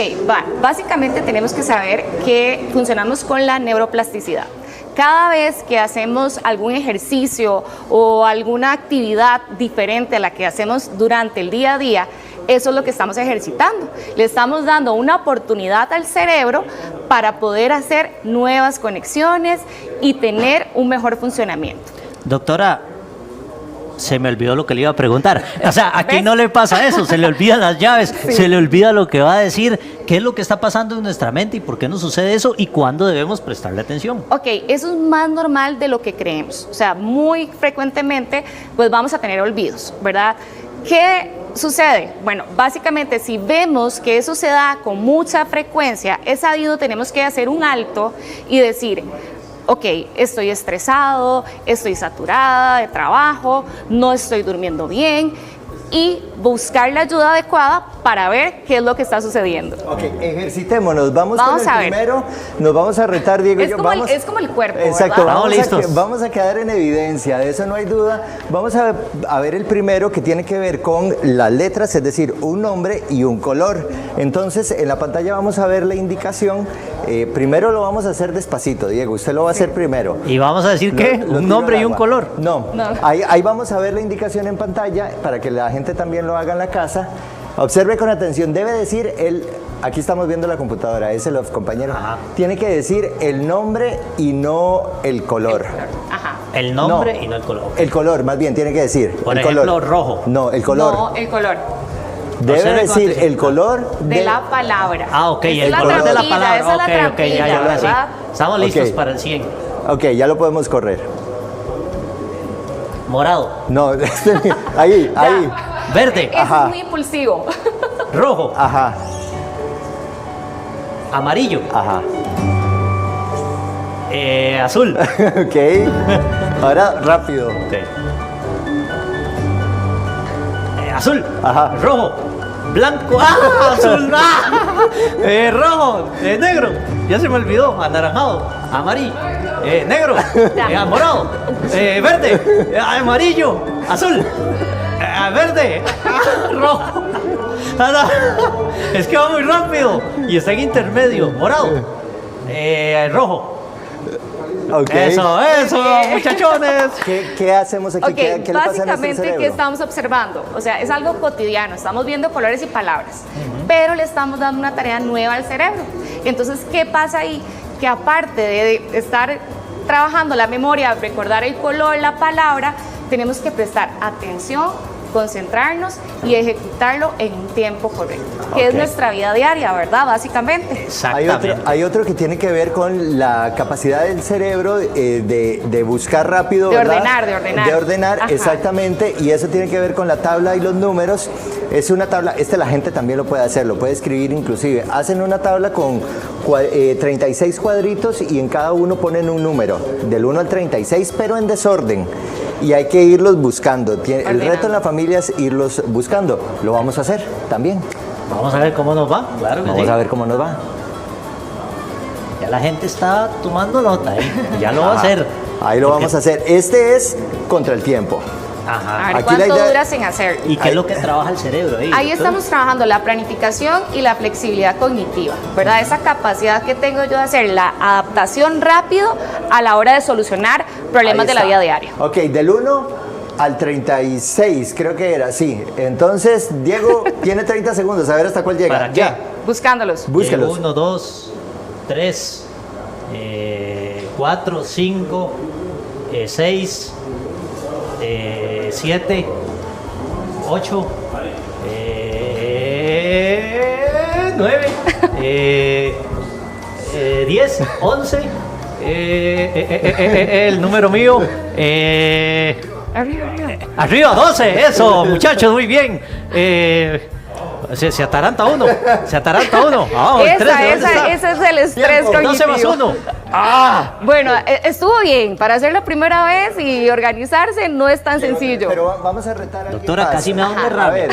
básicamente tenemos que saber que funcionamos con la neuroplasticidad. Cada vez que hacemos algún ejercicio o alguna actividad diferente a la que hacemos durante el día a día, eso es lo que estamos ejercitando. Le estamos dando una oportunidad al cerebro para poder hacer nuevas conexiones y tener un mejor funcionamiento. Doctora, se me olvidó lo que le iba a preguntar. O sea, ¿a quién no le pasa eso? Se le olvidan las llaves, sí. Se le olvida lo que va a decir. ¿Qué es lo que está pasando en nuestra mente y por qué nos sucede eso y cuándo debemos prestarle atención? Ok, eso es más normal de lo que creemos. O sea, muy frecuentemente pues vamos a tener olvidos, ¿verdad? ¿Qué sucede? Bueno, básicamente si vemos que eso se da con mucha frecuencia, es ahí donde tenemos que hacer un alto y decir, ok, estoy estresado, estoy saturada de trabajo, no estoy durmiendo bien y buscar la ayuda adecuada para ver qué es lo que está sucediendo. Ok, ejercitémonos, vamos con el primero, nos vamos a retar, Diego y yo. Es como el cuerpo, exacto, ¿verdad? Vamos a quedar en evidencia, de eso no hay duda. Vamos a ver el primero que tiene que ver con las letras, es decir, un nombre y un color. Entonces, en la pantalla vamos a ver la indicación. Primero lo vamos a hacer despacito, Diego, usted lo va a hacer primero. ¿Y vamos a decir qué? ¿Un nombre y un color? No. Ahí vamos a ver la indicación en pantalla para que la gente también lo haga en la casa. Observe con atención, debe decir aquí estamos viendo la computadora, es el off, compañero. Ajá. Tiene que decir el nombre y no el color. Ajá. El nombre y no el color. El color, más bien, tiene que decir. Por el ejemplo, color. Rojo. No, el color. No, el color. Debe decir el color de la palabra. Ah, ok, el color de la palabra. Esa es la trampilla, ya, ¿verdad? Estamos listos para el 100. Ok, ya lo podemos correr. Morado. No, ahí. Verde. Eso es muy impulsivo. Rojo. Ajá. Amarillo. Ajá. Azul. Ok. Ahora rápido. Okay. Azul. Ajá. Rojo. Blanco. ¡Ah! Azul. ¡Ah! Rojo. Negro. Ya se me olvidó. Anaranjado. Amarillo. Negro. Morado. Verde. Amarillo. Azul. Verde. Rojo. Es que va muy rápido. Y está en intermedio. Morado. Rojo. Okay. Eso, muchachones. ¿Qué hacemos aquí? Okay, ¿Qué le pasa a nuestro básicamente, cerebro? ¿qué estamos observando? O sea, es algo cotidiano, estamos viendo colores y palabras, pero le estamos dando una tarea nueva al cerebro. Entonces, ¿qué pasa ahí? Que aparte de estar trabajando la memoria, recordar el color, la palabra, tenemos que prestar atención concentrarnos y ejecutarlo en un tiempo correcto, que es nuestra vida diaria, ¿verdad? Básicamente. Hay otro que tiene que ver con la capacidad del cerebro de buscar rápido, ¿verdad? De ordenar, Ajá. exactamente, y eso tiene que ver con la tabla y los números. Es una tabla, la gente también lo puede hacer, lo puede escribir inclusive. Hacen una tabla con 36 cuadritos y en cada uno ponen un número, del 1 al 36, pero en desorden. Y hay que irlos buscando. El reto en la familia es irlos buscando. Lo vamos a hacer también. Vamos a ver cómo nos va. Claro que Vamos sí. a ver cómo nos va. Ya la gente está tomando nota, ¿eh? Ya lo va a hacer. Ahí lo vamos a hacer. Este es contra el tiempo. Ajá. A ver, Aquí ¿cuánto la idea- dura sin hacer? ¿Y qué es lo que trabaja el cerebro ahí? Ahí doctor? estamos trabajando la planificación y la flexibilidad cognitiva, ¿verdad? Esa capacidad que tengo yo de hacer la adaptación rápido a la hora de solucionar problemas Ahí de la está. vida diaria. Ok, del 1 al 36, creo que era, sí. Entonces, Diego tiene 30 segundos, a ver hasta cuál llega. ¿Para qué? Ya, Buscándolos. búscalos. 1, 2, 3, 4, 5, 6, 7, 8, 9, 10, 11, el número mío, arriba 12, eso, muchachos, muy bien. Se ataranta uno, Abajo, el 13, ¿dónde está? Ese es el estrés cognitivo. 12 más 1. Bueno, estuvo bien. Para hacer la primera vez y organizarse no es tan sencillo. Pero vamos a retar a alguien Doctora, más. casi me da un A derrame. ver,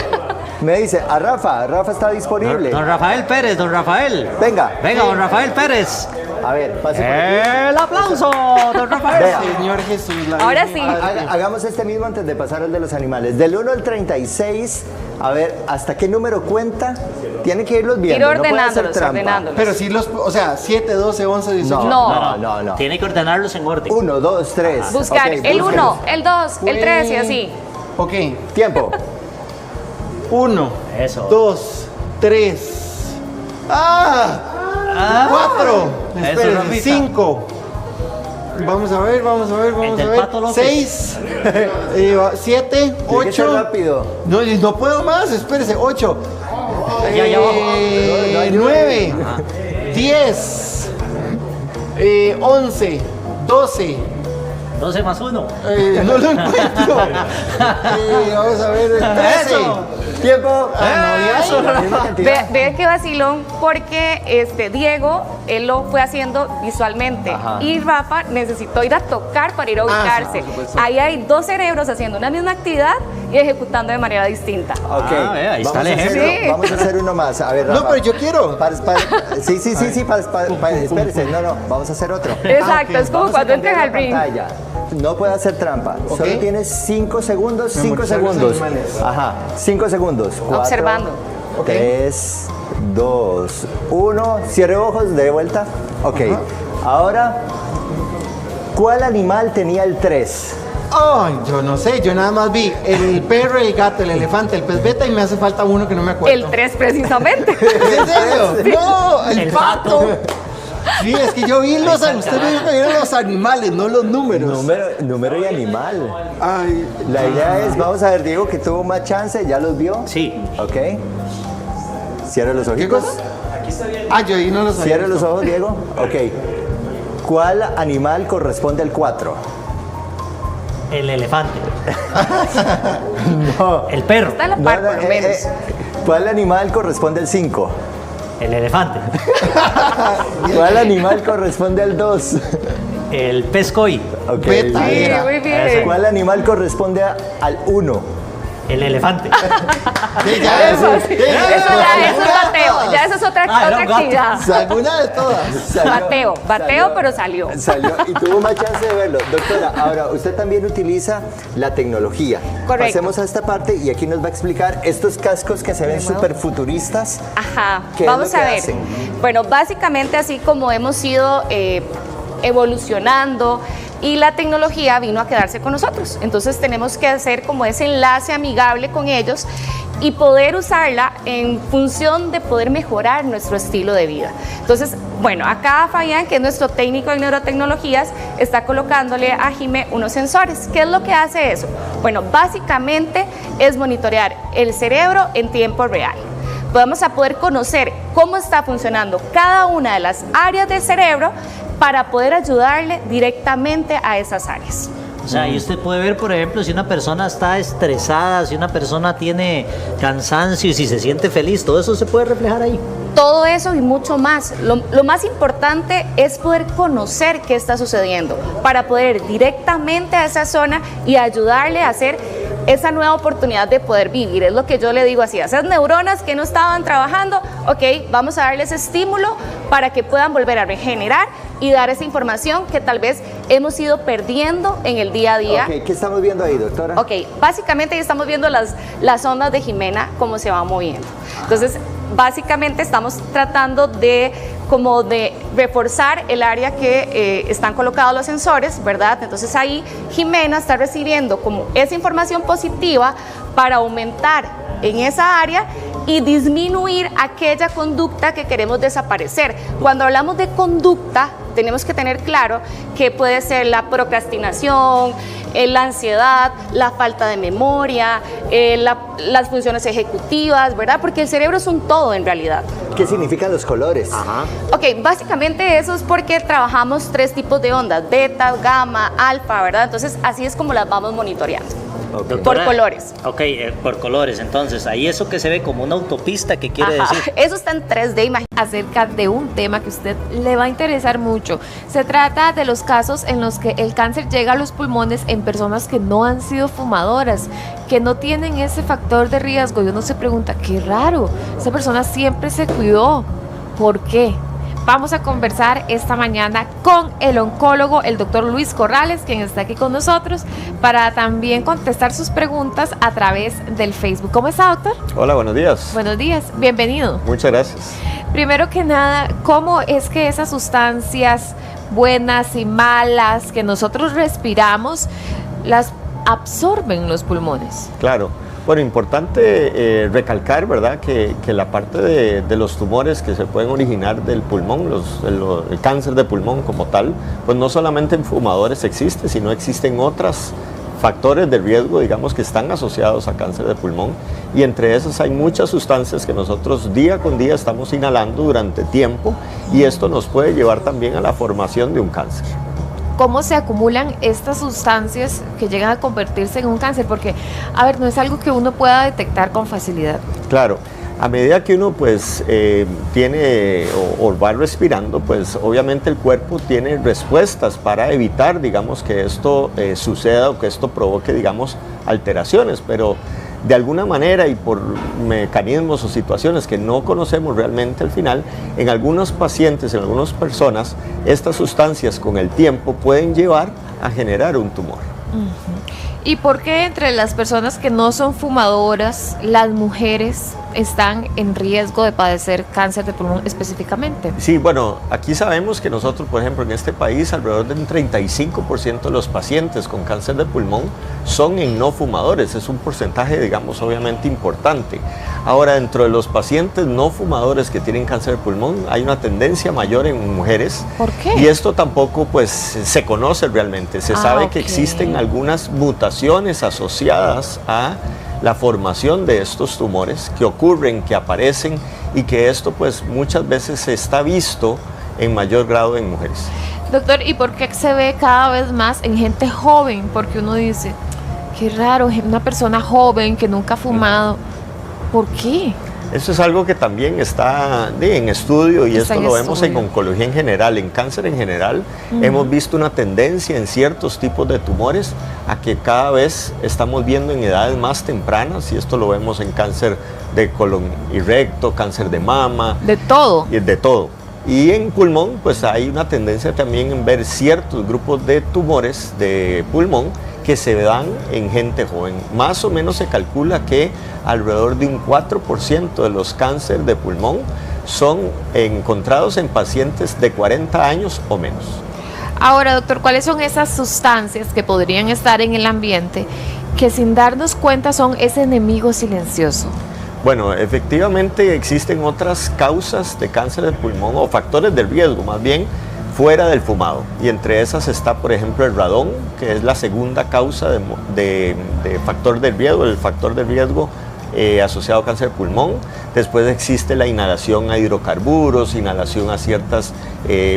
me dice, a Rafa está disponible. Don Rafael Pérez, don Rafael. Venga. Don Rafael Pérez. A ver, pase por aquí. El aplauso, don Rafael. Vea. Señor Jesús. Ahora sí. Hagamos este mismo antes de pasar al de los animales. Del 1 al 36, a ver, ¿hasta qué número cuenta? Tiene que irlos viendo. Ir no puede hacer ordenándolos, trampa. ordenándolos. Pero si los, o sea, 7, 12, 11, 18. No. Tiene que ordenarlos en orden. 1, 2, 3. Buscar el 1, el 2, el 3 y así. Ok. Tiempo. 1, Eso. 2, 3. ¡Ah! 4. Eso, Esperen, Rafita. 5. Vamos a ver. El del Pato López. 6. 7, 8. rápido. No puedo más, espérese. 8. Ya abajo. 9. 10. 11. 12. 12 más 1. No lo encuentro. Vamos a ver. 13. Tiempo. Eso. Ve que vacilón porque Diego, él lo fue haciendo visualmente. Ajá. Y Rafa necesitó ir a tocar para ir a ubicarse. por supuesto. Ahí hay dos cerebros haciendo una misma actividad y ejecutando de manera distinta. Ok, Ahí está el vamos, a ejemplo. hacer, vamos a hacer uno más. A ver, Rafa. No, pero yo quiero. Sí, espérese. No, vamos a hacer otro. Exacto, es como Vamos a cuando entran cambiar al la ring. pantalla. No puede hacer trampa. Ok. Solo tienes 5 segundos. 5 Memorizar los segundos. animales. Ajá, 5 segundos. 4, Observando. 3, 2, 1. Cierre ojos, de vuelta. Ok. Ahora, ¿cuál animal tenía el 3? Ay, yo no sé, yo nada más vi el perro, el gato, el elefante, el pez beta y me hace falta uno que no me acuerdo. El 3 precisamente. ¿En serio? No, el pato. Sí, es que yo vi los, usted me dijo que vieron los animales, no los números. Número y animal. Ay, La idea es, vamos a ver, Diego, que tuvo más chance, ¿ya los vio? Sí. Ok. Cierre los ¿qué ojitos. cosa? Ah, yo ahí no los sabía. Cierre los ojos, Diego. Ok. ¿Cuál animal corresponde al 4? El elefante. No. El perro. Está a la par, por lo menos. ¿Cuál animal corresponde al 5? El elefante. ¿Cuál animal corresponde al 2? El pez koi. Ok. Beta. Sí, Mira, muy bien. ¿Cuál animal corresponde al 1? El elefante. Sí, ya, Eso es bateo. Ya eso es otra era un gato. actividad. alguna de todas. Bateo, pero salió. Salió y tuvo más chance de verlo. Doctora, ahora usted también utiliza la tecnología. Correcto. Pasemos a esta parte y aquí nos va a explicar estos cascos que se ven súper futuristas. Ajá, ¿Qué es vamos lo que a ver. hacen? Bueno, básicamente así como hemos ido evolucionando y la tecnología vino a quedarse con nosotros. Entonces tenemos que hacer como ese enlace amigable con ellos y poder usarla en función de poder mejorar nuestro estilo de vida. Entonces, bueno, acá Fabián, que es nuestro técnico en neurotecnologías, está colocándole a Jimé unos sensores. ¿Qué es lo que hace eso? Bueno, básicamente es monitorear el cerebro en tiempo real. Vamos a poder conocer cómo está funcionando cada una de las áreas del cerebro para poder ayudarle directamente a esas áreas. O sea, y usted puede ver, por ejemplo, si una persona está estresada, si una persona tiene cansancio y si se siente feliz, todo eso se puede reflejar ahí. Todo eso y mucho más. Lo más importante es poder conocer qué está sucediendo para poder ir directamente a esa zona y ayudarle a hacer esa nueva oportunidad de poder vivir. Es lo que yo le digo así, a esas neuronas que no estaban trabajando, ok, vamos a darles estímulo para que puedan volver a regenerar y dar esa información que tal vez hemos ido perdiendo en el día a día. Okay, ¿qué estamos viendo ahí, doctora? Ok, básicamente estamos viendo las ondas de Jimena, cómo se van moviendo. Entonces, básicamente estamos tratando de reforzar el área que están colocados los sensores, ¿verdad? Entonces ahí Jimena está recibiendo como esa información positiva para aumentar en esa área y disminuir aquella conducta que queremos desaparecer. Cuando hablamos de conducta, tenemos que tener claro que puede ser la procrastinación, la ansiedad, la falta de memoria, las funciones ejecutivas, ¿verdad? Porque el cerebro es un todo en realidad. ¿Qué significan los colores? Ok, básicamente eso es porque trabajamos 3 tipos de ondas, beta, gamma, alfa, ¿verdad? Entonces así es como las vamos monitoreando. Okay. Por colores. Ok, por colores. Entonces, ahí eso que se ve como una autopista, ¿qué quiere decir? Eso está en 3D. Acerca de un tema que a usted le va a interesar mucho. Se trata de los casos en los que el cáncer llega a los pulmones en personas que no han sido fumadoras, que no tienen ese factor de riesgo. Y uno se pregunta, qué raro, esa persona siempre se cuidó. ¿Por qué? Vamos a conversar esta mañana con el oncólogo, el doctor Luis Corrales, quien está aquí con nosotros, para también contestar sus preguntas a través del Facebook. ¿Cómo está, doctor? Hola, buenos días. Buenos días, bienvenido. Muchas gracias. Primero que nada, ¿cómo es que esas sustancias buenas y malas que nosotros respiramos las absorben los pulmones? Claro. Bueno, importante recalcar, ¿verdad?, que la parte de los tumores que se pueden originar del pulmón, el cáncer de pulmón como tal, pues no solamente en fumadores existe, sino existen otros factores de riesgo, digamos, que están asociados a cáncer de pulmón, y entre esas hay muchas sustancias que nosotros día con día estamos inhalando durante tiempo, y esto nos puede llevar también a la formación de un cáncer. ¿Cómo se acumulan estas sustancias que llegan a convertirse en un cáncer? Porque, a ver, no es algo que uno pueda detectar con facilidad. Claro, a medida que uno pues tiene o va respirando, pues obviamente el cuerpo tiene respuestas para evitar, digamos, que esto suceda o que esto provoque, digamos, alteraciones, pero de alguna manera y por mecanismos o situaciones que no conocemos realmente al final, en algunos pacientes, en algunas personas, estas sustancias con el tiempo pueden llevar a generar un tumor. ¿Y por qué entre las personas que no son fumadoras, las mujeres están en riesgo de padecer cáncer de pulmón específicamente? Sí, bueno, aquí sabemos que nosotros, por ejemplo, en este país, alrededor de un 35% de los pacientes con cáncer de pulmón son en no fumadores. Es un porcentaje, digamos, obviamente importante. Ahora, dentro de los pacientes no fumadores que tienen cáncer de pulmón, hay una tendencia mayor en mujeres. ¿Por qué? Y esto tampoco, pues, se conoce realmente. Se sabe que existen algunas mutaciones asociadas a la formación de estos tumores que ocurren, que aparecen y que esto pues muchas veces se está visto en mayor grado en mujeres. Doctor, ¿y por qué se ve cada vez más en gente joven? Porque uno dice, qué raro, una persona joven que nunca ha fumado. ¿Por qué? Eso es algo que también está en estudio y esto lo vemos en oncología en general, en cáncer en general. Hemos visto una tendencia en ciertos tipos de tumores a que cada vez estamos viendo en edades más tempranas, y esto lo vemos en cáncer de colon y recto, cáncer de mama. De todo. Y de todo. Y en pulmón pues hay una tendencia también en ver ciertos grupos de tumores de pulmón que se dan en gente joven. Más o menos se calcula que alrededor de un 4% de los cánceres de pulmón son encontrados en pacientes de 40 años o menos. Ahora, doctor, ¿cuáles son esas sustancias que podrían estar en el ambiente que sin darnos cuenta son ese enemigo silencioso? Bueno, efectivamente existen otras causas de cáncer de pulmón o factores de riesgo, más bien, fuera del fumado. Y entre esas está, por ejemplo, el radón, que es la segunda causa de factor de riesgo, el factor de riesgo asociado a cáncer de pulmón. Después existe la inhalación a hidrocarburos, inhalación a ciertos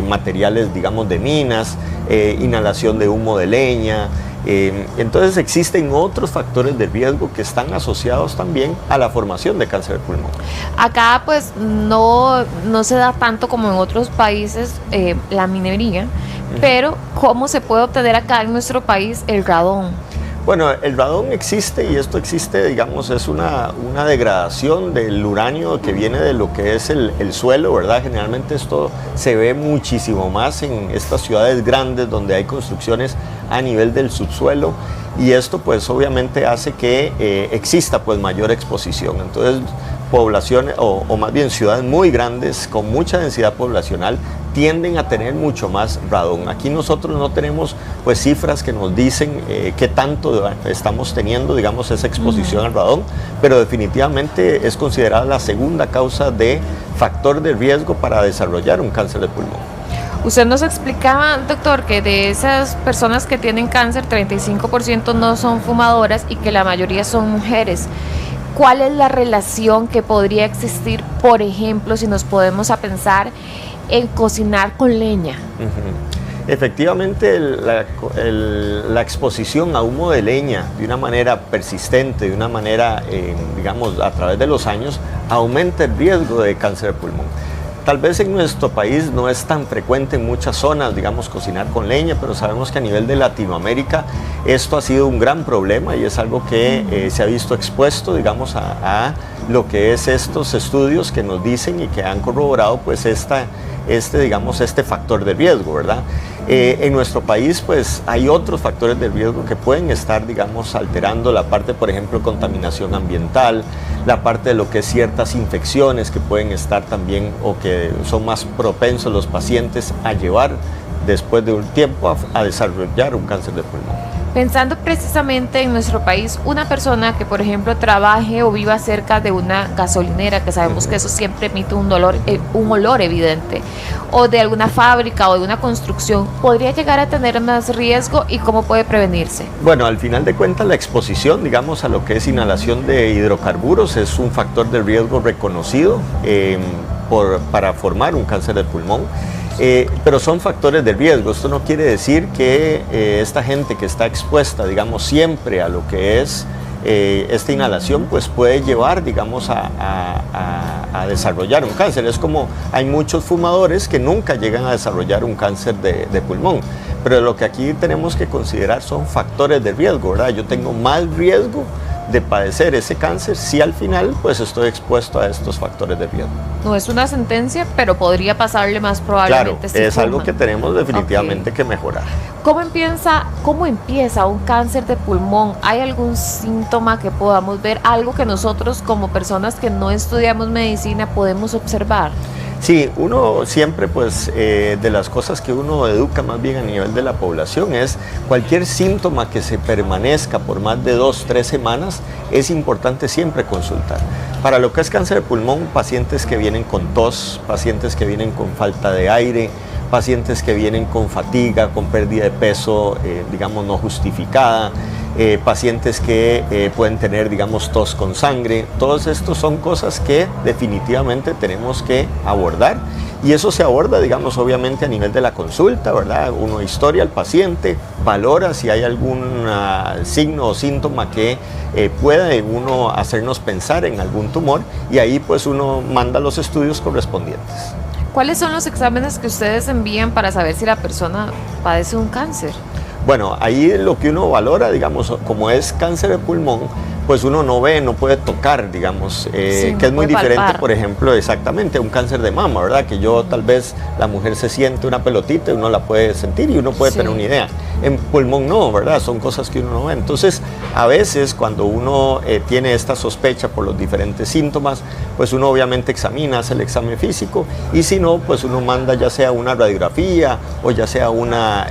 materiales, digamos, de minas, inhalación de humo de leña. Entonces existen otros factores de riesgo que están asociados también a la formación de cáncer de pulmón. Acá pues no se da tanto como en otros países la minería, pero ¿cómo se puede obtener acá en nuestro país el radón? Bueno, el radón existe y esto existe, digamos, es una degradación del uranio que viene de lo que es el suelo, ¿verdad? Generalmente esto se ve muchísimo más en estas ciudades grandes donde hay construcciones a nivel del subsuelo y esto pues obviamente hace que exista pues mayor exposición. Entonces poblaciones o más bien ciudades muy grandes con mucha densidad poblacional tienden a tener mucho más radón. Aquí nosotros no tenemos pues cifras que nos dicen qué tanto estamos teniendo, digamos, esa exposición al radón, pero definitivamente es considerada la segunda causa de factor de riesgo para desarrollar un cáncer de pulmón. Usted nos explicaba, doctor, que de esas personas que tienen cáncer, 35% no son fumadoras y que la mayoría son mujeres. ¿Cuál es la relación que podría existir, por ejemplo, si nos podemos a pensar en cocinar con leña? Efectivamente, la exposición a humo de leña de una manera persistente, de una manera, digamos, a través de los años, aumenta el riesgo de cáncer de pulmón. Tal vez en nuestro país no es tan frecuente en muchas zonas, digamos, cocinar con leña, pero sabemos que a nivel de Latinoamérica esto ha sido un gran problema y es algo que se ha visto expuesto, digamos, a lo que es estos estudios que nos dicen y que han corroborado pues este factor de riesgo, ¿verdad? En nuestro país pues hay otros factores de riesgo que pueden estar, digamos, alterando la parte, por ejemplo, contaminación ambiental, la parte de lo que es ciertas infecciones que pueden estar también o que son más propensos los pacientes a llevar después de un tiempo a desarrollar un cáncer de pulmón. Pensando precisamente en nuestro país, una persona que, por ejemplo, trabaje o viva cerca de una gasolinera, que sabemos que eso siempre emite un olor evidente, o de alguna fábrica o de una construcción, ¿podría llegar a tener más riesgo y cómo puede prevenirse? Bueno, al final de cuentas la exposición, digamos, a lo que es inhalación de hidrocarburos es un factor de riesgo reconocido para formar un cáncer de pulmón. Pero son factores de riesgo. Esto no quiere decir que esta gente que está expuesta, digamos, siempre a lo que es esta inhalación, pues puede llevar, digamos, a desarrollar un cáncer. Es como hay muchos fumadores que nunca llegan a desarrollar un cáncer de pulmón. Pero lo que aquí tenemos que considerar son factores de riesgo, ¿verdad? Yo tengo más riesgo de padecer ese cáncer si al final pues estoy expuesto a estos factores de riesgo. No es una sentencia, pero podría pasarle más probablemente. Claro, es algo que tenemos definitivamente que mejorar. ¿Cómo empieza un cáncer de pulmón? ¿Hay algún síntoma que podamos ver? ¿Algo que nosotros como personas que no estudiamos medicina podemos observar? Sí, uno siempre pues de las cosas que uno educa más bien a nivel de la población es cualquier síntoma que se permanezca por más de 2-3 semanas, es importante siempre consultar. Para lo que es cáncer de pulmón, pacientes que vienen con tos, pacientes que vienen con falta de aire, pacientes que vienen con fatiga, con pérdida de peso, digamos, no justificada, pacientes que pueden tener, digamos, tos con sangre. Todos estos son cosas que definitivamente tenemos que abordar y eso se aborda, digamos, obviamente a nivel de la consulta, ¿verdad? Uno historia al paciente, valora si hay algún signo o síntoma que pueda uno hacernos pensar en algún tumor y ahí pues uno manda los estudios correspondientes. ¿Cuáles son los exámenes que ustedes envían para saber si la persona padece un cáncer? Bueno, ahí lo que uno valora, digamos, como es cáncer de pulmón, pues uno no ve, no puede tocar, digamos, que es muy diferente, palpar. Por ejemplo, exactamente, a un cáncer de mama, ¿verdad? Que tal vez la mujer se siente una pelotita y uno la puede sentir y uno puede tener una idea. en pulmón no, ¿verdad? Son cosas que uno no ve. Entonces, a veces cuando uno tiene esta sospecha por los diferentes síntomas, pues uno obviamente examina, hace el examen físico, y si no, pues uno manda ya sea una radiografía o ya sea una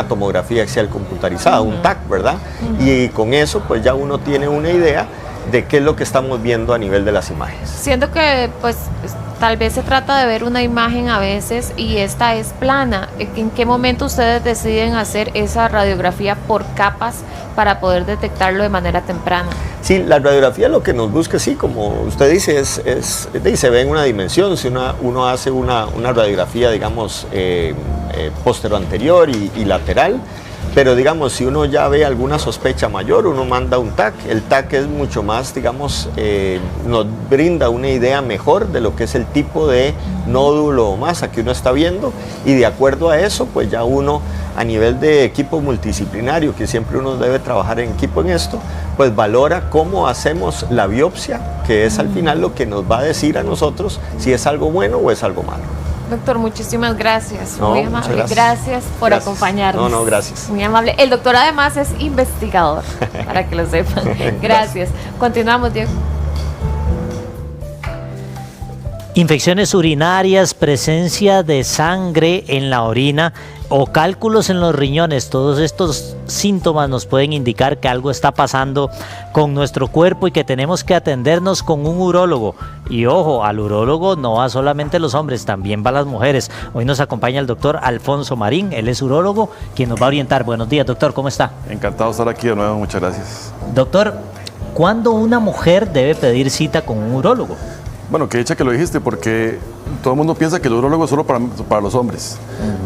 tomografía axial computarizada, un TAC, ¿verdad? Y con eso pues ya uno tiene una idea de qué es lo que estamos viendo a nivel de las imágenes. Siento que pues tal vez se trata de ver una imagen a veces y esta es plana. ¿En qué momento ustedes deciden hacer esa radiografía por capas para poder detectarlo de manera temprana? Sí, la radiografía lo que nos busca, sí, como usted dice, se ve en una dimensión. Si uno hace una radiografía, digamos, postero-anterior y lateral, pero digamos, si uno ya ve alguna sospecha mayor, uno manda un TAC. El TAC es mucho más, digamos, nos brinda una idea mejor de lo que es el tipo de nódulo o masa que uno está viendo, y de acuerdo a eso, pues ya uno, a nivel de equipo multidisciplinario, que siempre uno debe trabajar en equipo en esto, pues valora cómo hacemos la biopsia, que es al final lo que nos va a decir a nosotros si es algo bueno o es algo malo. Doctor, muchísimas gracias. No, muy amable. gracias. Gracias por acompañarnos. No, gracias. Muy amable. El doctor además es investigador, para que lo sepan. Gracias. Continuamos, Diego. Infecciones urinarias, presencia de sangre en la orina o cálculos en los riñones, todos estos síntomas nos pueden indicar que algo está pasando con nuestro cuerpo y que tenemos que atendernos con un urólogo. Y ojo, al urólogo no va solamente los hombres, también va las mujeres. Hoy nos acompaña el doctor Alfonso Marín, él es urólogo, quien nos va a orientar. Buenos días, doctor, ¿cómo está? Encantado de estar aquí de nuevo, muchas gracias. Doctor, ¿cuándo una mujer debe pedir cita con un urólogo? Bueno, qué dicha que lo dijiste, porque todo el mundo piensa que el urólogo es solo para los hombres.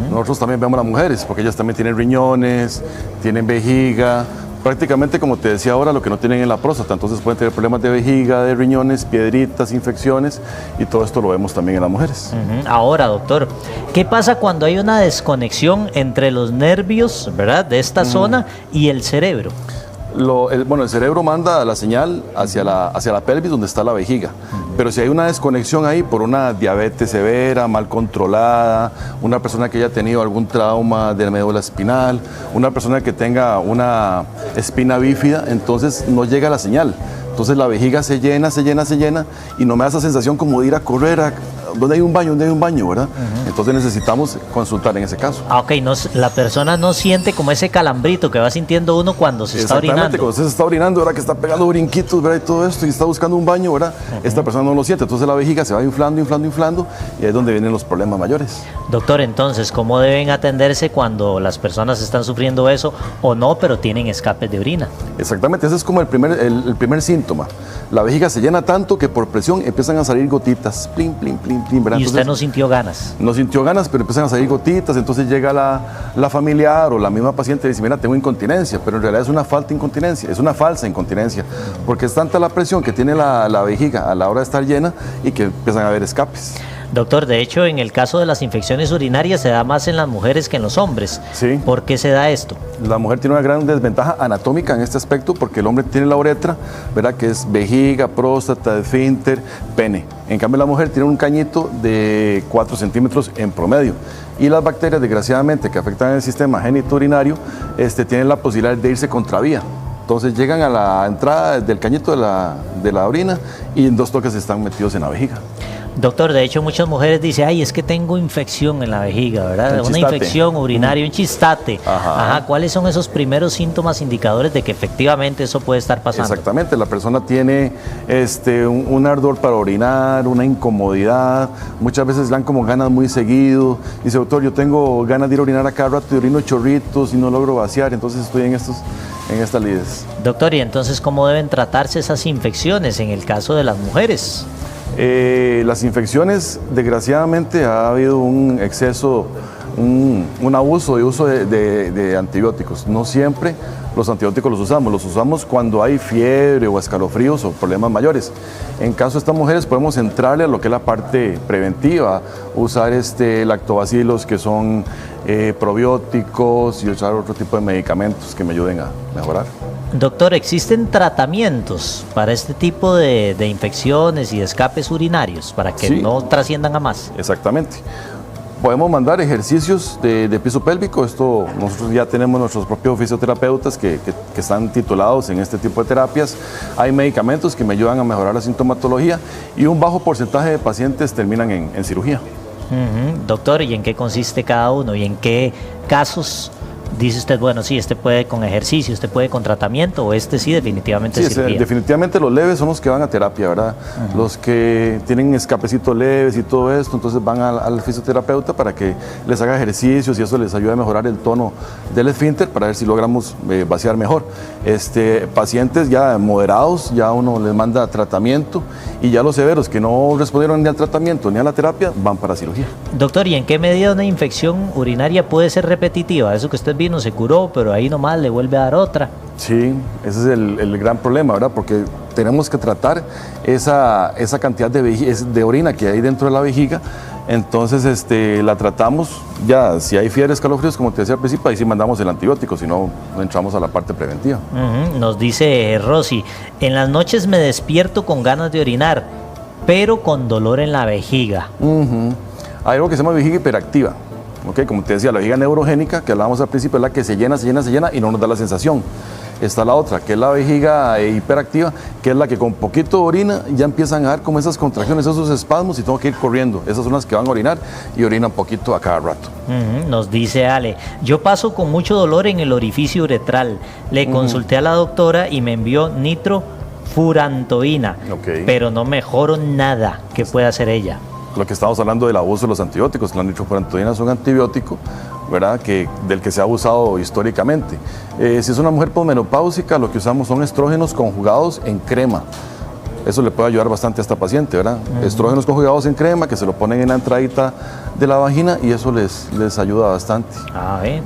Nosotros también vemos a las mujeres, porque ellas también tienen riñones, tienen vejiga, prácticamente como te decía ahora, lo que no tienen en la próstata. Entonces pueden tener problemas de vejiga, de riñones, piedritas, infecciones, y todo esto lo vemos también en las mujeres. Ahora, doctor, ¿qué pasa cuando hay una desconexión entre los nervios, ¿verdad?, de esta zona y el cerebro? El cerebro manda la señal hacia la pelvis, donde está la vejiga. Pero si hay una desconexión ahí por una diabetes severa, mal controlada, una persona que haya tenido algún trauma de la médula espinal, una persona que tenga una espina bífida, entonces no llega la señal. Entonces la vejiga se llena y no me da esa sensación como de ir a correr donde hay un baño, ¿verdad? Entonces necesitamos consultar en ese caso. Ok, la persona no siente como ese calambrito que va sintiendo uno cuando se está orinando. Exactamente, cuando usted se está orinando, ¿verdad?, que está pegando brinquitos, ¿verdad?, y todo esto, y está buscando un baño, ¿verdad? Esta persona no lo siente, entonces la vejiga se va inflando, y ahí es donde vienen los problemas mayores. Doctor, entonces, ¿cómo deben atenderse cuando las personas están sufriendo eso o no, pero tienen escapes de orina? Exactamente, ese es como el primer síntoma. La vejiga se llena tanto que por presión empiezan a salir gotitas, plin, plin, plin, plin, ¿verdad? ¿Y usted no sintió ganas? No sintió ganas, pero empiezan a salir gotitas, entonces llega la familiar o la misma paciente y dice, mira, tengo incontinencia, pero en realidad es una falta incontinencia, es una falsa incontinencia, porque es tanta la presión que tiene la vejiga a la hora de estar llena y que empiezan a haber escapes. Doctor, de hecho, en el caso de las infecciones urinarias se da más en las mujeres que en los hombres. Sí. ¿Por qué se da esto? La mujer tiene una gran desventaja anatómica en este aspecto porque el hombre tiene la uretra, ¿verdad?, que es vejiga, próstata, esfínter, pene. En cambio, la mujer tiene un cañito de 4 centímetros en promedio. Y las bacterias, desgraciadamente, que afectan el sistema genitourinario, tienen la posibilidad de irse contravía. Entonces llegan a la entrada del cañito de la orina y en 2 toques están metidos en la vejiga. Doctor, de hecho muchas mujeres dicen, ay, es que tengo infección en la vejiga, ¿verdad? Una infección urinaria, un chistate. Ajá. ¿Cuáles son esos primeros síntomas indicadores de que efectivamente eso puede estar pasando? Exactamente, la persona tiene un ardor para orinar, una incomodidad, muchas veces le dan como ganas muy seguido. Dice, doctor, yo tengo ganas de ir a orinar a cada rato y orino chorritos y no logro vaciar, entonces estoy en estas lides. Doctor, ¿y entonces cómo deben tratarse esas infecciones en el caso de las mujeres? Las infecciones, desgraciadamente, ha habido un exceso, un abuso de antibióticos. No siempre los antibióticos los usamos cuando hay fiebre o escalofríos o problemas mayores. En caso de estas mujeres podemos entrarle a lo que es la parte preventiva, usar lactobacilos que son probióticos y usar otro tipo de medicamentos que me ayuden a mejorar. Doctor, ¿existen tratamientos para este tipo de infecciones y escapes urinarios para que no trasciendan a más? Exactamente. podemos mandar ejercicios de piso pélvico. Esto nosotros ya tenemos nuestros propios fisioterapeutas que están titulados en este tipo de terapias. Hay medicamentos que me ayudan a mejorar la sintomatología y un bajo porcentaje de pacientes terminan en cirugía. Doctor, ¿y en qué consiste cada uno? ¿Y en qué casos dice usted, bueno, sí, este puede con ejercicio, este puede con tratamiento, o este sí definitivamente sí, cirugía? Definitivamente los leves son los que van a terapia, ¿verdad? Los que tienen escapecitos leves y todo esto, entonces van al fisioterapeuta para que les haga ejercicios y eso les ayuda a mejorar el tono del esfínter para ver si logramos vaciar mejor. Pacientes ya moderados, ya uno les manda tratamiento, y ya los severos que no respondieron ni al tratamiento ni a la terapia van para cirugía. Doctor, ¿y en qué medida una infección urinaria puede ser repetitiva? Eso que usted vino, se curó, pero ahí nomás le vuelve a dar otra. Sí, ese es el gran problema, ¿verdad? Porque tenemos que tratar esa cantidad de orina que hay dentro de la vejiga. Entonces la tratamos, ya si hay fiebre, escalofríos, como te decía al principio, ahí sí mandamos el antibiótico, si no entramos a la parte preventiva. Nos dice Rosy, en las noches me despierto con ganas de orinar, pero con dolor en la vejiga. Hay algo que se llama vejiga hiperactiva. Okay, como te decía, la vejiga neurogénica, que hablábamos al principio, es la que se llena y no nos da la sensación. Está la otra, que es la vejiga hiperactiva, que es la que con poquito de orina ya empiezan a dar como esas contracciones, esos espasmos y tengo que ir corriendo. Esas son las que van a orinar y orinan poquito a cada rato. Nos dice Ale, yo paso con mucho dolor en el orificio uretral. Le consulté a la doctora y me envió nitrofurantoína, pero no mejoro nada. ¿Qué puede hacer ella? Lo que estamos hablando del abuso de los antibióticos. La nitrofurantoína es un antibiótico, ¿verdad? Del que se ha abusado históricamente. Si es una mujer posmenopáusica, lo que usamos son estrógenos conjugados en crema. Eso le puede ayudar bastante a esta paciente, ¿verdad? Estrógenos conjugados en crema que se lo ponen en la entradita de la vagina y eso les ayuda bastante.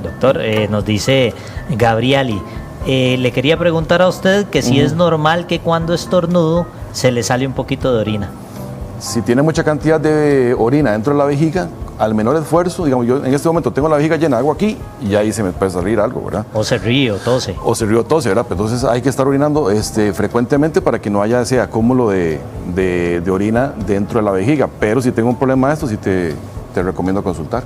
Doctor, nos dice Gabrieli, le quería preguntar a usted que si es normal que cuando estornudo se le sale un poquito de orina. Si tiene mucha cantidad de orina dentro de la vejiga, al menor esfuerzo, digamos, yo en este momento tengo la vejiga llena de agua aquí y ahí se me puede salir algo, ¿verdad? O se ríe o tose. ¿Verdad? Entonces hay que estar orinando frecuentemente para que no haya ese acúmulo de orina dentro de la vejiga. Pero si tengo un problema de esto, sí te recomiendo consultar.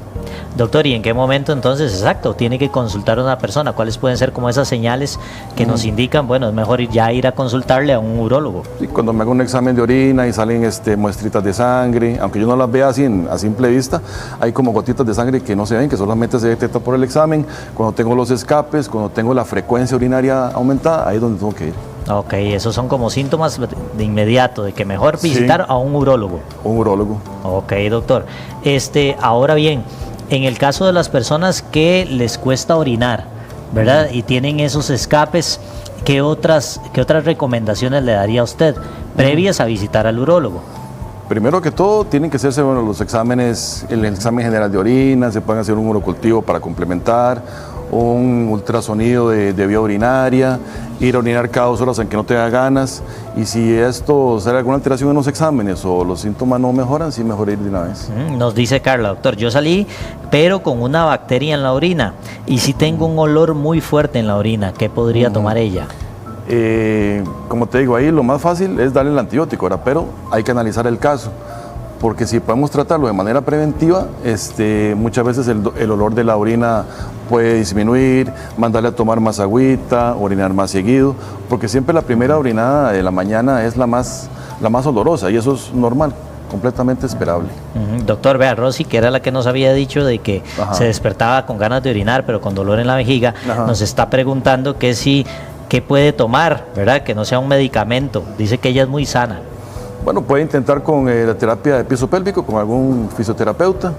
Doctor, ¿y en qué momento entonces, exacto, tiene que consultar a una persona? ¿Cuáles pueden ser como esas señales que nos indican, bueno, es mejor ir a consultarle a un urólogo? Sí, cuando me hago un examen de orina y salen muestritas de sangre, aunque yo no las vea así a simple vista, hay como gotitas de sangre que no se ven, que solamente se detecta por el examen. Cuando tengo los escapes, cuando tengo la frecuencia urinaria aumentada, ahí es donde tengo que ir. Ok, esos son como síntomas de inmediato, de que mejor visitar a un urólogo. Un urólogo. Ok, doctor. Ahora bien, en el caso de las personas que les cuesta orinar, ¿verdad? Y tienen esos escapes, ¿qué otras recomendaciones le daría a usted previas a visitar al urólogo? Primero que todo, tienen que hacerse los exámenes, el examen general de orina, se pueden hacer un urocultivo para complementar, un ultrasonido de vía urinaria, ir a orinar cada 2 horas aunque no tenga ganas, y si esto sale alguna alteración en los exámenes o los síntomas no mejoran, sí mejor ir de una vez. Nos dice Carla, doctor, yo salí pero con una bacteria en la orina y si tengo un olor muy fuerte en la orina, ¿qué podría tomar ella? Como te digo, ahí lo más fácil es darle el antibiótico, ¿verdad? Pero hay que analizar el caso, porque si podemos tratarlo de manera preventiva, muchas veces el olor de la orina puede disminuir, mandarle a tomar más agüita, orinar más seguido, porque siempre la primera orinada de la mañana es la más olorosa y eso es normal, completamente esperable. Doctor, vea, Rosy, que era la que nos había dicho de que se despertaba con ganas de orinar, pero con dolor en la vejiga, nos está preguntando qué puede tomar, ¿verdad? Que no sea un medicamento. Dice que ella es muy sana. Bueno, puede intentar con la terapia de piso pélvico, con algún fisioterapeuta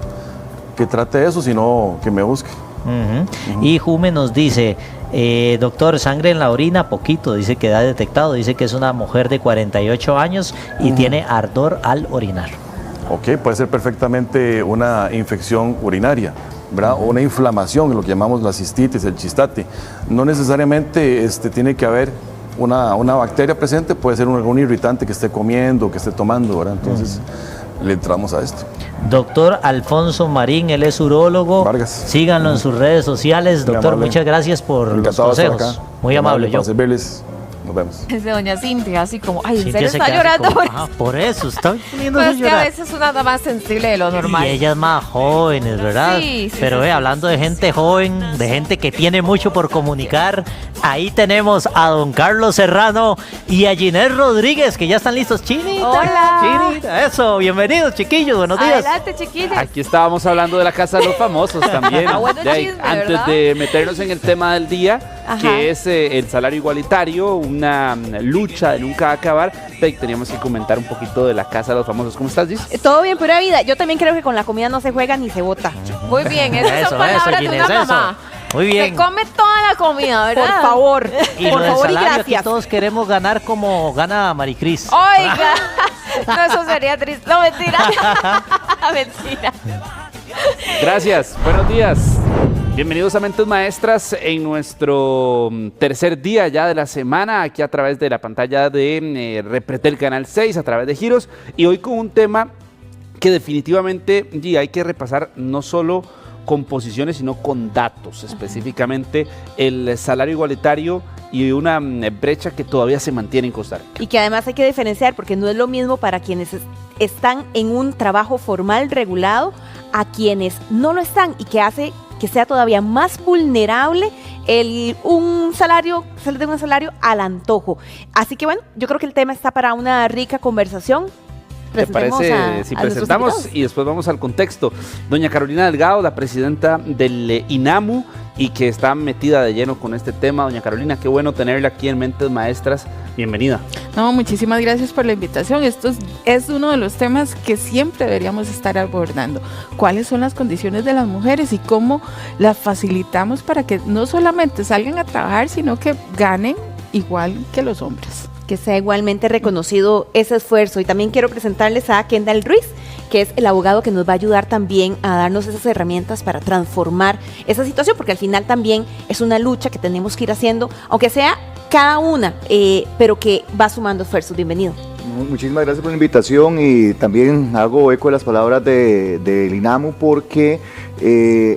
que trate eso, si no, que me busque. Y Jume nos dice, doctor, sangre en la orina, poquito, dice que ha detectado, dice que es una mujer de 48 años y tiene ardor al orinar. Ok, puede ser perfectamente una infección urinaria, ¿verdad? O una inflamación, lo que llamamos la cistitis, el chistate. No necesariamente tiene que haber una bacteria presente, puede ser algún irritante que esté comiendo, que esté tomando, ¿verdad? Entonces le entramos a esto. Doctor Alfonso Marín, él es urólogo. Vargas. Síganlo en sus redes sociales. Doctor, muchas gracias por los consejos. Muy amable, yo. Para servirles. Nos vemos. Es de doña Cintia, así como, ay, ¿en Cintia serio se está queda llorando? así como, por eso, está poniéndose Pues a que a llorar. veces una anda más sensible de lo normal. Y ellas más jóvenes, ¿verdad? Sí, Pero sí, hablando de gente joven, de gente que tiene mucho por comunicar, ahí tenemos a don Carlos Serrano y a Ginés Rodríguez, que ya están listos. Chinita, Hola. Chinita, eso, bienvenidos chiquillos, buenos días. Adelante, chiquillos. Aquí estábamos hablando de la Casa de los Famosos también. Bueno, De ahí, chisme, antes ¿verdad? de meternos en el tema del día, Ajá. que es el salario igualitario, una lucha de nunca acabar, teníamos que comentar un poquito de la Casa de los Famosos. ¿Cómo estás, Gis? Todo bien, pura vida. Yo también creo que con la comida no se juega ni se vota. Muy bien, esas son palabras de Ginés, una mamá. Muy bien. Se come toda la comida, ¿verdad? Por favor. Y por lo del favor y salario, gracias. aquí todos queremos ganar como gana Maricris. Oiga, no, eso sería triste. No, mentira. Mentira. Gracias, buenos días. Bienvenidos a Mentes Maestras en nuestro tercer día ya de la semana, aquí a través de la pantalla de Repretel Canal 6, a través de Giros, y hoy con un tema que definitivamente hay que repasar no solo con posiciones, sino con datos, específicamente el salario igualitario y una brecha que todavía se mantiene en Costa Rica. Y que además hay que diferenciar porque no es lo mismo para quienes están en un trabajo formal regulado a quienes no lo están y que hace que sea todavía más vulnerable un salario al antojo. Así que bueno, yo creo que el tema está para una rica conversación. ¿Te parece si presentamos y después vamos al contexto? Doña Carolina Delgado, la presidenta del INAMU y que está metida de lleno con este tema. Doña Carolina, qué bueno tenerla aquí en Mentes Maestras. Bienvenida. No, muchísimas gracias por la invitación. Esto es uno de los temas que siempre deberíamos estar abordando. ¿Cuáles son las condiciones de las mujeres y cómo las facilitamos para que no solamente salgan a trabajar, sino que ganen igual que los hombres? Que sea igualmente reconocido ese esfuerzo. Y también quiero presentarles a Kendall Ruiz, que es el abogado que nos va a ayudar también a darnos esas herramientas para transformar esa situación, porque al final también es una lucha que tenemos que ir haciendo, aunque sea cada una, pero que va sumando esfuerzos. Bienvenido. Muchísimas gracias por la invitación y también hago eco de las palabras del INAMU porque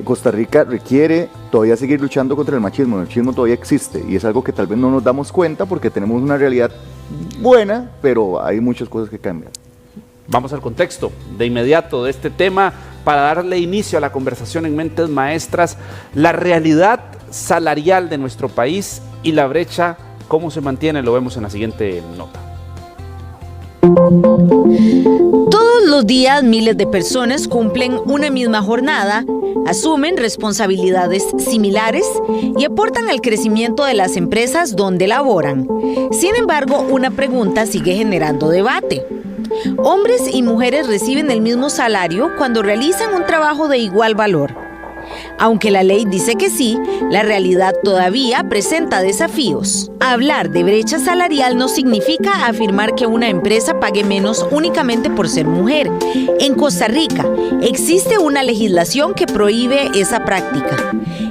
Costa Rica requiere todavía seguir luchando contra el machismo todavía existe y es algo que tal vez no nos damos cuenta porque tenemos una realidad buena, pero hay muchas cosas que cambian. Vamos al contexto de inmediato de este tema para darle inicio a la conversación en Mentes Maestras, la realidad salarial de nuestro país y la brecha, cómo se mantiene, lo vemos en la siguiente nota. Todos los días miles de personas cumplen una misma jornada, asumen responsabilidades similares y aportan al crecimiento de las empresas donde laboran. Sin embargo, una pregunta sigue generando debate. ¿Hombres y mujeres reciben el mismo salario cuando realizan un trabajo de igual valor? Aunque la ley dice que sí, la realidad todavía presenta desafíos. Hablar de brecha salarial no significa afirmar que una empresa pague menos únicamente por ser mujer. En Costa Rica existe una legislación que prohíbe esa práctica.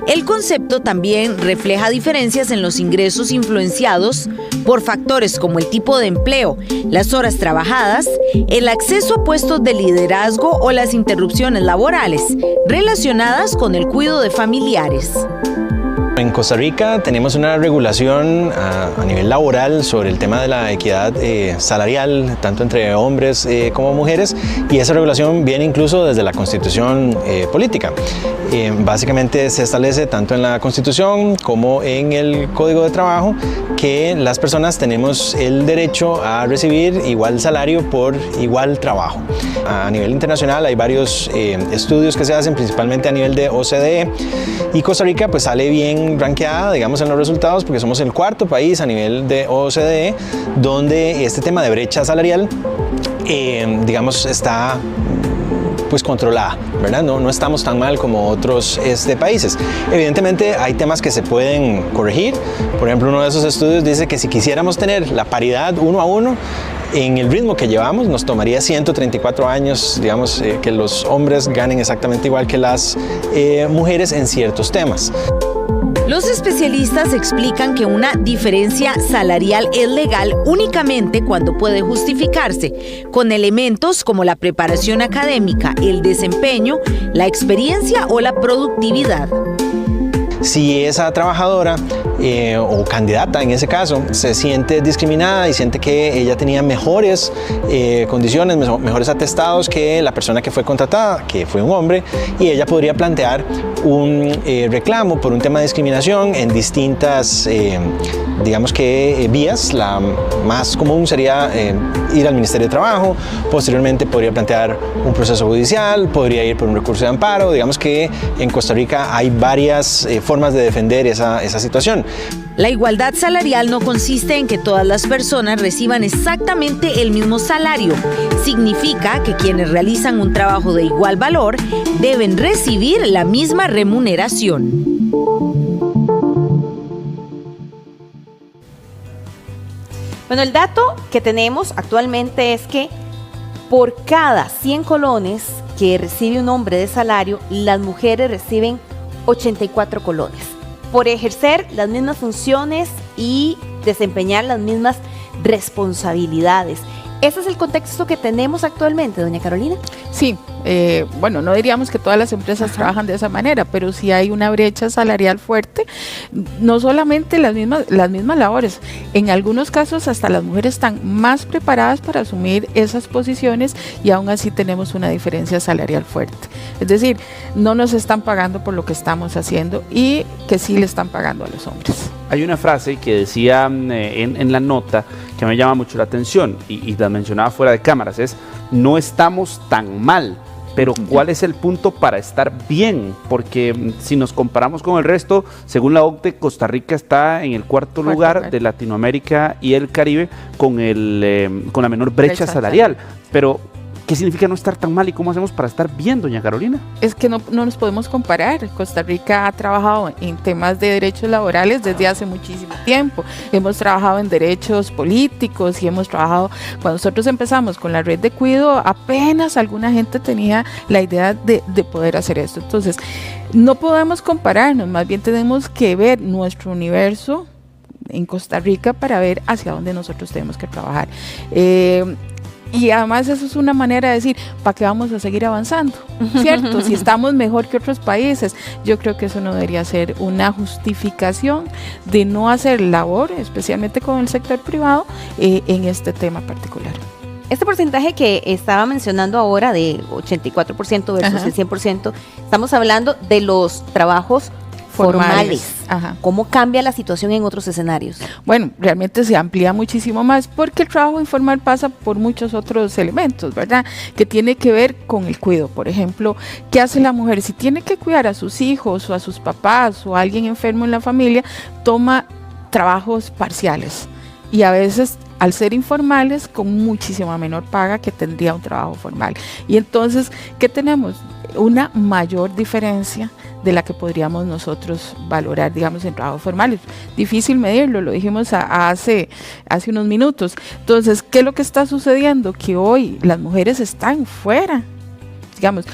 El concepto también refleja diferencias en los ingresos influenciados por factores como el tipo de empleo, las horas trabajadas, el acceso a puestos de liderazgo o las interrupciones laborales relacionadas con el cuidado de familiares. En Costa Rica tenemos una regulación a nivel laboral sobre el tema de la equidad salarial, tanto entre hombres como mujeres, y esa regulación viene incluso desde la Constitución política. Básicamente se establece tanto en la Constitución como en el Código de Trabajo que las personas tenemos el derecho a recibir igual salario por igual trabajo. A nivel internacional hay varios estudios que se hacen, principalmente a nivel de OCDE, y Costa Rica pues sale bien rankeada, digamos, en los resultados porque somos el cuarto país a nivel de OCDE donde este tema de brecha salarial digamos está pues controlada, ¿verdad? No estamos tan mal como otros países. Evidentemente hay temas que se pueden corregir. Por ejemplo, uno de esos estudios dice que si quisiéramos tener la paridad 1 a 1 en el ritmo que llevamos, nos tomaría 134 años, digamos, que los hombres ganen exactamente igual que las mujeres en ciertos temas. Los especialistas explican que una diferencia salarial es legal únicamente cuando puede justificarse con elementos como la preparación académica, el desempeño, la experiencia o la productividad. Si esa trabajadora o candidata en ese caso se siente discriminada y siente que ella tenía mejores condiciones, mejores atestados que la persona que fue contratada, que fue un hombre, y ella podría plantear un reclamo por un tema de discriminación en distintas, digamos que vías. La más común sería ir al Ministerio de Trabajo, posteriormente podría plantear un proceso judicial, podría ir por un recurso de amparo. Digamos que en Costa Rica hay varias formas de defender esa situación. La igualdad salarial no consiste en que todas las personas reciban exactamente el mismo salario. Significa que quienes realizan un trabajo de igual valor deben recibir la misma remuneración. Bueno, el dato que tenemos actualmente es que por cada 100 colones que recibe un hombre de salario, las mujeres reciben 84 colones por ejercer las mismas funciones y desempeñar las mismas responsabilidades. ¿Ese es el contexto que tenemos actualmente, doña Carolina? Sí, bueno, no diríamos que todas las empresas trabajan de esa manera, pero sí hay una brecha salarial fuerte, no solamente las mismas labores, en algunos casos hasta las mujeres están más preparadas para asumir esas posiciones y aún así tenemos una diferencia salarial fuerte. Es decir, no nos están pagando por lo que estamos haciendo y que sí le están pagando a los hombres. Hay una frase que decía en la nota que me llama mucho la atención y la mencionaba fuera de cámaras, es: no estamos tan mal, pero ¿cuál es el punto para estar bien? Porque si nos comparamos con el resto, según la OCDE, Costa Rica está en el cuarto lugar de Latinoamérica y el Caribe con la menor brecha salarial. Pero ¿qué significa no estar tan mal y cómo hacemos para estar bien, doña Carolina? Es que no nos podemos comparar. Costa Rica ha trabajado en temas de derechos laborales desde hace muchísimo tiempo. Hemos trabajado en derechos políticos y hemos trabajado, cuando nosotros empezamos con la red de cuido, apenas alguna gente tenía la idea de poder hacer esto. Entonces, no podemos compararnos, más bien tenemos que ver nuestro universo en Costa Rica para ver hacia dónde nosotros tenemos que trabajar. Y además eso es una manera de decir, ¿para qué vamos a seguir avanzando? ¿Cierto? Si estamos mejor que otros países. Yo creo que eso no debería ser una justificación de no hacer labor, especialmente con el sector privado, en este tema particular. Este porcentaje que estaba mencionando ahora de 84% versus el 100%, estamos hablando de los trabajos formales. Ajá. ¿Cómo cambia la situación en otros escenarios? Bueno, realmente se amplía muchísimo más porque el trabajo informal pasa por muchos otros elementos, ¿verdad? Que tiene que ver con el cuidado. Por ejemplo, ¿qué hace la mujer? Si tiene que cuidar a sus hijos o a sus papás o a alguien enfermo en la familia, toma trabajos parciales. Y a veces, al ser informales, con muchísima menor paga que tendría un trabajo formal. Y entonces, ¿qué tenemos? Una mayor diferencia de la que podríamos nosotros valorar, digamos, en trabajos formales. Difícil medirlo, lo dijimos hace unos minutos. Entonces, ¿qué es lo que está sucediendo? Que hoy las mujeres están fuera, digamos,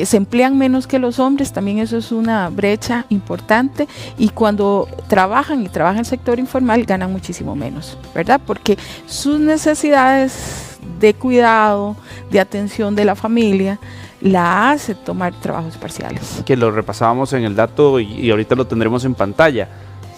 se emplean menos que los hombres, también eso es una brecha importante, y cuando trabajan en el sector informal ganan muchísimo menos, ¿verdad? Porque sus necesidades de cuidado, de atención de la familia, la hace tomar trabajos parciales. Que lo repasábamos en el dato y ahorita lo tendremos en pantalla.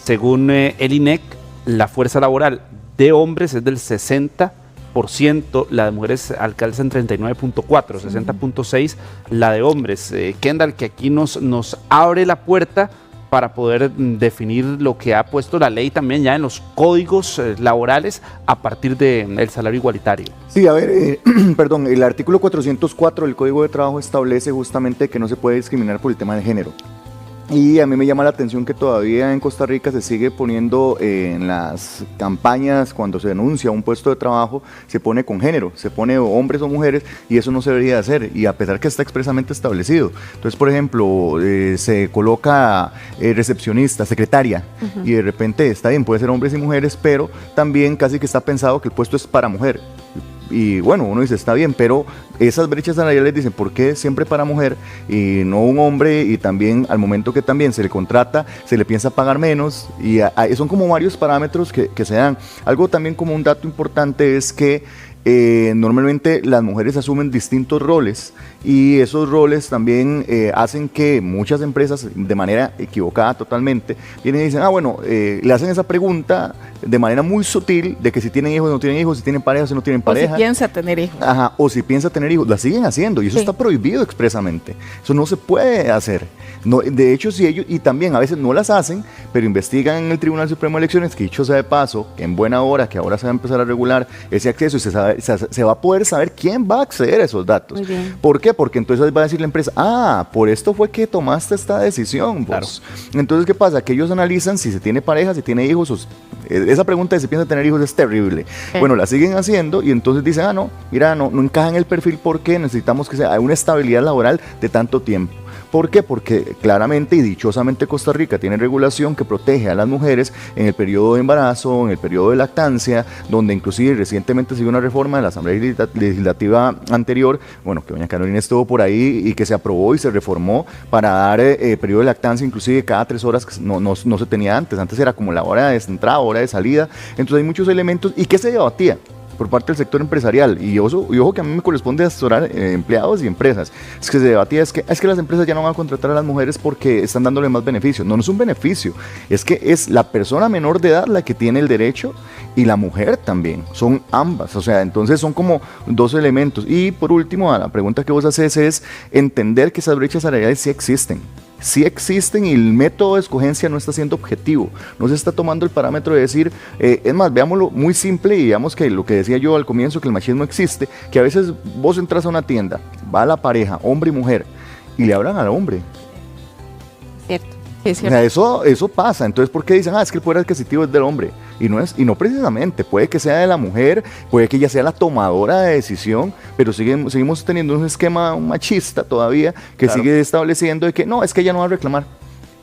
Según el INEC, la fuerza laboral de hombres es del 60%, la de mujeres alcanza en 39.4, 60.6 la de hombres. Kendall, que aquí nos abre la puerta para poder definir lo que ha puesto la ley también ya en los códigos laborales a partir del salario igualitario. Sí, a ver, perdón, el artículo 404 del Código de Trabajo establece justamente que no se puede discriminar por el tema de género. Y a mí me llama la atención que todavía en Costa Rica se sigue poniendo en las campañas, cuando se denuncia un puesto de trabajo, se pone con género, se pone hombres o mujeres, y eso no se debería hacer, y a pesar que está expresamente establecido. Entonces, por ejemplo, se coloca recepcionista, secretaria, y de repente está bien, puede ser hombres y mujeres, pero también casi que está pensado que el puesto es para mujer. Y bueno, uno dice, está bien, pero esas brechas salariales dicen, ¿por qué siempre para mujer y no un hombre? Y también al momento que también se le contrata, se le piensa pagar menos, y son como varios parámetros que se dan. Algo también como un dato importante es que normalmente las mujeres asumen distintos roles y esos roles también hacen que muchas empresas, de manera equivocada totalmente, vienen y dicen, le hacen esa pregunta de manera muy sutil de que si tienen hijos o no tienen hijos, si tienen pareja o si no tienen pareja. O si piensa tener hijos. Ajá, o si piensa tener hijos, la siguen haciendo y eso está prohibido expresamente. Eso no se puede hacer. No, de hecho, si ellos, y también a veces no las hacen, pero investigan en el Tribunal Supremo de Elecciones, que dicho sea de paso, que en buena hora, que ahora se va a empezar a regular ese acceso y se va a poder saber quién va a acceder a esos datos. Muy bien. ¿Por qué? Porque entonces va a decir la empresa, por esto fue que tomaste esta decisión. Claro. Entonces, ¿qué pasa? Que ellos analizan si se tiene pareja, si tiene hijos. Esa pregunta de si piensa tener hijos es terrible. Bueno, la siguen haciendo y entonces dicen, no encaja en el perfil porque necesitamos que haya una estabilidad laboral de tanto tiempo. ¿Por qué? Porque claramente y dichosamente Costa Rica tiene regulación que protege a las mujeres en el periodo de embarazo, en el periodo de lactancia, donde inclusive recientemente se dio una reforma de la Asamblea Legislativa anterior, que doña Carolina estuvo por ahí y que se aprobó y se reformó para dar periodo de lactancia inclusive cada 3 horas, que no se tenía antes era como la hora de entrada, hora de salida, entonces hay muchos elementos. ¿Y qué se debatía por parte del sector empresarial? Y ojo que a mí me corresponde asesorar empleados y empresas. Es que se debatía, es que las empresas ya no van a contratar a las mujeres porque están dándole más beneficios. No es un beneficio, es que es la persona menor de edad la que tiene el derecho y la mujer también, son ambas, entonces son como 2 elementos. Y por último, a la pregunta que vos haces es entender que esas brechas salariales sí existen y el método de escogencia no está siendo objetivo, no se está tomando el parámetro de decir, es más, veámoslo muy simple y digamos que lo que decía yo al comienzo, que el machismo existe, que a veces vos entras a una tienda, va la pareja, hombre y mujer, y le hablan al hombre. Cierto. Eso pasa, entonces ¿por qué dicen, es que el poder adquisitivo es del hombre? Y no precisamente, puede que sea de la mujer, puede que ella sea la tomadora de decisión, pero seguimos teniendo un esquema machista todavía que sigue estableciendo de que no, es que ella no va a reclamar.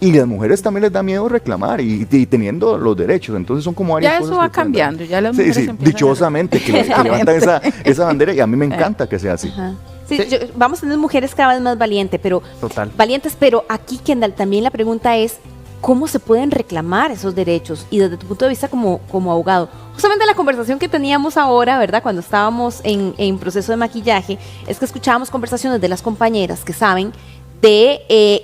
Y las mujeres también les da miedo reclamar y teniendo los derechos, entonces son como varias cosas. Ya eso va cambiando, ya las mujeres empiezan dichosamente que levantan esa bandera y a mí me encanta que sea así. Ajá. Sí, vamos a tener mujeres cada vez más valientes, pero aquí, Kendall, también la pregunta es, ¿cómo se pueden reclamar esos derechos? Y desde tu punto de vista como abogado, justamente la conversación que teníamos ahora, ¿verdad? Cuando estábamos en proceso de maquillaje, es que escuchábamos conversaciones de las compañeras que saben de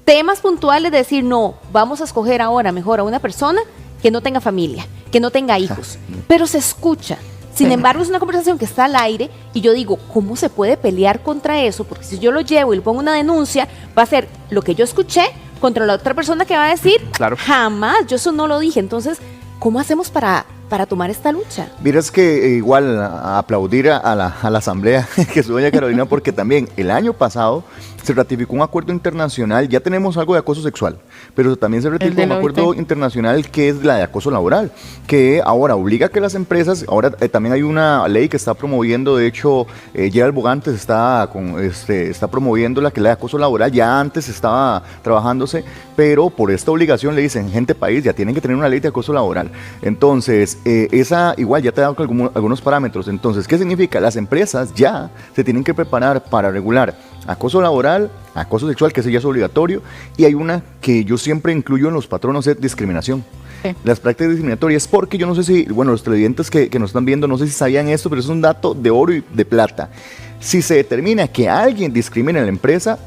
temas puntuales de decir, no, vamos a escoger ahora mejor a una persona que no tenga familia, que no tenga hijos, pero se escucha. Sin embargo, es una conversación que está al aire y yo digo, ¿cómo se puede pelear contra eso? Porque si yo lo llevo y le pongo una denuncia, va a ser lo que yo escuché contra la otra persona que va a decir, jamás, yo eso no lo dije. Entonces, ¿cómo hacemos para tomar esta lucha? Miras que igual aplaudir a la asamblea que su doña Carolina, porque también el año pasado se ratificó un acuerdo internacional, ya tenemos algo de acoso sexual, pero también se ratificó un acuerdo internacional que es la de acoso laboral, que ahora obliga a que las empresas, ahora también hay una ley que está promoviendo, de hecho, Gerald Bogantes está promoviendo la que es la de acoso laboral, ya antes estaba trabajándose, pero por esta obligación le dicen, gente país, ya tienen que tener una ley de acoso laboral. Entonces, esa igual ya te da algunos parámetros. Entonces, ¿qué significa? Las empresas ya se tienen que preparar para regular acoso laboral, acoso sexual, que ese ya es obligatorio, y hay una que yo siempre incluyo en los patronos, es discriminación. Las prácticas discriminatorias, porque yo no sé si, los televidentes que nos están viendo, no sé si sabían esto, pero es un dato de oro y de plata. Si se determina que alguien discrimina en la empresa,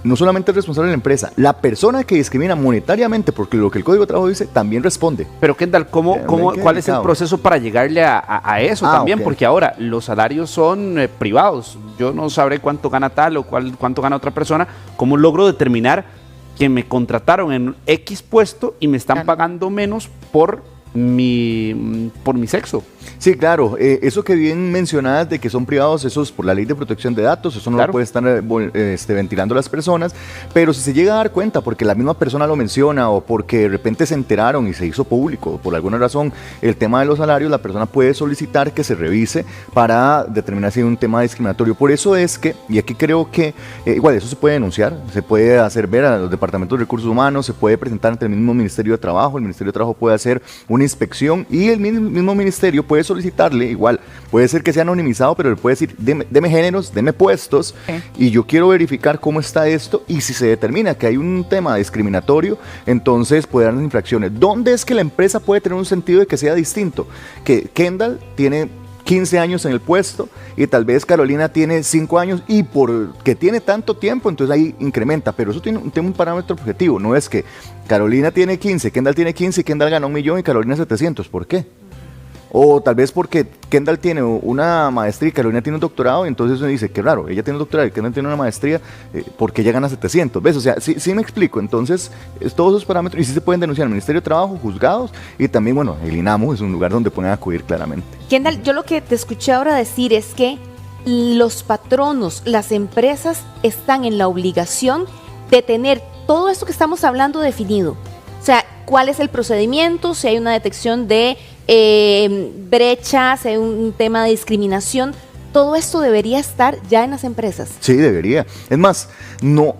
no solamente es responsable de la empresa, la persona que discrimina monetariamente, porque lo que el Código de Trabajo dice, también responde. Pero Kendall, ¿cuál es el proceso para llegarle a eso también? Okay. Porque ahora los salarios son privados. Yo no sabré cuánto gana tal o cuánto gana otra persona. ¿Cómo logro determinar que me contrataron en X puesto y me están pagando menos por mi sexo? Sí, claro, eso que bien mencionadas de que son privados, eso es por la ley de protección de datos, eso no lo puede estar ventilando las personas, pero si se llega a dar cuenta porque la misma persona lo menciona o porque de repente se enteraron y se hizo público por alguna razón el tema de los salarios, la persona puede solicitar que se revise para determinar si hay un tema discriminatorio. Por eso es que, y aquí creo que igual eso se puede denunciar, se puede hacer ver a los departamentos de recursos humanos, se puede presentar ante el mismo Ministerio de Trabajo, el Ministerio de Trabajo puede hacer una inspección y el mismo ministerio puede solicitarle, igual, puede ser que sea anonimizado, pero le puede decir, deme géneros, deme puestos, y yo quiero verificar cómo está esto, y si se determina que hay un tema discriminatorio, entonces puede dar infracciones. ¿Dónde es que la empresa puede tener un sentido de que sea distinto? Que Kendall tiene 15 años en el puesto y tal vez Carolina tiene 5 años y porque tiene tanto tiempo, entonces ahí incrementa, pero eso tiene un parámetro objetivo, no es que Carolina tiene 15, Kendall tiene 15 y Kendall gana 1 millón y Carolina 700, ¿por qué? O tal vez porque Kendall tiene una maestría y Carolina tiene un doctorado, y entonces uno dice, qué raro, ella tiene un doctorado y Kendall tiene una maestría, porque ella gana 700, ¿ves? O sea, sí me explico. Entonces, todos esos parámetros, y sí se pueden denunciar al Ministerio de Trabajo, juzgados, y también, bueno, el INAMU es un lugar donde pueden acudir claramente. Kendall, yo lo que te escuché ahora decir es que los patronos, las empresas están en la obligación de tener todo esto que estamos hablando definido. O sea, cuál es el procedimiento, si hay una detección de brechas, si hay un tema de discriminación, todo esto debería estar ya en las empresas. Sí, debería. Es más, no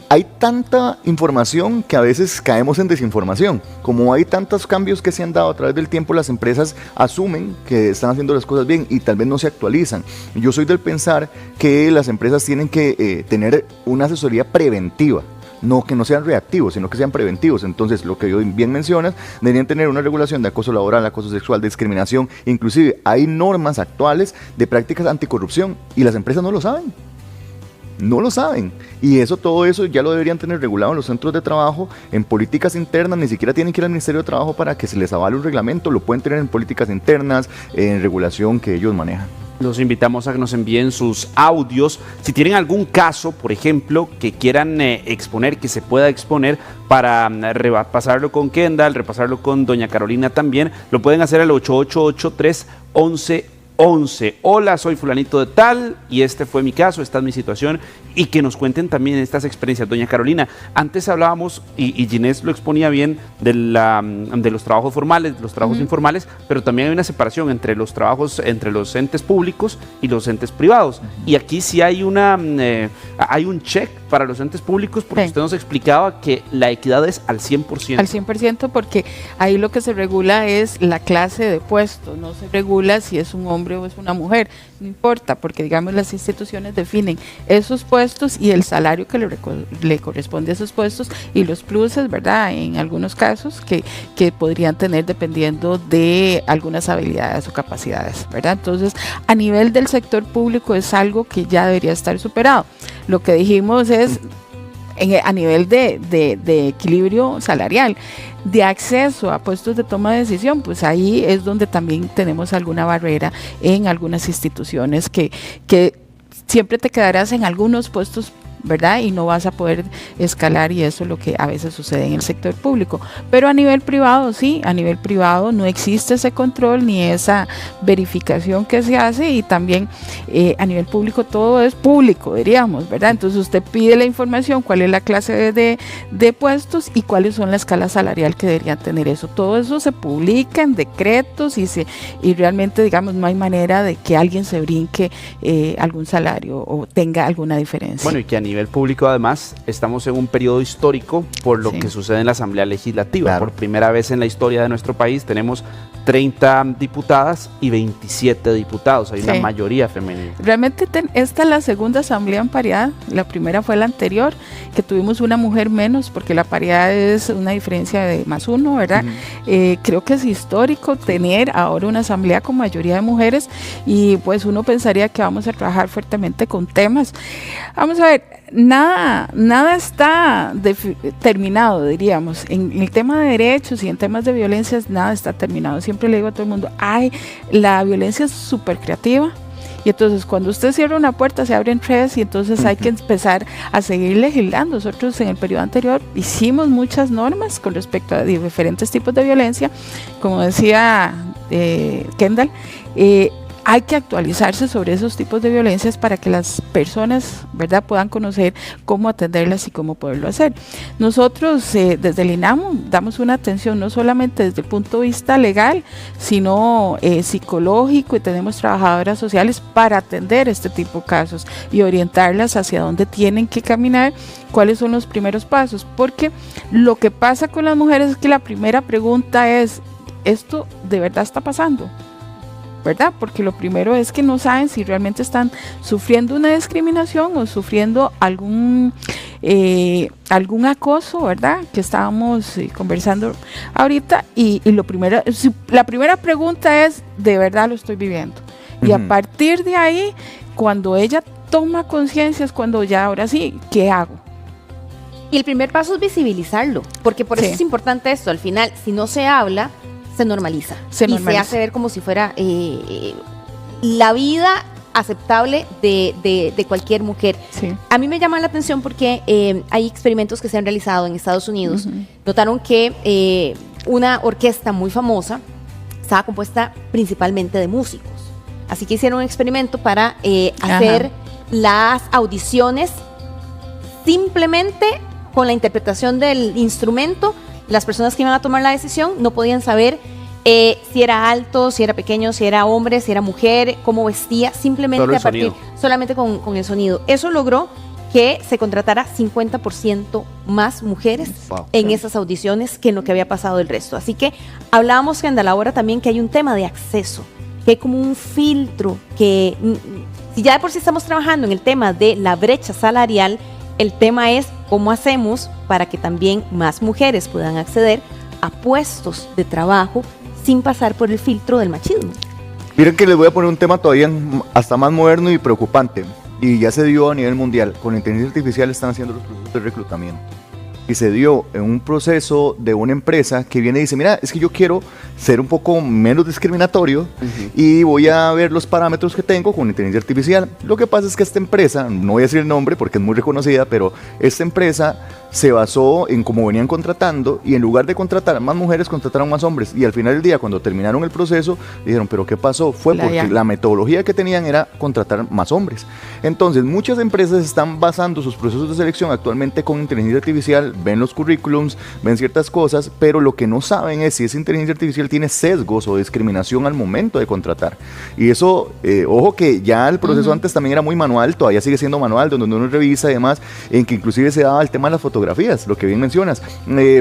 hay tanta información que a veces caemos en desinformación. Como hay tantos cambios que se han dado a través del tiempo, las empresas asumen que están haciendo las cosas bien y tal vez no se actualizan. Yo soy del pensar que las empresas tienen que tener una asesoría preventiva. No que no sean reactivos, sino que sean preventivos. Entonces, lo que bien mencionas, deberían tener una regulación de acoso laboral, acoso sexual, de discriminación. Inclusive hay normas actuales de prácticas anticorrupción y las empresas no lo saben. No lo saben. Y todo eso ya lo deberían tener regulado en los centros de trabajo, en políticas internas. Ni siquiera tienen que ir al Ministerio de Trabajo para que se les avale un reglamento. Lo pueden tener en políticas internas, en regulación que ellos manejan. Los invitamos a que nos envíen sus audios. Si tienen algún caso, por ejemplo, que quieran exponer, que se pueda exponer para repasarlo con Kendall, repasarlo con doña Carolina también, lo pueden hacer al 8883-1111. Hola, soy fulanito de tal y este fue mi caso, esta es mi situación, y que nos cuenten también estas experiencias. Doña Carolina, antes hablábamos, y Ginés lo exponía bien, de los trabajos formales, los trabajos informales, pero también hay una separación entre los trabajos, entre los entes públicos y los entes privados. Y aquí sí hay hay un check para los entes públicos, porque usted nos explicaba que la equidad es al 100%. Al 100%, porque ahí lo que se regula es la clase de puesto, no se regula si es un hombre o es una mujer, no importa, porque digamos las instituciones definen esos puestos y el salario que le corresponde a esos puestos y los pluses, ¿verdad? En algunos casos que podrían tener dependiendo de algunas habilidades o capacidades, ¿verdad? Entonces, a nivel del sector público es algo que ya debería estar superado. Lo que dijimos es a nivel de equilibrio salarial, de acceso a puestos de toma de decisión, pues ahí es donde también tenemos alguna barrera en algunas instituciones que siempre te quedarás en algunos puestos, ¿verdad? Y no vas a poder escalar, y eso es lo que a veces sucede en el sector público. Pero a nivel privado, sí, a nivel privado no existe ese control ni esa verificación que se hace, y también a nivel público todo es público, diríamos, ¿verdad? Entonces usted pide la información, cuál es la clase de puestos y cuáles son la escala salarial que deberían tener eso. Todo eso se publica en decretos y realmente, digamos, no hay manera de que alguien se brinque algún salario o tenga alguna diferencia. Bueno, y que a nivel público, además, estamos en un periodo histórico por lo que sucede en la Asamblea Legislativa. Claro. Por primera vez en la historia de nuestro país tenemos 30 diputadas y 27 diputados. Hay una mayoría femenina. Realmente esta es la segunda asamblea en paridad. La primera fue la anterior, que tuvimos una mujer menos, porque la paridad es una diferencia de +1, ¿verdad? Creo que es histórico tener ahora una asamblea con mayoría de mujeres, y pues uno pensaría que vamos a trabajar fuertemente con temas. Vamos a ver, nada está terminado, diríamos. En el tema de derechos y en temas de violencias, nada está terminado. Siempre le digo a todo el mundo, la violencia es súper creativa. Y entonces cuando usted cierra una puerta se abren 3, y entonces hay que empezar a seguir legislando. Nosotros en el periodo anterior hicimos muchas normas con respecto a diferentes tipos de violencia. Como decía Kendall, hay que actualizarse sobre esos tipos de violencias para que las personas, ¿verdad?, puedan conocer cómo atenderlas y cómo poderlo hacer. Nosotros desde el INAMU damos una atención no solamente desde el punto de vista legal, sino psicológico, y tenemos trabajadoras sociales para atender este tipo de casos y orientarlas hacia dónde tienen que caminar, cuáles son los primeros pasos, porque lo que pasa con las mujeres es que la primera pregunta es, ¿esto de verdad está pasando?, ¿verdad? Porque lo primero es que no saben si realmente están sufriendo una discriminación o sufriendo algún acoso, ¿verdad? Que estábamos conversando ahorita, y la primera pregunta es, ¿de verdad lo estoy viviendo? Y a partir de ahí, cuando ella toma conciencia, es cuando ya, ahora sí, ¿qué hago? Y el primer paso es visibilizarlo, porque por eso es importante esto. Al final, si no se habla, se normaliza. Y se hace ver como si fuera la vida aceptable de cualquier mujer. A mí me llama la atención porque hay experimentos que se han realizado en Estados Unidos. Notaron que una orquesta muy famosa estaba compuesta principalmente de músicos. Así que hicieron un experimento para hacer las audiciones simplemente con la interpretación del instrumento. Las personas que iban a tomar la decisión no podían saber si era alto, si era pequeño, si era hombre, si era mujer, cómo vestía, simplemente solamente con el sonido. Eso logró que se contratara 50% más mujeres en esas audiciones que en lo que había pasado el resto. Así que hablábamos que en la hora también que hay un tema de acceso, que hay como un filtro, que si ya de por sí estamos trabajando en el tema de la brecha salarial, el tema es cómo hacemos para que también más mujeres puedan acceder a puestos de trabajo sin pasar por el filtro del machismo. Miren que les voy a poner un tema todavía hasta más moderno y preocupante, y ya se dio a nivel mundial. Con la inteligencia artificial están haciendo los procesos de reclutamiento. Y se dio en un proceso de una empresa que viene y dice, mira, es que yo quiero ser un poco menos discriminatorio y voy a ver los parámetros que tengo con inteligencia artificial. Lo que pasa es que esta empresa, no voy a decir el nombre porque es muy reconocida, pero esta empresa se basó en cómo venían contratando, y en lugar de contratar a más mujeres, contrataron más hombres. Y al final del día, cuando terminaron el proceso, dijeron, ¿pero qué pasó? Fue porque la metodología que tenían era contratar más hombres. Entonces, muchas empresas están basando sus procesos de selección actualmente con inteligencia artificial, ven los currículums, ven ciertas cosas, pero lo que no saben es si esa inteligencia artificial tiene sesgos o discriminación al momento de contratar. Y eso, ojo que ya el proceso antes también era muy manual, todavía sigue siendo manual, donde uno revisa y demás, en que inclusive se daba el tema de las fotografías, lo que bien mencionas.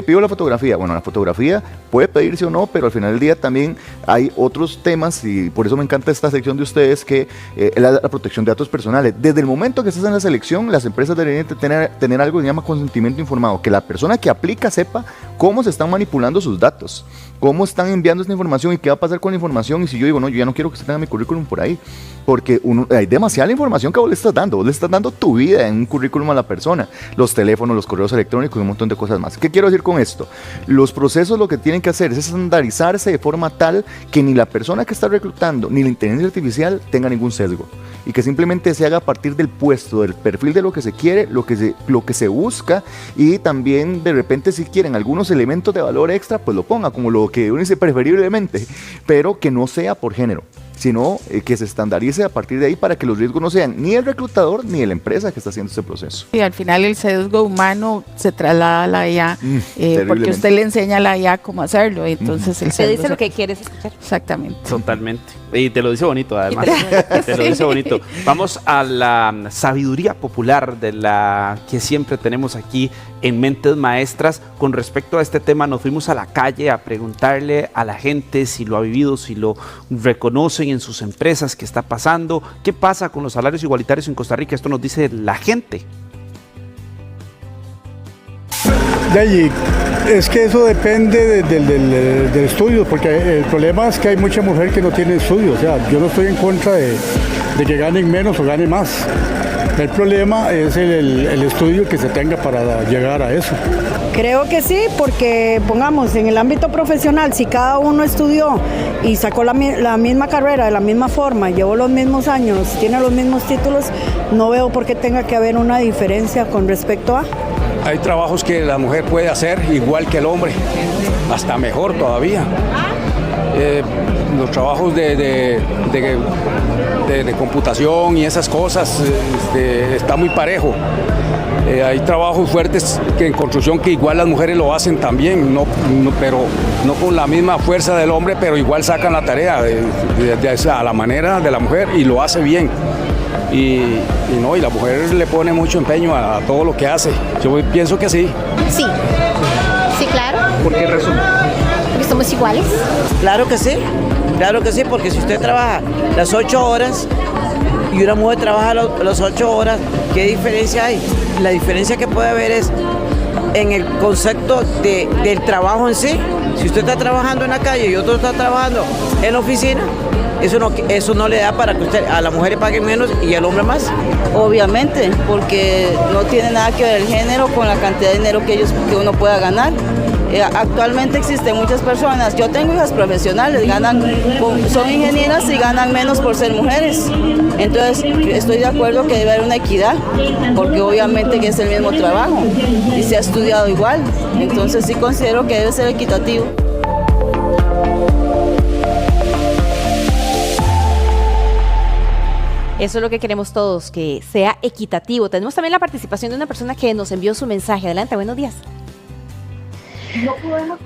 Pido la fotografía. Bueno, la fotografía puede pedirse o no, pero al final del día también hay otros temas, y por eso me encanta esta sección de ustedes, que la protección de datos personales. Desde el momento que estás en la selección, las empresas deberían tener algo que se llama consentimiento informado, que la persona que aplica sepa cómo se están manipulando sus datos, cómo están enviando esta información y qué va a pasar con la información. Y si yo digo, no, yo ya no quiero que se tenga mi currículum por ahí, porque hay demasiada información que vos le estás dando tu vida en un currículum a la persona, los teléfonos, los correos electrónicos y un montón de cosas más. ¿Qué quiero decir con esto? Los procesos lo que tienen que hacer es estandarizarse de forma tal que ni la persona que está reclutando ni la inteligencia artificial tenga ningún sesgo, y que simplemente se haga a partir del puesto, del perfil de lo que se quiere, lo que se busca, y también de repente si quieren algunos elementos de valor extra, pues lo ponga, como lo que uno dice preferiblemente, pero que no sea por género, sino que se estandarice a partir de ahí para que los riesgos no sean ni el reclutador ni de la empresa que está haciendo este proceso. Y al final el sesgo humano se traslada a la IA, porque usted le enseña a la IA cómo hacerlo, entonces el sesgo dice lo que quieres escuchar. Exactamente. Totalmente. Y te lo dice bonito, además. Te lo dice bonito. Vamos a la sabiduría popular de la que siempre tenemos aquí en Mentes Maestras. Con respecto a este tema, nos fuimos a la calle a preguntarle a la gente si lo ha vivido, si lo reconocen en sus empresas, qué está pasando, qué pasa con los salarios igualitarios en Costa Rica. Esto nos dice la gente. De allí, es que eso depende del estudio, porque el problema es que hay mucha mujer que no tiene estudio. O sea, yo no estoy en contra de que ganen menos o ganen más. El problema es el estudio que se tenga para llegar a eso. Creo que sí, porque pongamos en el ámbito profesional, si cada uno estudió y sacó la misma carrera de la misma forma, llevó los mismos años, tiene los mismos títulos, no veo por qué tenga que haber una diferencia con respecto a... Hay trabajos que la mujer puede hacer igual que el hombre, hasta mejor todavía. Los trabajos de computación y esas cosas está muy parejo. Hay trabajos fuertes en construcción que igual las mujeres lo hacen también, pero no con la misma fuerza del hombre, pero igual sacan la tarea a la manera de la mujer y lo hace bien. Y la mujer le pone mucho empeño a todo lo que hace. Yo pienso que sí. Sí, claro. ¿Por qué razón? Porque somos iguales. Claro que sí, porque si usted trabaja las 8 horas y una mujer trabaja las 8 horas, ¿qué diferencia hay? La diferencia que puede haber es en el concepto del trabajo en sí. Si usted está trabajando en la calle y otro está trabajando en la oficina, eso no le da para que usted, a la mujer le pague menos y al hombre más. Obviamente, porque no tiene nada que ver el género con la cantidad de dinero que uno pueda ganar. Actualmente existen muchas personas, yo tengo hijas profesionales, son ingenieras y ganan menos por ser mujeres. Entonces estoy de acuerdo que debe haber una equidad, porque obviamente que es el mismo trabajo y se ha estudiado igual. Entonces sí considero que debe ser equitativo. Eso es lo que queremos todos, que sea equitativo. Tenemos también la participación de una persona que nos envió su mensaje. Adelante, buenos días.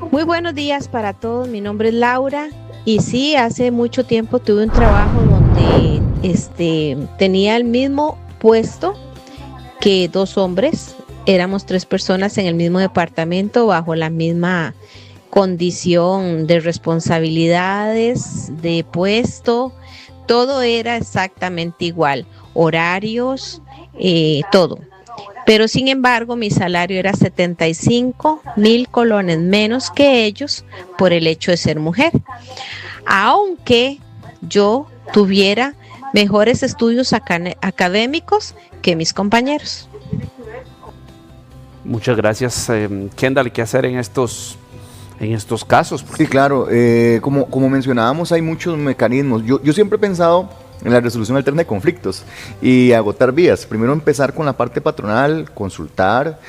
Muy buenos días para todos, mi nombre es Laura y sí, hace mucho tiempo tuve un trabajo donde tenía el mismo puesto que 2 hombres, éramos 3 personas en el mismo departamento bajo la misma condición de responsabilidades, de puesto, todo era exactamente igual, horarios, todo. Pero sin embargo mi salario era 75,000 colones menos que ellos por el hecho de ser mujer. Aunque yo tuviera mejores estudios académicos que mis compañeros. Muchas gracias, Kendall. ¿Qué hacer en estos casos? Sí, claro. Como mencionábamos, hay muchos mecanismos. Yo siempre he pensado en la resolución alterna de conflictos y agotar vías. Primero empezar con la parte patronal, consultar.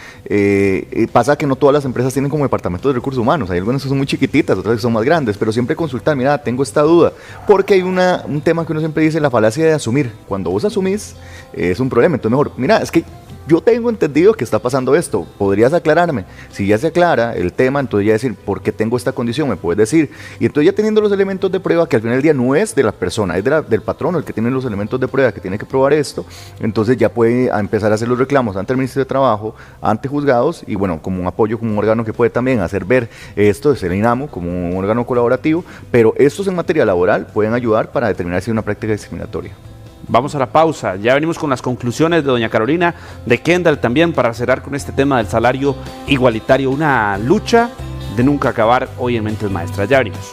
Pasa que no todas las empresas tienen como departamentos de recursos humanos, hay algunas que son muy chiquititas, otras que son más grandes, pero siempre consultar, mira, tengo esta duda, porque hay un tema que uno siempre dice, la falacia de asumir. Cuando vos asumís, es un problema. Entonces mejor, mira, es que yo tengo entendido que está pasando esto, ¿podrías aclararme? Si ya se aclara el tema, entonces ya decir, ¿por qué tengo esta condición? ¿Me puedes decir? Y entonces ya teniendo los elementos de prueba, que al final del día no es de la persona, es del patrono el que tiene los elementos de prueba, que tiene que probar esto, entonces ya puede empezar a hacer los reclamos ante el Ministerio de Trabajo, ante juzgados, y bueno, como un apoyo, como un órgano que puede también hacer ver esto, es el INAMU, como un órgano colaborativo, pero estos en materia laboral pueden ayudar para determinar si es una práctica discriminatoria. Vamos a la pausa, ya venimos con las conclusiones de doña Carolina, de Kendall también, para cerrar con este tema del salario igualitario, una lucha de nunca acabar hoy en Mentes Maestras. Ya venimos.